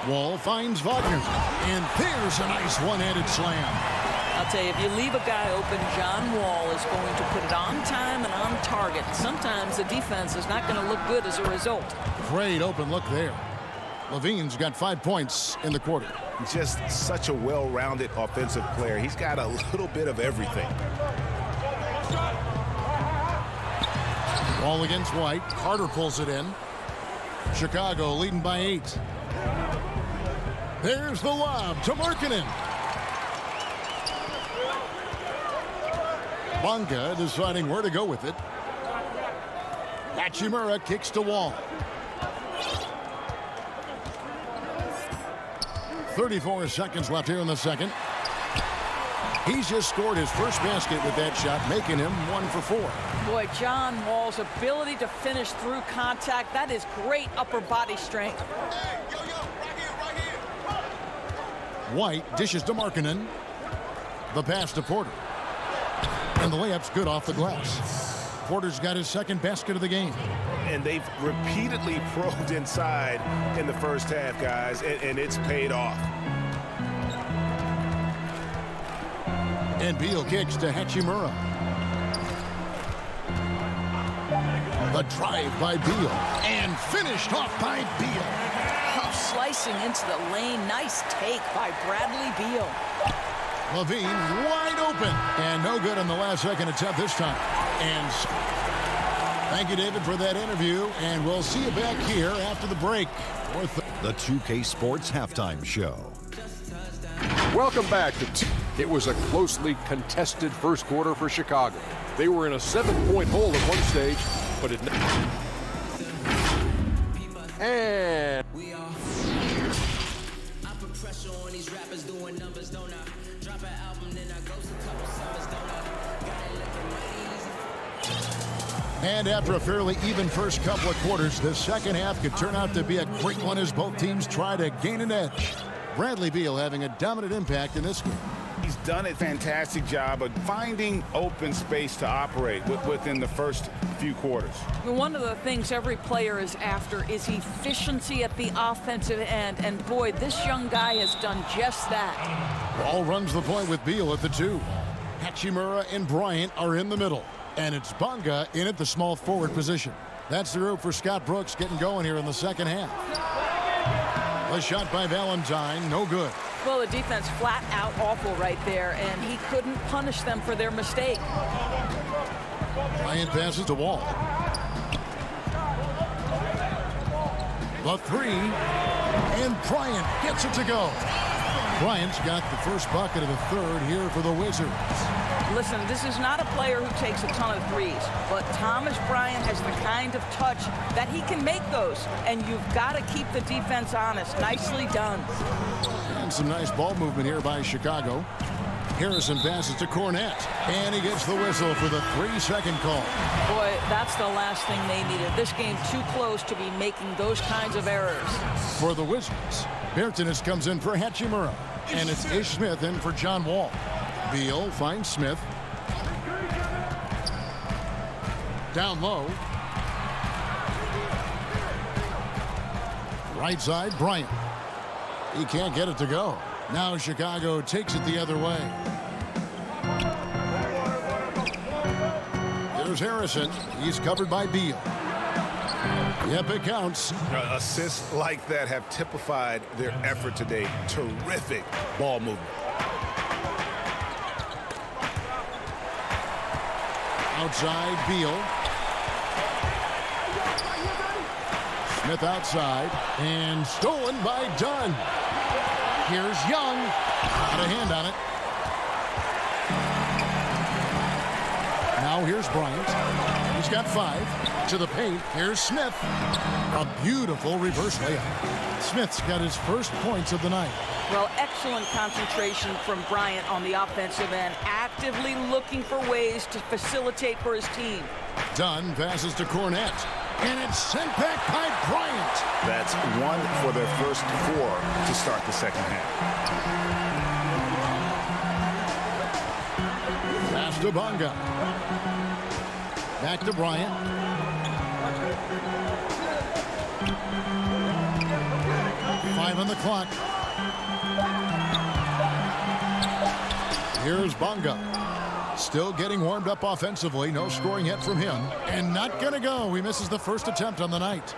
S1: Wall finds Wagner. And there's a nice one-handed slam.
S3: I'll tell you, if you leave a guy open, John Wall is going to put it on time and on target. Sometimes the defense is not going to look good as a result.
S1: Great open look there. LaVine's got 5 points in the quarter.
S4: Just such a well-rounded offensive player. He's got a little bit of everything.
S1: Wall against White. Carter pulls it in. Chicago leading by 8. There's the lob to Markkanen. Bonga deciding where to go with it. Hachimura kicks to Wall. 34 seconds left here in the second. He's just scored his first basket with that shot, making him 1 for 4.
S3: Boy, John Wall's ability to finish through contact, that is great upper body strength.
S1: White dishes to Markkanen. The pass to Porter. And the layup's good off the glass. Porter's got his second basket of the game.
S4: And they've repeatedly probed inside in the first half, guys, and it's paid off.
S1: And Beal kicks to Hachimura. The drive by Beal. And finished off by Beal.
S3: Slicing into the lane. Nice take by Bradley Beal.
S1: LaVine wide open. And no good on the last second attempt this time. And thank you, David, for that interview. And we'll see you back here after the break.
S5: The 2K Sports Halftime Show.
S6: Welcome back to It was a closely contested first quarter for Chicago. They were in a 7-point hole at one stage, but it... And...
S1: And after a fairly even first couple of quarters, the second half could turn out to be a great one as both teams try to gain an edge. Bradley Beal having a dominant impact in this game.
S2: He's done a fantastic job of finding open space to operate within the first few quarters.
S3: One of the things every player is after is efficiency at the offensive end. And boy, this young guy has done just that.
S1: Ball runs the point with Beal at the 2. Hachimura and Bryant are in the middle. And it's Bonga in at the small forward position. That's the route for Scott Brooks getting going here in the second half. A shot by Valentine, no good.
S3: Well, the defense flat out awful right there, and he couldn't punish them for their mistake.
S1: Bryant passes to Wall. The 3, and Bryant gets it to go. Bryant's got the first bucket of the third here for the Wizards.
S3: Listen, this is not a player who takes a ton of threes, but Thomas Bryant has the kind of touch that he can make those, and you've got to keep the defense honest. Nicely done.
S1: And some nice ball movement here by Chicago. Harrison passes to Cornett, and he gets the whistle for the 3-second call.
S3: Boy, that's the last thing they needed. This game too close to be making those kinds of errors.
S1: For the Wizards, Bertans comes in for Hachimura, and it's Ish Smith in for John Wall. Beal finds Smith. Down low. Right side, Bryant. He can't get it to go. Now Chicago takes it the other way. There's Harrison. He's covered by Beal. Yep, it counts.
S4: Assists like that have typified their effort today. Terrific ball movement.
S1: Outside, Beal. Smith outside, and stolen by Dunn. Here's Young. Got a hand on it. Now here's Bryant. He's got 5. To the paint. Here's Smith. A beautiful reverse layup. Smith's got his first points of the night.
S3: Well, excellent concentration from Bryant on the offensive end. Actively looking for ways to facilitate for his team.
S1: Dunn passes to Cornette. And it's sent back by Bryant.
S4: That's 1 for their first 4 to start the second half.
S1: Pass to Bonga. Back to Bryant. Five on the clock. Here's Bonga. Still getting warmed up offensively. No scoring yet from him. And not going to go. He misses the first attempt on the night.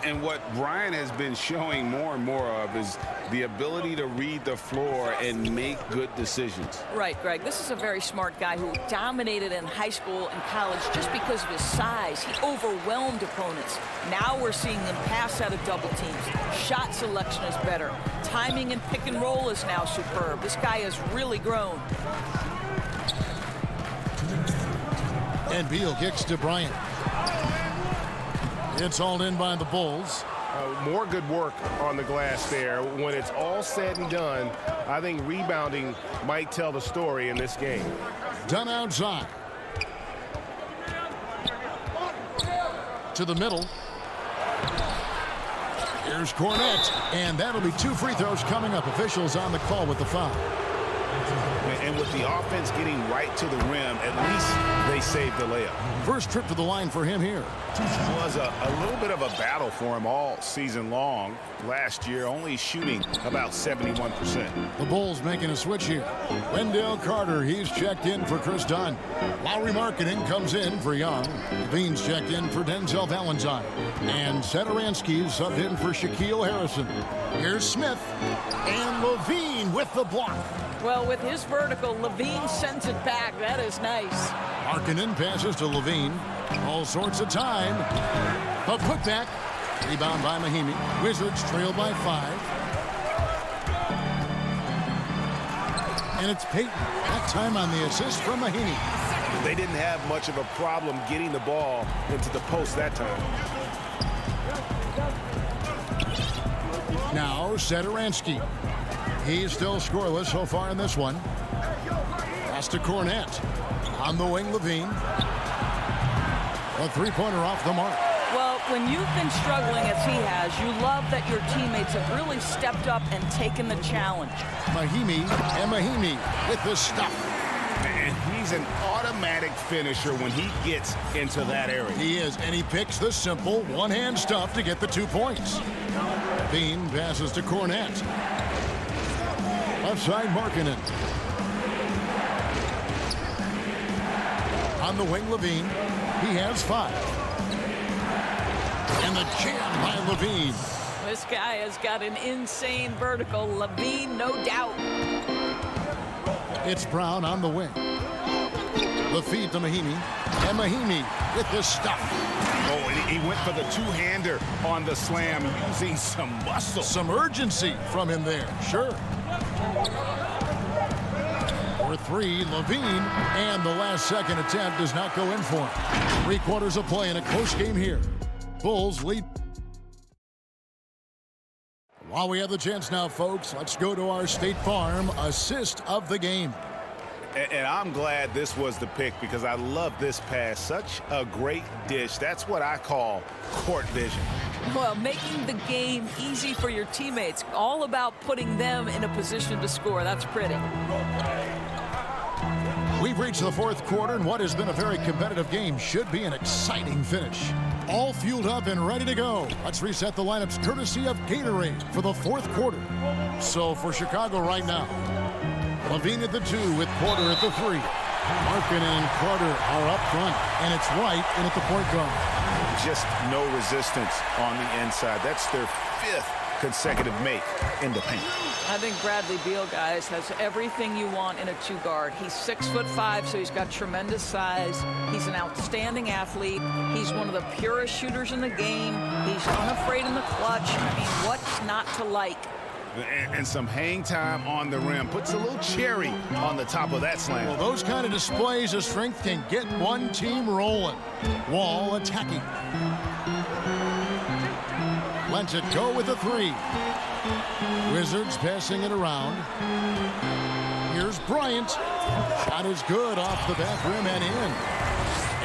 S2: And what Brian has been showing more and more of is the ability to read the floor and make good decisions.
S3: Right, Greg. This is a very smart guy who dominated in high school and college just because of his size. He overwhelmed opponents. Now we're seeing him pass out of double teams. Shot selection is better. Timing and pick and roll is now superb. This guy has really grown.
S1: And Beal kicks to Bryant. It's hauled in by the Bulls.
S4: More good work on the glass there. When it's all said and done, I think rebounding might tell the story in this game.
S1: Dunn outside. To the middle. Here's Cornette. And that'll be 2 free throws coming up. Officials on the call with the foul.
S4: And with the offense getting right to the rim, at least they saved the layup.
S1: First trip to the line for him here.
S4: It was a little bit of a battle for him all season long. Last year, only shooting about 71%.
S1: The Bulls making a switch here. Wendell Carter, he's checked in for Chris Dunn. Lowry Markkanen comes in for Young. Levine's checked in for Denzel Valentine. And Satoransky's subbed in for Shaquille Harrison. Here's Smith. And Levine with the block.
S3: Well, with his vertical, Levine sends it back. That is nice.
S1: Markkanen passes to Levine. All sorts of time. A putback. Rebound by Mahimi. Wizards trail by 5. And it's Payton. That time on the assist from Mahimi.
S4: They didn't have much of a problem getting the ball into the post that time.
S1: Now Satoransky. He's still scoreless so far in this one. Pass to Cornette. On the wing, Levine. A three-pointer off the mark.
S3: Well, when you've been struggling as he has, you love that your teammates have really stepped up and taken the challenge.
S1: Mahimi and Mahimi with the stuff.
S4: And he's an automatic finisher when he gets into that area.
S1: He is, and he picks the simple one-hand stuff to get the 2 points. Levine passes to Cornette. Left side, Markkanen. On the wing, Levine. He has 5. And the jam by Levine.
S3: This guy has got an insane vertical. Levine, no doubt.
S1: It's Brown on the wing. The feed to Mahimi. And Mahimi with the stuff.
S4: Oh, and he went for the two-hander on the slam, using some muscle.
S1: Some urgency from him there, sure. For 3, Levine, and the last second attempt does not go in for him. 3 quarters of play in a close game here. Bulls lead. While we have the chance now, folks, let's go to our State Farm assist of the game.
S4: And I'm glad this was the pick because I love this pass. Such a great dish. That's what I call court vision.
S3: Well, making the game easy for your teammates. All about putting them in a position to score. That's pretty.
S1: We've reached the 4th quarter, and what has been a very competitive game should be an exciting finish. All fueled up and ready to go. Let's reset the lineups courtesy of Gatorade for the 4th quarter. So for Chicago right now, Levine at the 2 with Porter at the 3. Markkanen and Carter are up front, and it's White in at the point guard.
S4: Just no resistance on the inside. That's their 5th consecutive make in the paint.
S3: I think Bradley Beal, guys, has everything you want in a 2-guard. He's 6'5", so he's got tremendous size. He's an outstanding athlete. He's one of the purest shooters in the game. He's unafraid in the clutch. I mean, what's not to like?
S4: And some hang time on the rim. Puts a little cherry on the top of that slam.
S1: Well, those kind of displays of strength can get one team rolling. Wall attacking. Lets it go with a 3. Wizards passing it around. Here's Bryant. Shot is good off the back rim and in.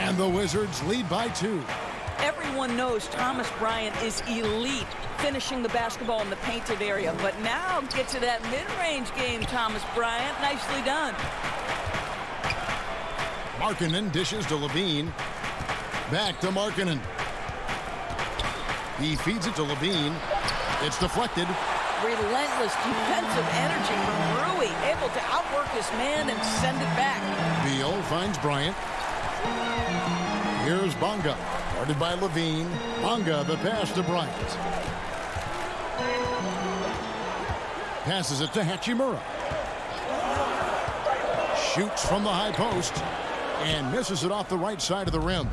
S1: And the Wizards lead by 2.
S3: Everyone knows Thomas Bryant is elite finishing the basketball in the painted area. But now get to that mid-range game, Thomas Bryant. Nicely done.
S1: Markkanen dishes to Levine. Back to Markkanen. He feeds it to Levine. It's deflected.
S3: Relentless defensive energy from Rui, able to outwork his man and send it back.
S1: Beal finds Bryant. Here's Bonga, guarded by Levine. Bonga, the pass to Bryant. Passes it to Hachimura. Shoots from the high post and misses it off the right side of the rim.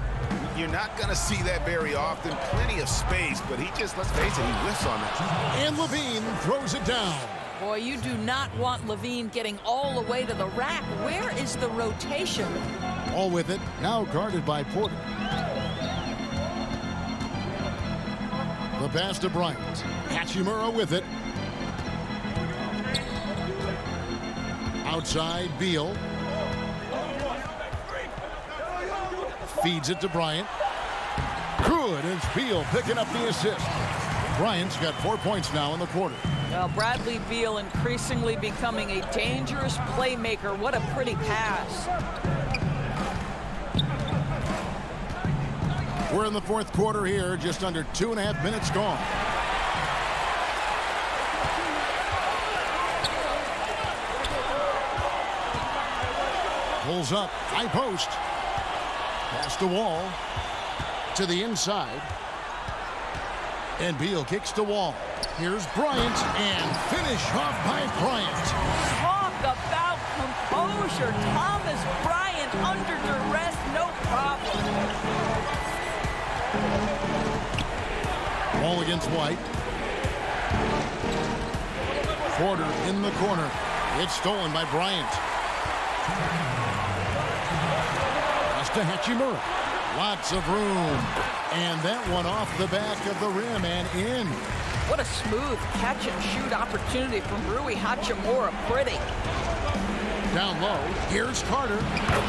S4: You're not going to see that very often. Plenty of space, but he just, let's face it, he whiffs on that.
S1: And Levine throws it down.
S3: Boy, you do not want Levine getting all the way to the rack. Where is the rotation?
S1: All with it, now guarded by Porter. The pass to Bryant. Hachimura with it. Outside, Beal. Feeds it to Bryant. Good, it's Beal picking up the assist. Bryant's got 4 points now in the quarter.
S3: Well, Bradley Beal increasingly becoming a dangerous playmaker. What a pretty pass.
S1: We're in the 4th quarter here, just under 2.5 minutes gone. Pulls up, high post. Pass to Wall. To the inside. And Beal kicks to Wall. Here's Bryant, and finish off by Bryant.
S3: Talk about composure. Thomas Bryant under duress, no problem.
S1: Wall against White. Porter in the corner. It's stolen by Bryant. Pass to Hachimura. Lots of room. And that one off the back of the rim and in.
S3: What a smooth catch and shoot opportunity from Rui Hachimura. Pretty.
S1: Down low. Here's Carter.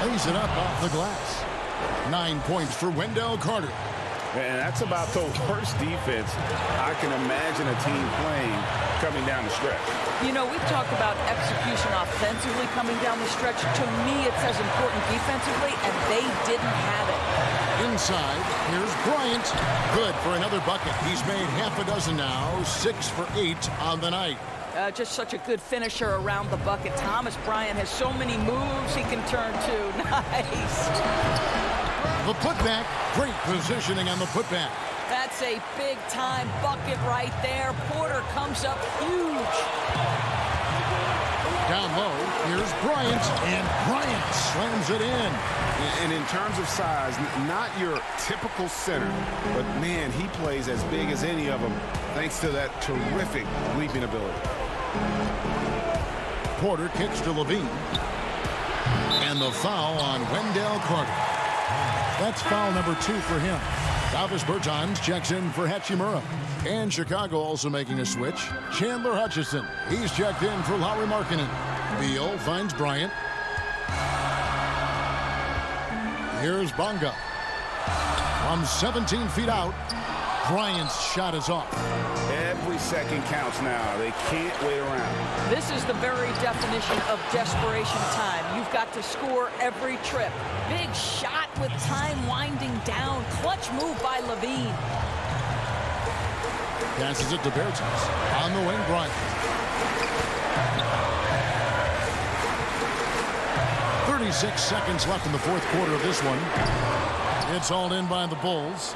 S1: Lays it up off the glass. 9 points for Wendell Carter.
S2: And that's about the worst defense I can imagine a team playing coming down the stretch.
S3: You know, we've talked about execution offensively coming down the stretch. To me, it's as important defensively, and they didn't have it.
S1: Inside, here's Bryant. Good for another bucket. He's made half a dozen now, 6 for 8 on the night.
S3: Just such a good finisher around the bucket. Thomas Bryant has so many moves he can turn to. Nice.
S1: The putback, great positioning on the putback.
S3: That's a big-time bucket right there. Porter comes up huge.
S1: Down low, here's Bryant, and Bryant slams it in.
S2: And in terms of size, not your typical center, but man, he plays as big as any of them thanks to that terrific leaping ability.
S1: Porter kicks to Levine. And the foul on Wendell Carter. That's foul number 2 for him. Davis Bertans checks in for Hachimura. And Chicago also making a switch. Chandler Hutchison. He's checked in for Lauri Markkanen. Beal finds Bryant. Here's Bonga. From 17 feet out, Bryant's shot is off.
S2: Every second counts now. They can't wait around.
S3: This is the very definition of desperation time. You've got to score every trip. Big shot with time winding down. Clutch move by Levine.
S1: Passes it to Bertans. On the wing, Bryant. 30 36 seconds left in the fourth quarter of this one. It's hauled in by the Bulls.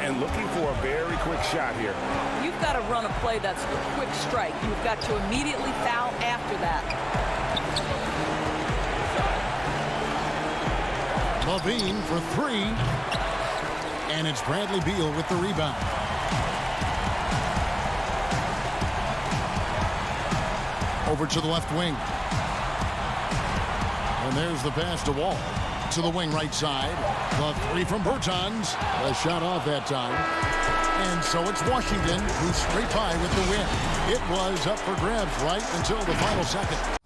S2: And looking for a very quick shot here.
S3: You've got to run a play that's a quick strike. You've got to immediately foul after that.
S1: Levine for three. And it's Bradley Beal with the rebound. Over to the left wing. And there's the pass to Wall. To the wing right side. The three from Bertans. A shot off that time. And so it's Washington who's straight by with the win. It was up for grabs right until the final second.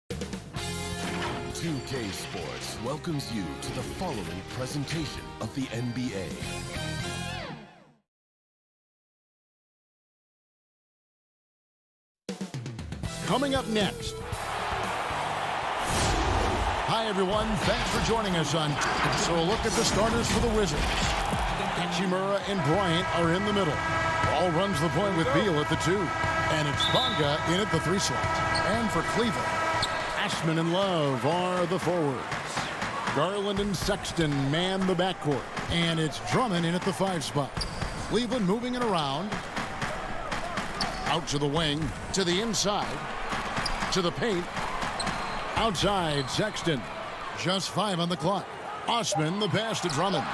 S7: 2K Sports welcomes you to the following presentation of the NBA.
S1: Coming up next. Hi, everyone. Thanks for joining us on. So a look at the starters for the Wizards. Hachimura and Bryant are in the middle. Ball runs the point with Beal at the 2. And it's Bonga in at the 3 slot. And for Cleveland, Ashman and Love are the forwards. Garland and Sexton man the backcourt. And it's Drummond in at the 5 spot. Cleveland moving it around. Out to the wing, to the inside, to the paint. Outside, Sexton. Just 5 on the clock. Osman, the pass to Drummond.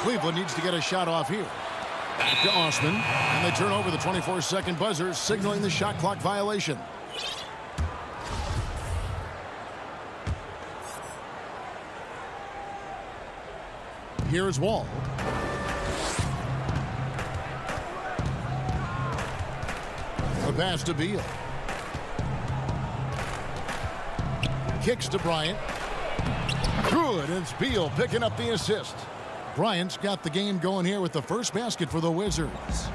S1: Cleveland needs to get a shot off here. Back to Osman, and they turn over the 24-second buzzer, signaling the shot clock violation. Here's Wall. The pass to Beal. Kicks to Bryant. Good, and it's Beal picking up the assist. Bryant's got the game going here with the first basket for the Wizards.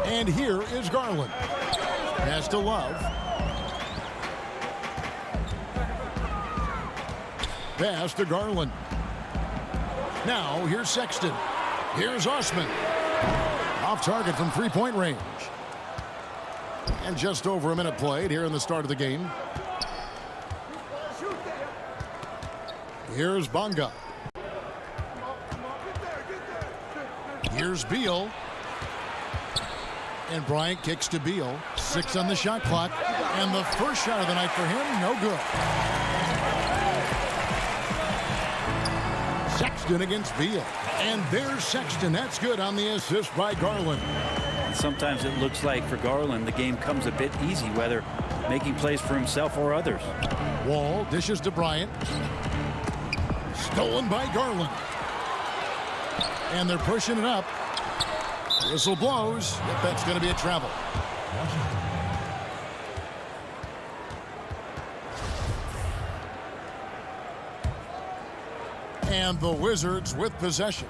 S1: And here is Garland. Pass to Love. Pass to Garland. Now here's Sexton. Here's Osman. Off target from three-point range. And just over a minute played here in the start of the game. Here's Bonga. Here's Beal. And Bryant kicks to Beal. 6 on the shot clock. And the first shot of the night for him, no good. Sexton against Beal. And there's Sexton. That's good on the assist by Garland.
S8: Sometimes it looks like for Garland the game comes a bit easy, whether making plays for himself or others.
S1: Wall dishes to Bryant. Stolen by Garland. And they're pushing it up. Whistle blows. Yep, that's going to be a travel. And the Wizards with possession.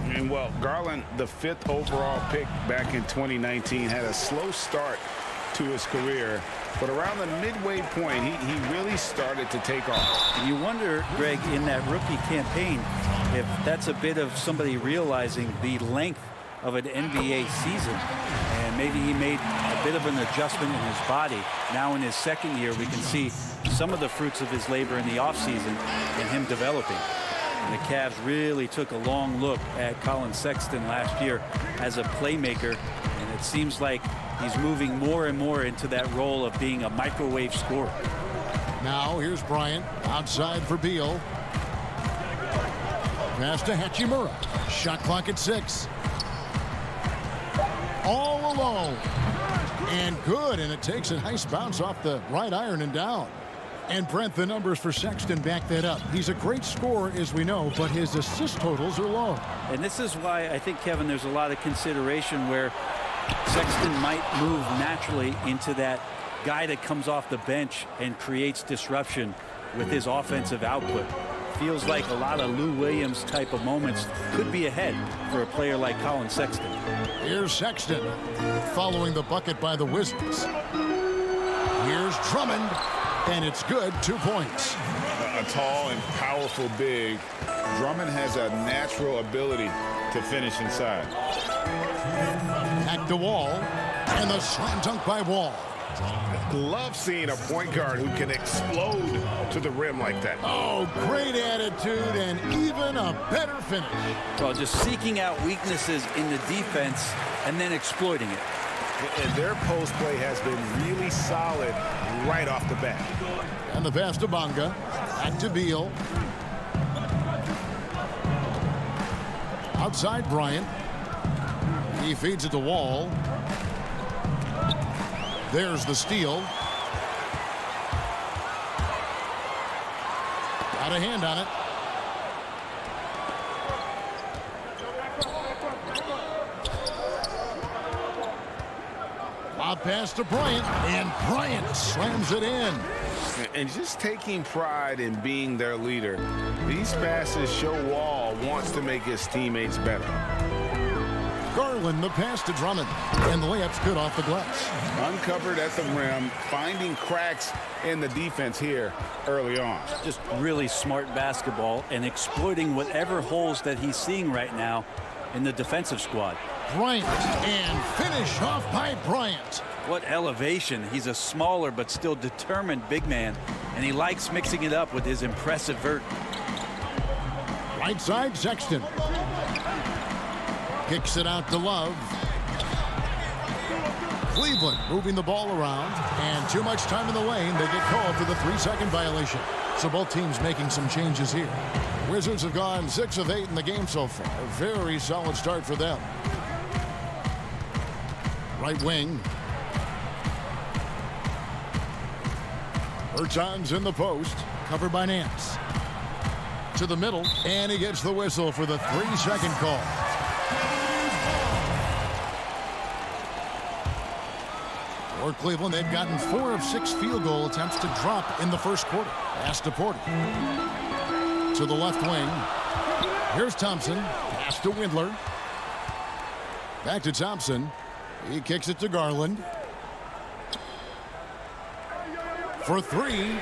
S2: And well, Garland, the 5th overall pick back in 2019, had a slow start to his career, but around the midway point, he really started to take off.
S8: And you wonder, Greg, in that rookie campaign, if that's a bit of somebody realizing the length of an NBA season, and maybe he made a bit of an adjustment in his body. Now in his 2nd year, we can see some of the fruits of his labor in the offseason and him developing. And the Cavs really took a long look at Colin Sexton last year as a playmaker, and it seems like he's moving more and more into that role of being a microwave scorer.
S1: Now here's Bryant outside for Beal. Pass to Hachimura. Shot clock at 6. All alone. And good, and it takes a nice bounce off the right iron and down. And Brent, the numbers for Sexton back that up. He's a great scorer, as we know, but his assist totals are low.
S8: And this is why I think, Kevin, there's a lot of consideration where Sexton might move naturally into that guy that comes off the bench and creates disruption with his offensive output. Feels like a lot of Lou Williams type of moments could be ahead for a player like Colin Sexton.
S1: Here's Sexton following the bucket by the Wizards. Here's Drummond. And it's good, 2 points.
S2: A tall and powerful big. Drummond has a natural ability to finish inside.
S1: Back to Wall. And the slam dunk by Wall.
S4: Love seeing a point guard who can explode to the rim like that.
S1: Oh, great attitude and even a better finish.
S8: Well, just seeking out weaknesses in the defense and then exploiting it.
S4: And their post play has been really solid right off the bat.
S1: And the pass to Bonga. Back to Beal. Outside Bryant. He feeds it to Wall. There's the steal. Got a hand on it. Up pass to Bryant, and Bryant slams it in.
S2: And just taking pride in being their leader. These passes show Wall wants to make his teammates better.
S1: Garland, the pass to Drummond, and the layup's good off the glass.
S2: Uncovered at the rim, finding cracks in the defense here early on.
S8: Just really smart basketball and exploiting whatever holes that he's seeing right now in the defensive squad.
S1: Bryant, and finish off by Bryant.
S8: What elevation. He's a smaller but still determined big man, and he likes mixing it up with his impressive vert.
S1: Right side, Sexton. Kicks it out to Love. Cleveland moving the ball around, and too much time in the lane. They get called for the 3-second violation. So both teams making some changes here. Wizards have gone 6 of 8 in the game so far. A very solid start for them. Right wing. Bertans in the post, covered by Nance. To the middle, and he gets the whistle for the 3-second call. For Cleveland, they've gotten 4 of 6 field goal attempts to drop in the first quarter. Pass to Porter. To the left wing. Here's Thompson. Pass to Windler. Back to Thompson. He kicks it to Garland. For 3.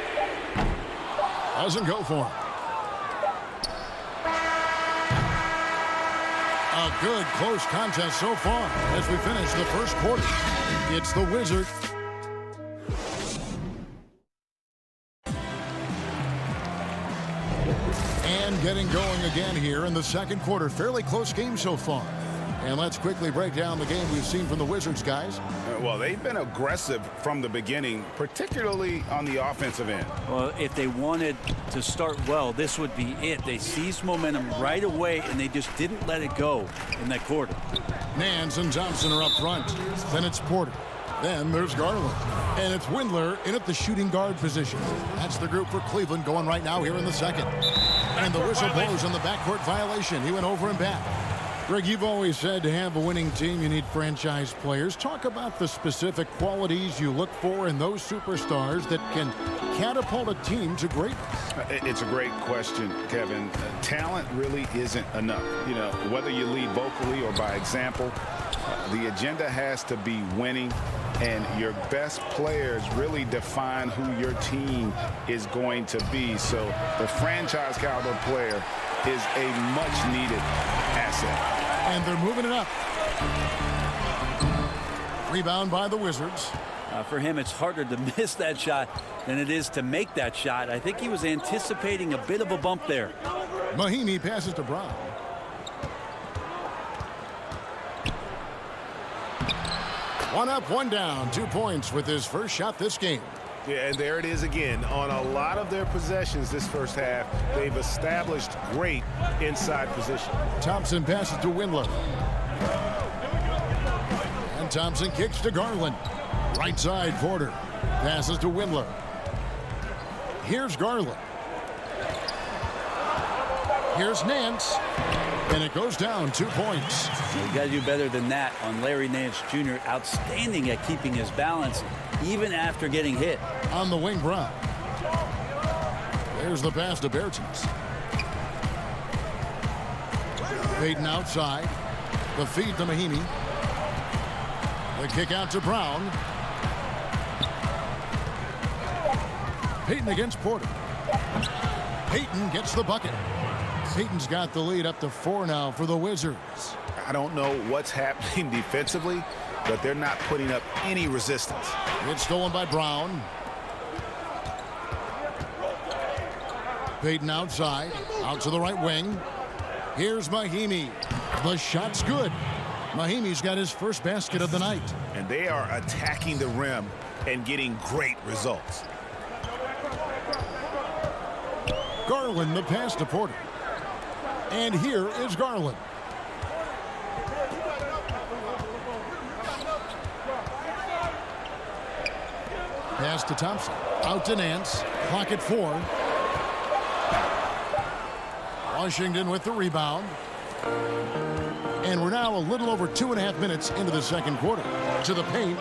S1: Doesn't go for him. A good close contest so far as we finish the first quarter. It's the Wizards. And getting going again here in the second quarter. Fairly close game so far. And let's quickly break down the game we've seen from the Wizards, guys.
S2: Well, they've been aggressive from the beginning, particularly on the offensive end.
S8: Well, if they wanted to start well, this would be it. They seized momentum right away, and they just didn't let it go in that quarter.
S1: Nance and Thompson are up front. Then it's Porter. Then there's Garland. And it's Windler in at the shooting guard position. That's the group for Cleveland going right now here in the second. And the whistle blows on the backcourt violation. He went over and back. Greg, you've always said to have a winning team, you need franchise players. Talk about the specific qualities you look for in those superstars that can catapult a team to greatness.
S2: It's a great question, Kevin. Talent really isn't enough. You know, whether you lead vocally or by example, the agenda has to be winning, and your best players really define who your team is going to be. So the franchise caliber player is a much-needed asset.
S1: And they're moving it up. Rebound by the Wizards.
S8: For him, it's harder to miss that shot than it is to make that shot. I think he was anticipating a bit of a bump there.
S1: Mahinmi passes to Brown. One up, one down. 2 points with his first shot this game.
S4: Yeah, and there it is again. On a lot of their possessions this first half, they've established great inside position.
S1: Thompson passes to Windler. And Thompson kicks to Garland. Right side, Porter. Passes to Windler. Here's Garland. Here's Nance. And it goes down 2 points.
S8: You got to do better than that on Larry Nance Jr. Outstanding at keeping his balance, even after getting hit.
S1: On the wing, Brown. There's the pass to Bertans. Payton outside. The feed to Mahinmi. The kick out to Brown. Payton against Porter. Payton gets the bucket. Payton's got the lead up to 4 now for the Wizards.
S2: I don't know what's happening defensively, but they're not putting up any resistance.
S1: It's stolen by Brown. Payton outside, out to the right wing. Here's Mahinmi. The shot's good. Mahimi's got his first basket of the night.
S2: And they are attacking the rim and getting great results.
S1: Garland, the pass to Porter. And here is Garland. Pass to Thompson. Out to Nance. Clock at 4. Washington with the rebound. And we're now a little over 2.5 minutes into the second quarter. To the paint.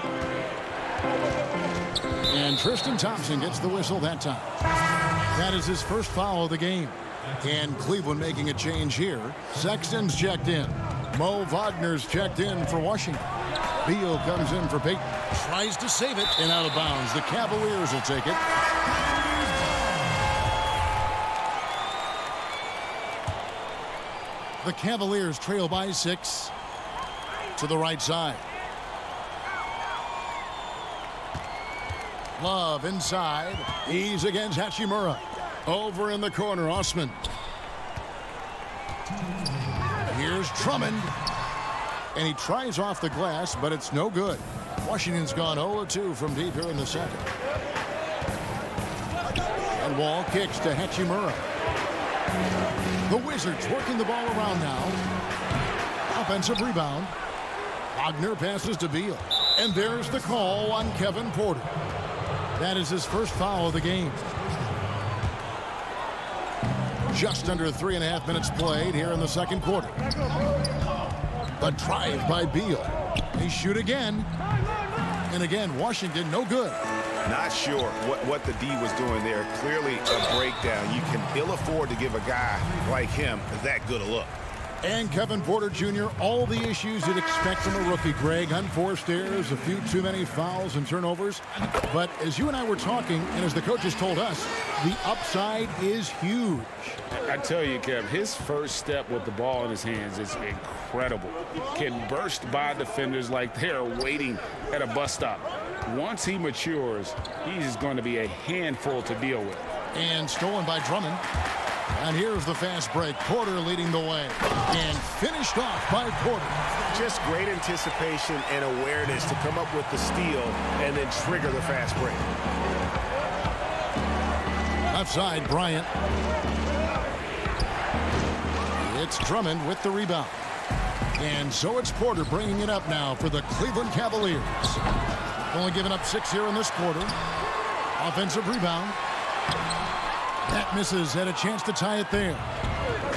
S1: And Tristan Thompson gets the whistle that time. That is his first foul of the game. And Cleveland making a change here. Sexton's checked in. Mo Wagner's checked in for Washington. Beal comes in for Peyton. Tries to save it and out of bounds. The Cavaliers will take it. The Cavaliers trail by 6 to the right side. Love inside. He's against Hachimura. Over in the corner, Osman. Here's Drummond. And he tries off the glass, but it's no good. Washington's gone 0-2 from deep here in the second. And Wall kicks to Hachimura. The Wizards working the ball around now. Offensive rebound. Wagner passes to Beal. And there's the call on Kevin Porter. That is his first foul of the game. Just under 3.5 minutes played here in the second quarter. A drive by Beal. They shoot again. And again, Washington, no good.
S4: Not sure what the D was doing there. Clearly a breakdown. You can ill afford to give a guy like him that good a look.
S1: And Kevin Porter Jr., all the issues you'd expect from a rookie, Greg. Unforced errors, a few too many fouls and turnovers. But as you and I were talking, and as the coaches told us, the upside is huge.
S2: I tell you, Kev, his first step with the ball in his hands is incredible. Can burst by defenders like they're waiting at a bus stop. Once he matures, he's going to be a handful to deal with.
S1: And stolen by Drummond. And here's the fast break. Porter leading the way. And finished off by Porter.
S4: Just great anticipation and awareness to come up with the steal and then trigger the fast break.
S1: Left side, Bryant. It's Drummond with the rebound. And so it's Porter bringing it up now for the Cleveland Cavaliers. Only giving up 6 here in this quarter. Offensive rebound. That misses. Had a chance to tie it there.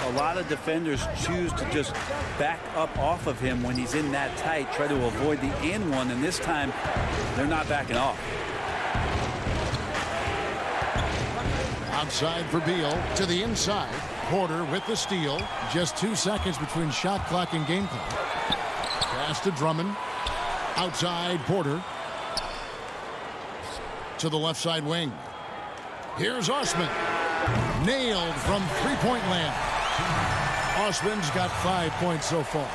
S8: A lot of defenders choose to just back up off of him when he's in that tight, try to avoid the and one, and this time they're not backing off.
S1: Outside for Beal to the inside. Porter with the steal. Just 2 seconds between shot clock and game clock. Pass to Drummond. Outside Porter. To the left side wing. Here's Osman. Nailed from three-point land. Osman's got 5 points so far.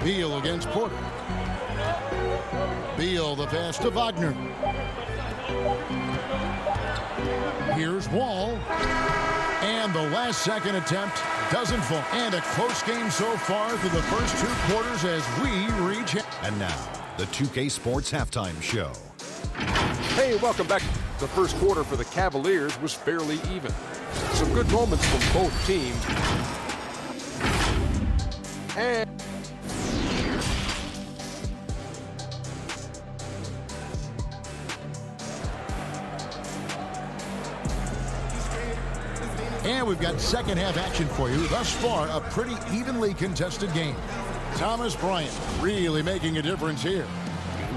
S1: Beal against Porter. Beal the pass to Wagner. Here's Wall. And the last second attempt doesn't fall. And a close game so far through the first 2 quarters as we reach.
S5: And now, the 2K Sports Halftime Show.
S6: Hey, welcome back. The first quarter for the Cavaliers was fairly even. Some good moments from both teams.
S1: And we've got second half action for you. Thus far, a pretty evenly contested game. Thomas Bryant really making a difference here.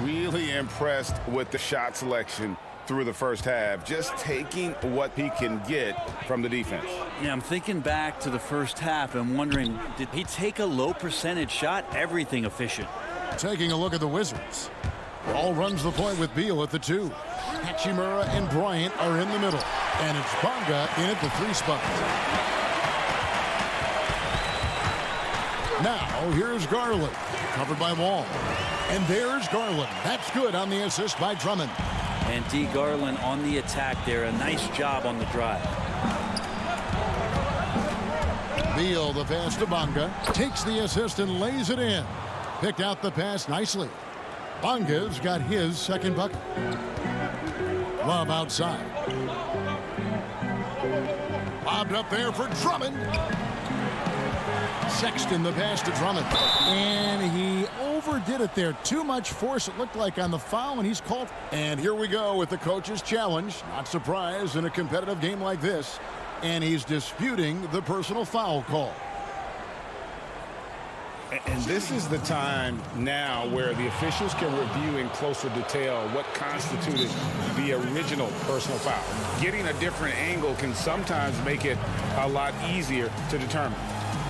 S4: Really impressed with the shot selection through the first half, just taking what he can get from the defense.
S8: Yeah, I'm thinking back to the first half and wondering, did he take a low percentage shot? Everything efficient.
S1: Taking a look at the Wizards. Ball runs the point with Beal at the 2. Hachimura and Bryant are in the middle. And it's Bonga in at the 3 spot. Now, here's Garland. Covered by Wall. And there's Garland. That's good on the assist by Drummond.
S8: And D. Garland on the attack there. A nice job on the drive.
S1: Beal, the pass to Bonga. Takes the assist and lays it in. Picked out the pass nicely. Bonga's got his second bucket. Love outside. Lobbed up there for Drummond. Sexton the pass to Drummond. And he overdid it there. Too much force, it looked like, on the foul, and he's called. And here we go with the coach's challenge. Not surprised in a competitive game like this. And he's disputing the personal foul call.
S2: And this is the time now where the officials can review in closer detail what constituted the original personal foul. Getting a different angle can sometimes make it a lot easier to determine.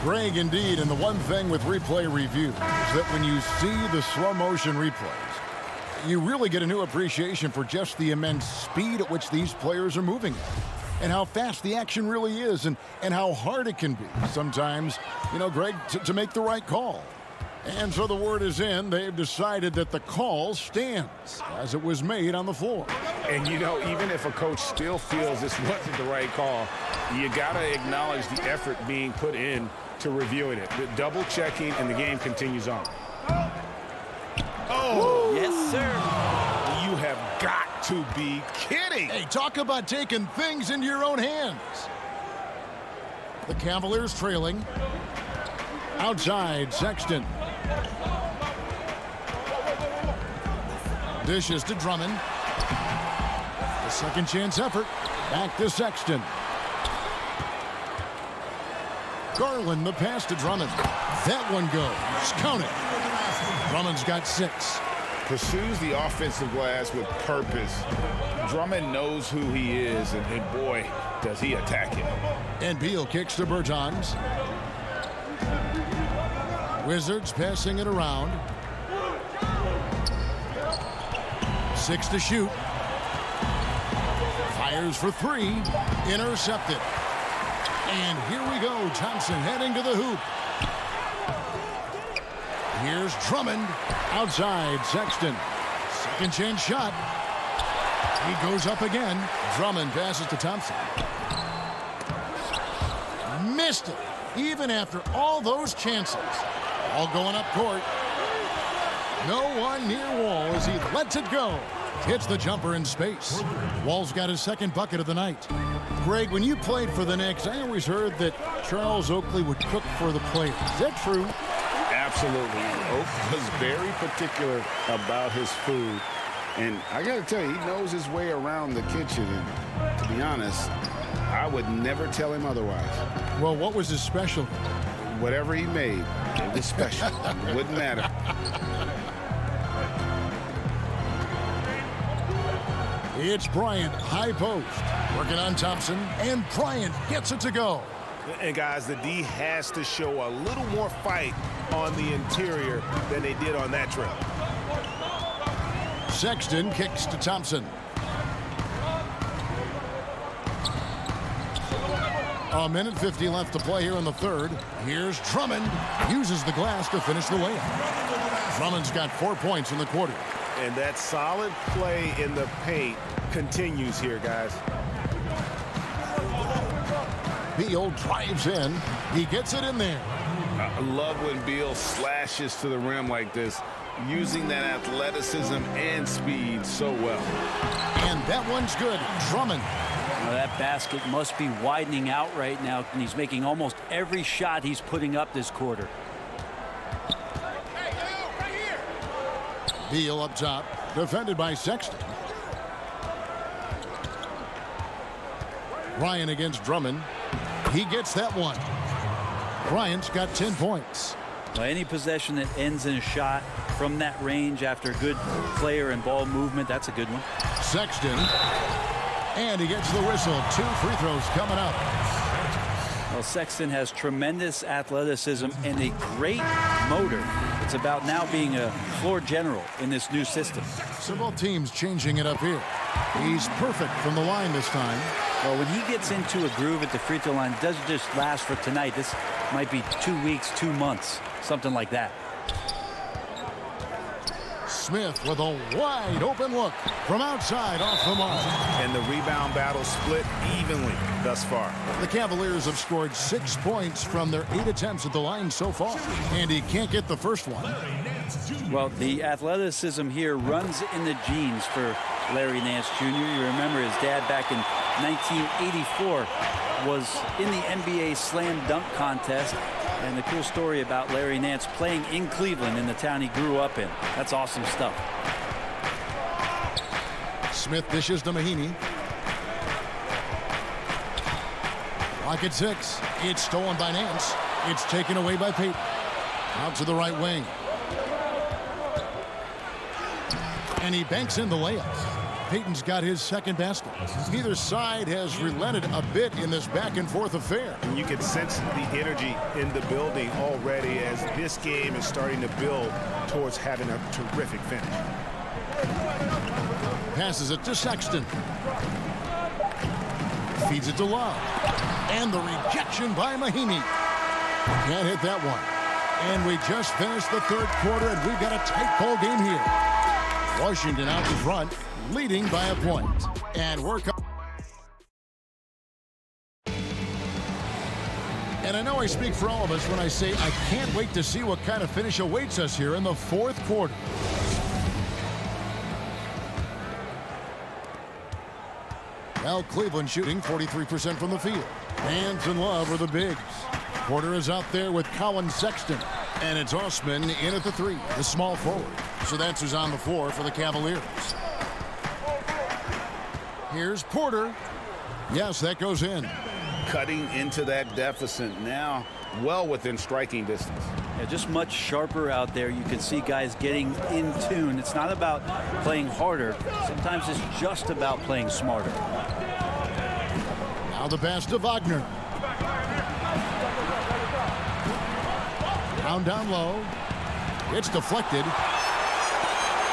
S1: Greg, indeed, and the one thing with replay review is that when you see the slow motion replays, you really get a new appreciation for just the immense speed at which these players are moving and how fast the action really is and how hard it can be sometimes, Greg, to make the right call. And so the word is in. They've decided that the call stands as it was made on the floor.
S2: And, even if a coach still feels this wasn't the right call, you got to acknowledge the effort being put in to reviewing it. The double checking, and the game continues on.
S4: Oh,
S8: yes, sir.
S4: You have got to be kidding.
S1: Hey, talk about taking things into your own hands. The Cavaliers trailing. Outside, Sexton. Dishes to Drummond. The second chance effort. Back to Sexton. Garland, the pass to Drummond. That one goes. Count it. Drummond's got 6.
S2: Pursues the offensive glass with purpose. Drummond knows who he is, and boy, does he attack it.
S1: And Beal kicks to Bertans. Wizards passing it around. 6 to shoot. Fires for 3. Intercepted. And here we go. Thompson heading to the hoop. Here's Drummond. Outside, Sexton. Second chance shot. He goes up again. Drummond passes to Thompson. Missed it. Even after all those chances. All going up court. No one near Wall as he lets it go. Hits the jumper in space. Wall's got his second bucket of the night. Greg, when you played for the Knicks, I always heard that Charles Oakley would cook for the players. Is that true?
S2: Absolutely. Oak was very particular about his food. And I got to tell you, he knows his way around the kitchen. And to be honest, I would never tell him otherwise.
S1: Well, what was his special?
S2: Whatever he made, it was special. It wouldn't matter.
S1: It's Bryant, high post. Working on Thompson, and Bryant gets it to go.
S4: And, guys, the D has to show a little more fight on the interior than they did on that trail.
S1: Sexton kicks to Thompson. A minute 50 left to play here in the third. Here's Drummond. Uses the glass to finish the layup. Drummond's got 4 points in the quarter.
S4: And that solid play in the paint continues here, guys.
S1: Beal drives in. He gets it in there.
S2: I love when Beal slashes to the rim like this, using that athleticism and speed so well.
S1: And that one's good. Drummond.
S8: Well, that basket must be widening out right now, and he's making almost every shot he's putting up this quarter.
S1: Beal up top, defended by Sexton. Ryan against Drummond. He gets that one. Bryant's got 10 points.
S8: Well, any possession that ends in a shot from that range after good player and ball movement, that's a good one.
S1: Sexton. And he gets the whistle. 2 free throws coming up.
S8: Well, Sexton has tremendous athleticism and a great motor. It's about now being a floor general in this new system.
S1: So both teams changing it up here. He's perfect from the line this time.
S8: Well, when he gets into a groove at the free throw line, it doesn't just last for tonight. This might be 2 weeks, 2 months, something like that.
S1: Smith with a wide open look from outside off the mark.
S4: And the rebound battle split evenly thus far.
S1: The Cavaliers have scored 6 points from their 8 attempts at the line so far. And he can't get the first one.
S8: Well, the athleticism here runs in the genes for Larry Nance Jr. You remember his dad back in 1984 was in the NBA slam dunk contest. And the cool story about Larry Nance playing in Cleveland, in the town he grew up in. That's awesome stuff.
S1: Smith dishes to Mahinmi. Clock at 6. It's stolen by Nance. It's taken away by Payton. Out to the right wing. And he banks in the layup. Payton's got his second basket. Neither side has relented a bit in this back-and-forth affair.
S4: And you can sense the energy in the building already as this game is starting to build towards having a terrific finish.
S1: Passes it to Sexton. Feeds it to Love. And the rejection by Mahinmi. Can't hit that one. And we just finished the third quarter, and we've got a tight ball game here. Washington out in front, leading by a point. And work up. And I know I speak for all of us when I say I can't wait to see what kind of finish awaits us here in the fourth quarter. Well, Cleveland shooting 43% from the field. Nance and Love are the bigs. Porter is out there with Colin Sexton. And it's Osman in at the three, the small forward. So that's who's on the floor for the Cavaliers. Here's Porter. Yes, that goes in.
S2: Cutting into that deficit now, well within striking distance.
S8: Yeah, just much sharper out there. You can see guys getting in tune. It's not about playing harder. Sometimes it's just about playing smarter.
S1: Now the pass to Wagner. Down low. It's deflected.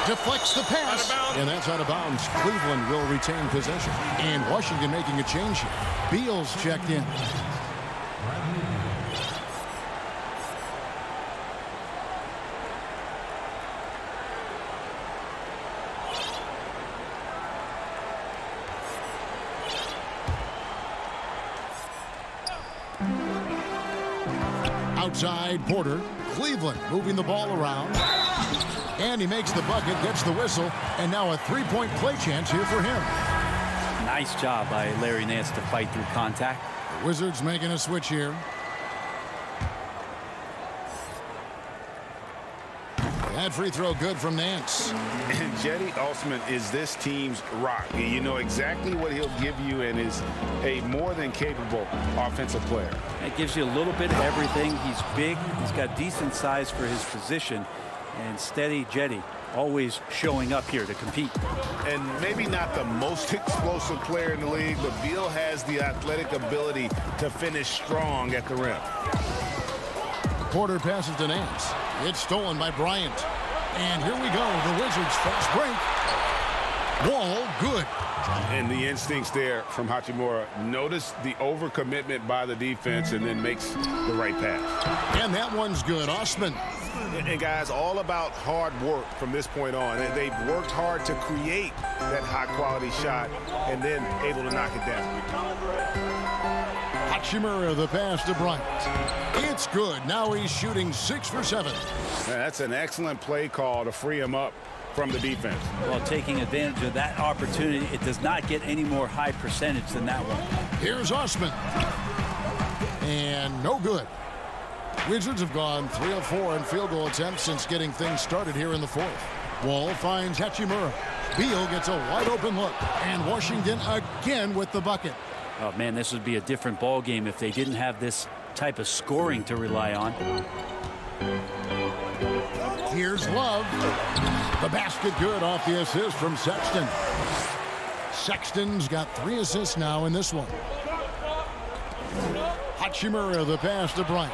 S1: Deflects the pass. And that's out of bounds. Cleveland will retain possession. And Washington making a change here. Beal's checked in. Outside Porter. Cleveland moving the ball around. And he makes the bucket, gets the whistle, and now a three-point play chance here for him.
S8: Nice job by Larry Nance to fight through contact.
S1: The Wizards making a switch here. That free throw good from Nance.
S2: And Cedi Osman is this team's rock. You know exactly what he'll give you and is a more than capable offensive player.
S8: It gives you a little bit of everything. He's big. He's got decent size for his position. And steady Cedi always showing up here to compete.
S2: And maybe not the most explosive player in the league, but Beal has the athletic ability to finish strong at the rim.
S1: Porter passes to Nance. It's stolen by Bryant. And here we go. The Wizards fast break. Wall good.
S2: And the instincts there from Hachimura. Notice the overcommitment by the defense and then makes the right pass.
S1: And that one's good. Osman.
S4: And guys, all about hard work from this point on. They've worked hard to create that high-quality shot and then able to knock it down.
S1: Hachimura, the pass to Bryant. It's good. Now he's shooting 6 for 7.
S2: That's an excellent play call to free him up from the defense.
S8: Well, taking advantage of that opportunity, it does not get any more high percentage than that one.
S1: Here's Osman. And no good. Wizards have gone 3 of 4 in field goal attempts since getting things started here in the fourth. Wall finds Hachimura. Beal gets a wide open look. And Washington again with the bucket.
S8: Oh, man, this would be a different ball game if they didn't have this type of scoring to rely on.
S1: Here's Love. The basket good off the assist from Sexton. Sexton's got 3 assists now in this one. Hachimura, the pass to Bryant.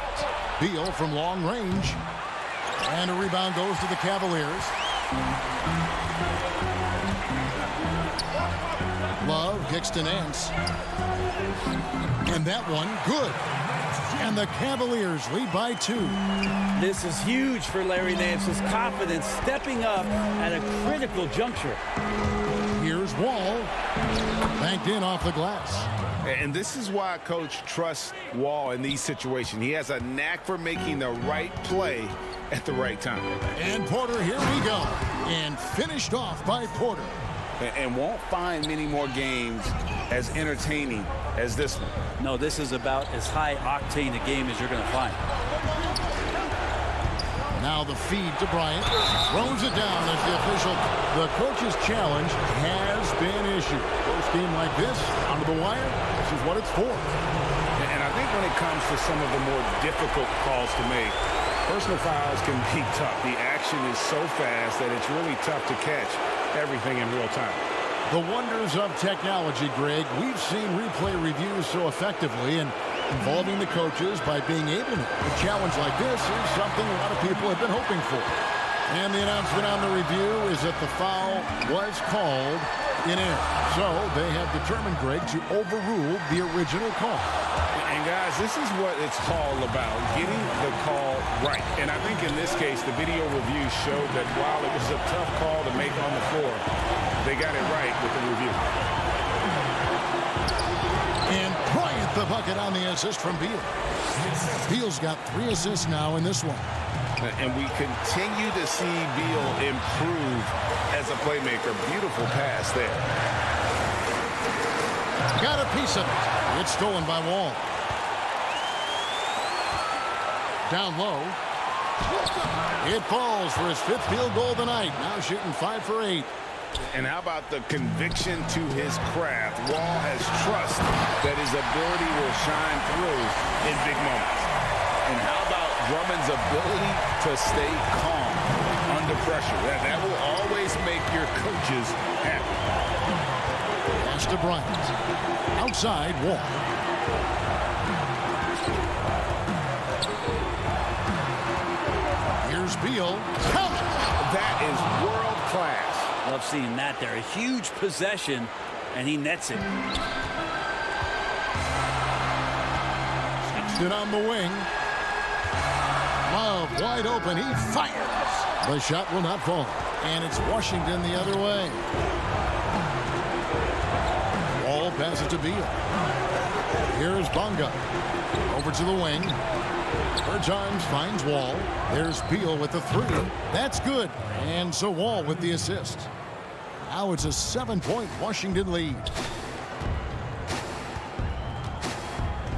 S1: Beal from long range. And a rebound goes to the Cavaliers. Love kicks to Nance. And that one, good. And the Cavaliers lead by 2.
S13: This is huge for Larry Nance's confidence, stepping up at a critical juncture.
S1: Here's Wall. Banked in off the glass.
S2: And this is why Coach trusts Wall in these situations. He has a knack for making the right play at the right time.
S1: And Porter, here we go. And finished off by Porter.
S2: And won't find many more games as entertaining as this one.
S8: No, this is about as high octane a game as you're going to find.
S1: Now the feed to Bryant. Throws it down as the coach's challenge has been issued. First game like this, onto the wire, this is what it's for.
S2: And I think when it comes to some of the more difficult calls to make, Personal fouls can be tough. The action is so fast that it's really tough to catch everything in real time.
S1: The wonders of technology, Greg. We've seen replay reviews so effectively, and involving the coaches by being able to. A challenge like this is something a lot of people have been hoping for. And the announcement on the review is that the foul was called in air. So they have determined, Greg, to overrule the original call.
S2: And guys, this is what it's all about, getting the call right. And I think in this case, the video review showed that while it was a tough call to make on the floor, they got it right with the review.
S1: And Bryant the bucket on the assist from Beal. Beal's got 3 assists now in this one.
S4: And we continue to see Beal improve as a playmaker. Beautiful pass there.
S1: Got a piece of it. It's stolen by Wall. Down low. It falls for his 5th field goal of the night. Now shooting 5 for 8.
S2: And how about the conviction to his craft? Wall has trust that his ability will shine through in big moments. And how about Drummond's ability to stay calm under pressure? That will always make your coaches happy.
S1: Pass to Bryant. Outside, Wall. Here's Beal.
S2: That is world class.
S13: Love seeing that there. A huge possession, and he nets it.
S1: Sexton on the wing. Love wide open. He fires. The shot will not fall. And it's Washington the other way. Wall passes to Beal. Here's Bonga. Over to the wing. Bertans finds Wall. There's Beal with the 3. That's good. And so Wall with the assist. Now it's a 7-point Washington lead.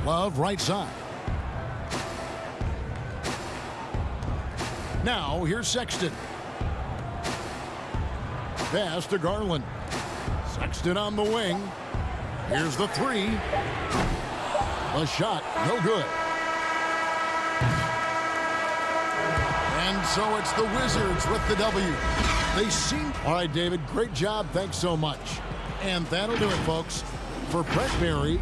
S1: Love right side. Now here's Sexton. Pass to Garland. Sexton on the wing. Here's the 3. The shot, no good. And so it's the Wizards with the W. They seem... All right, David, great job. Thanks so much. And that'll do it, folks. For Brett Berry...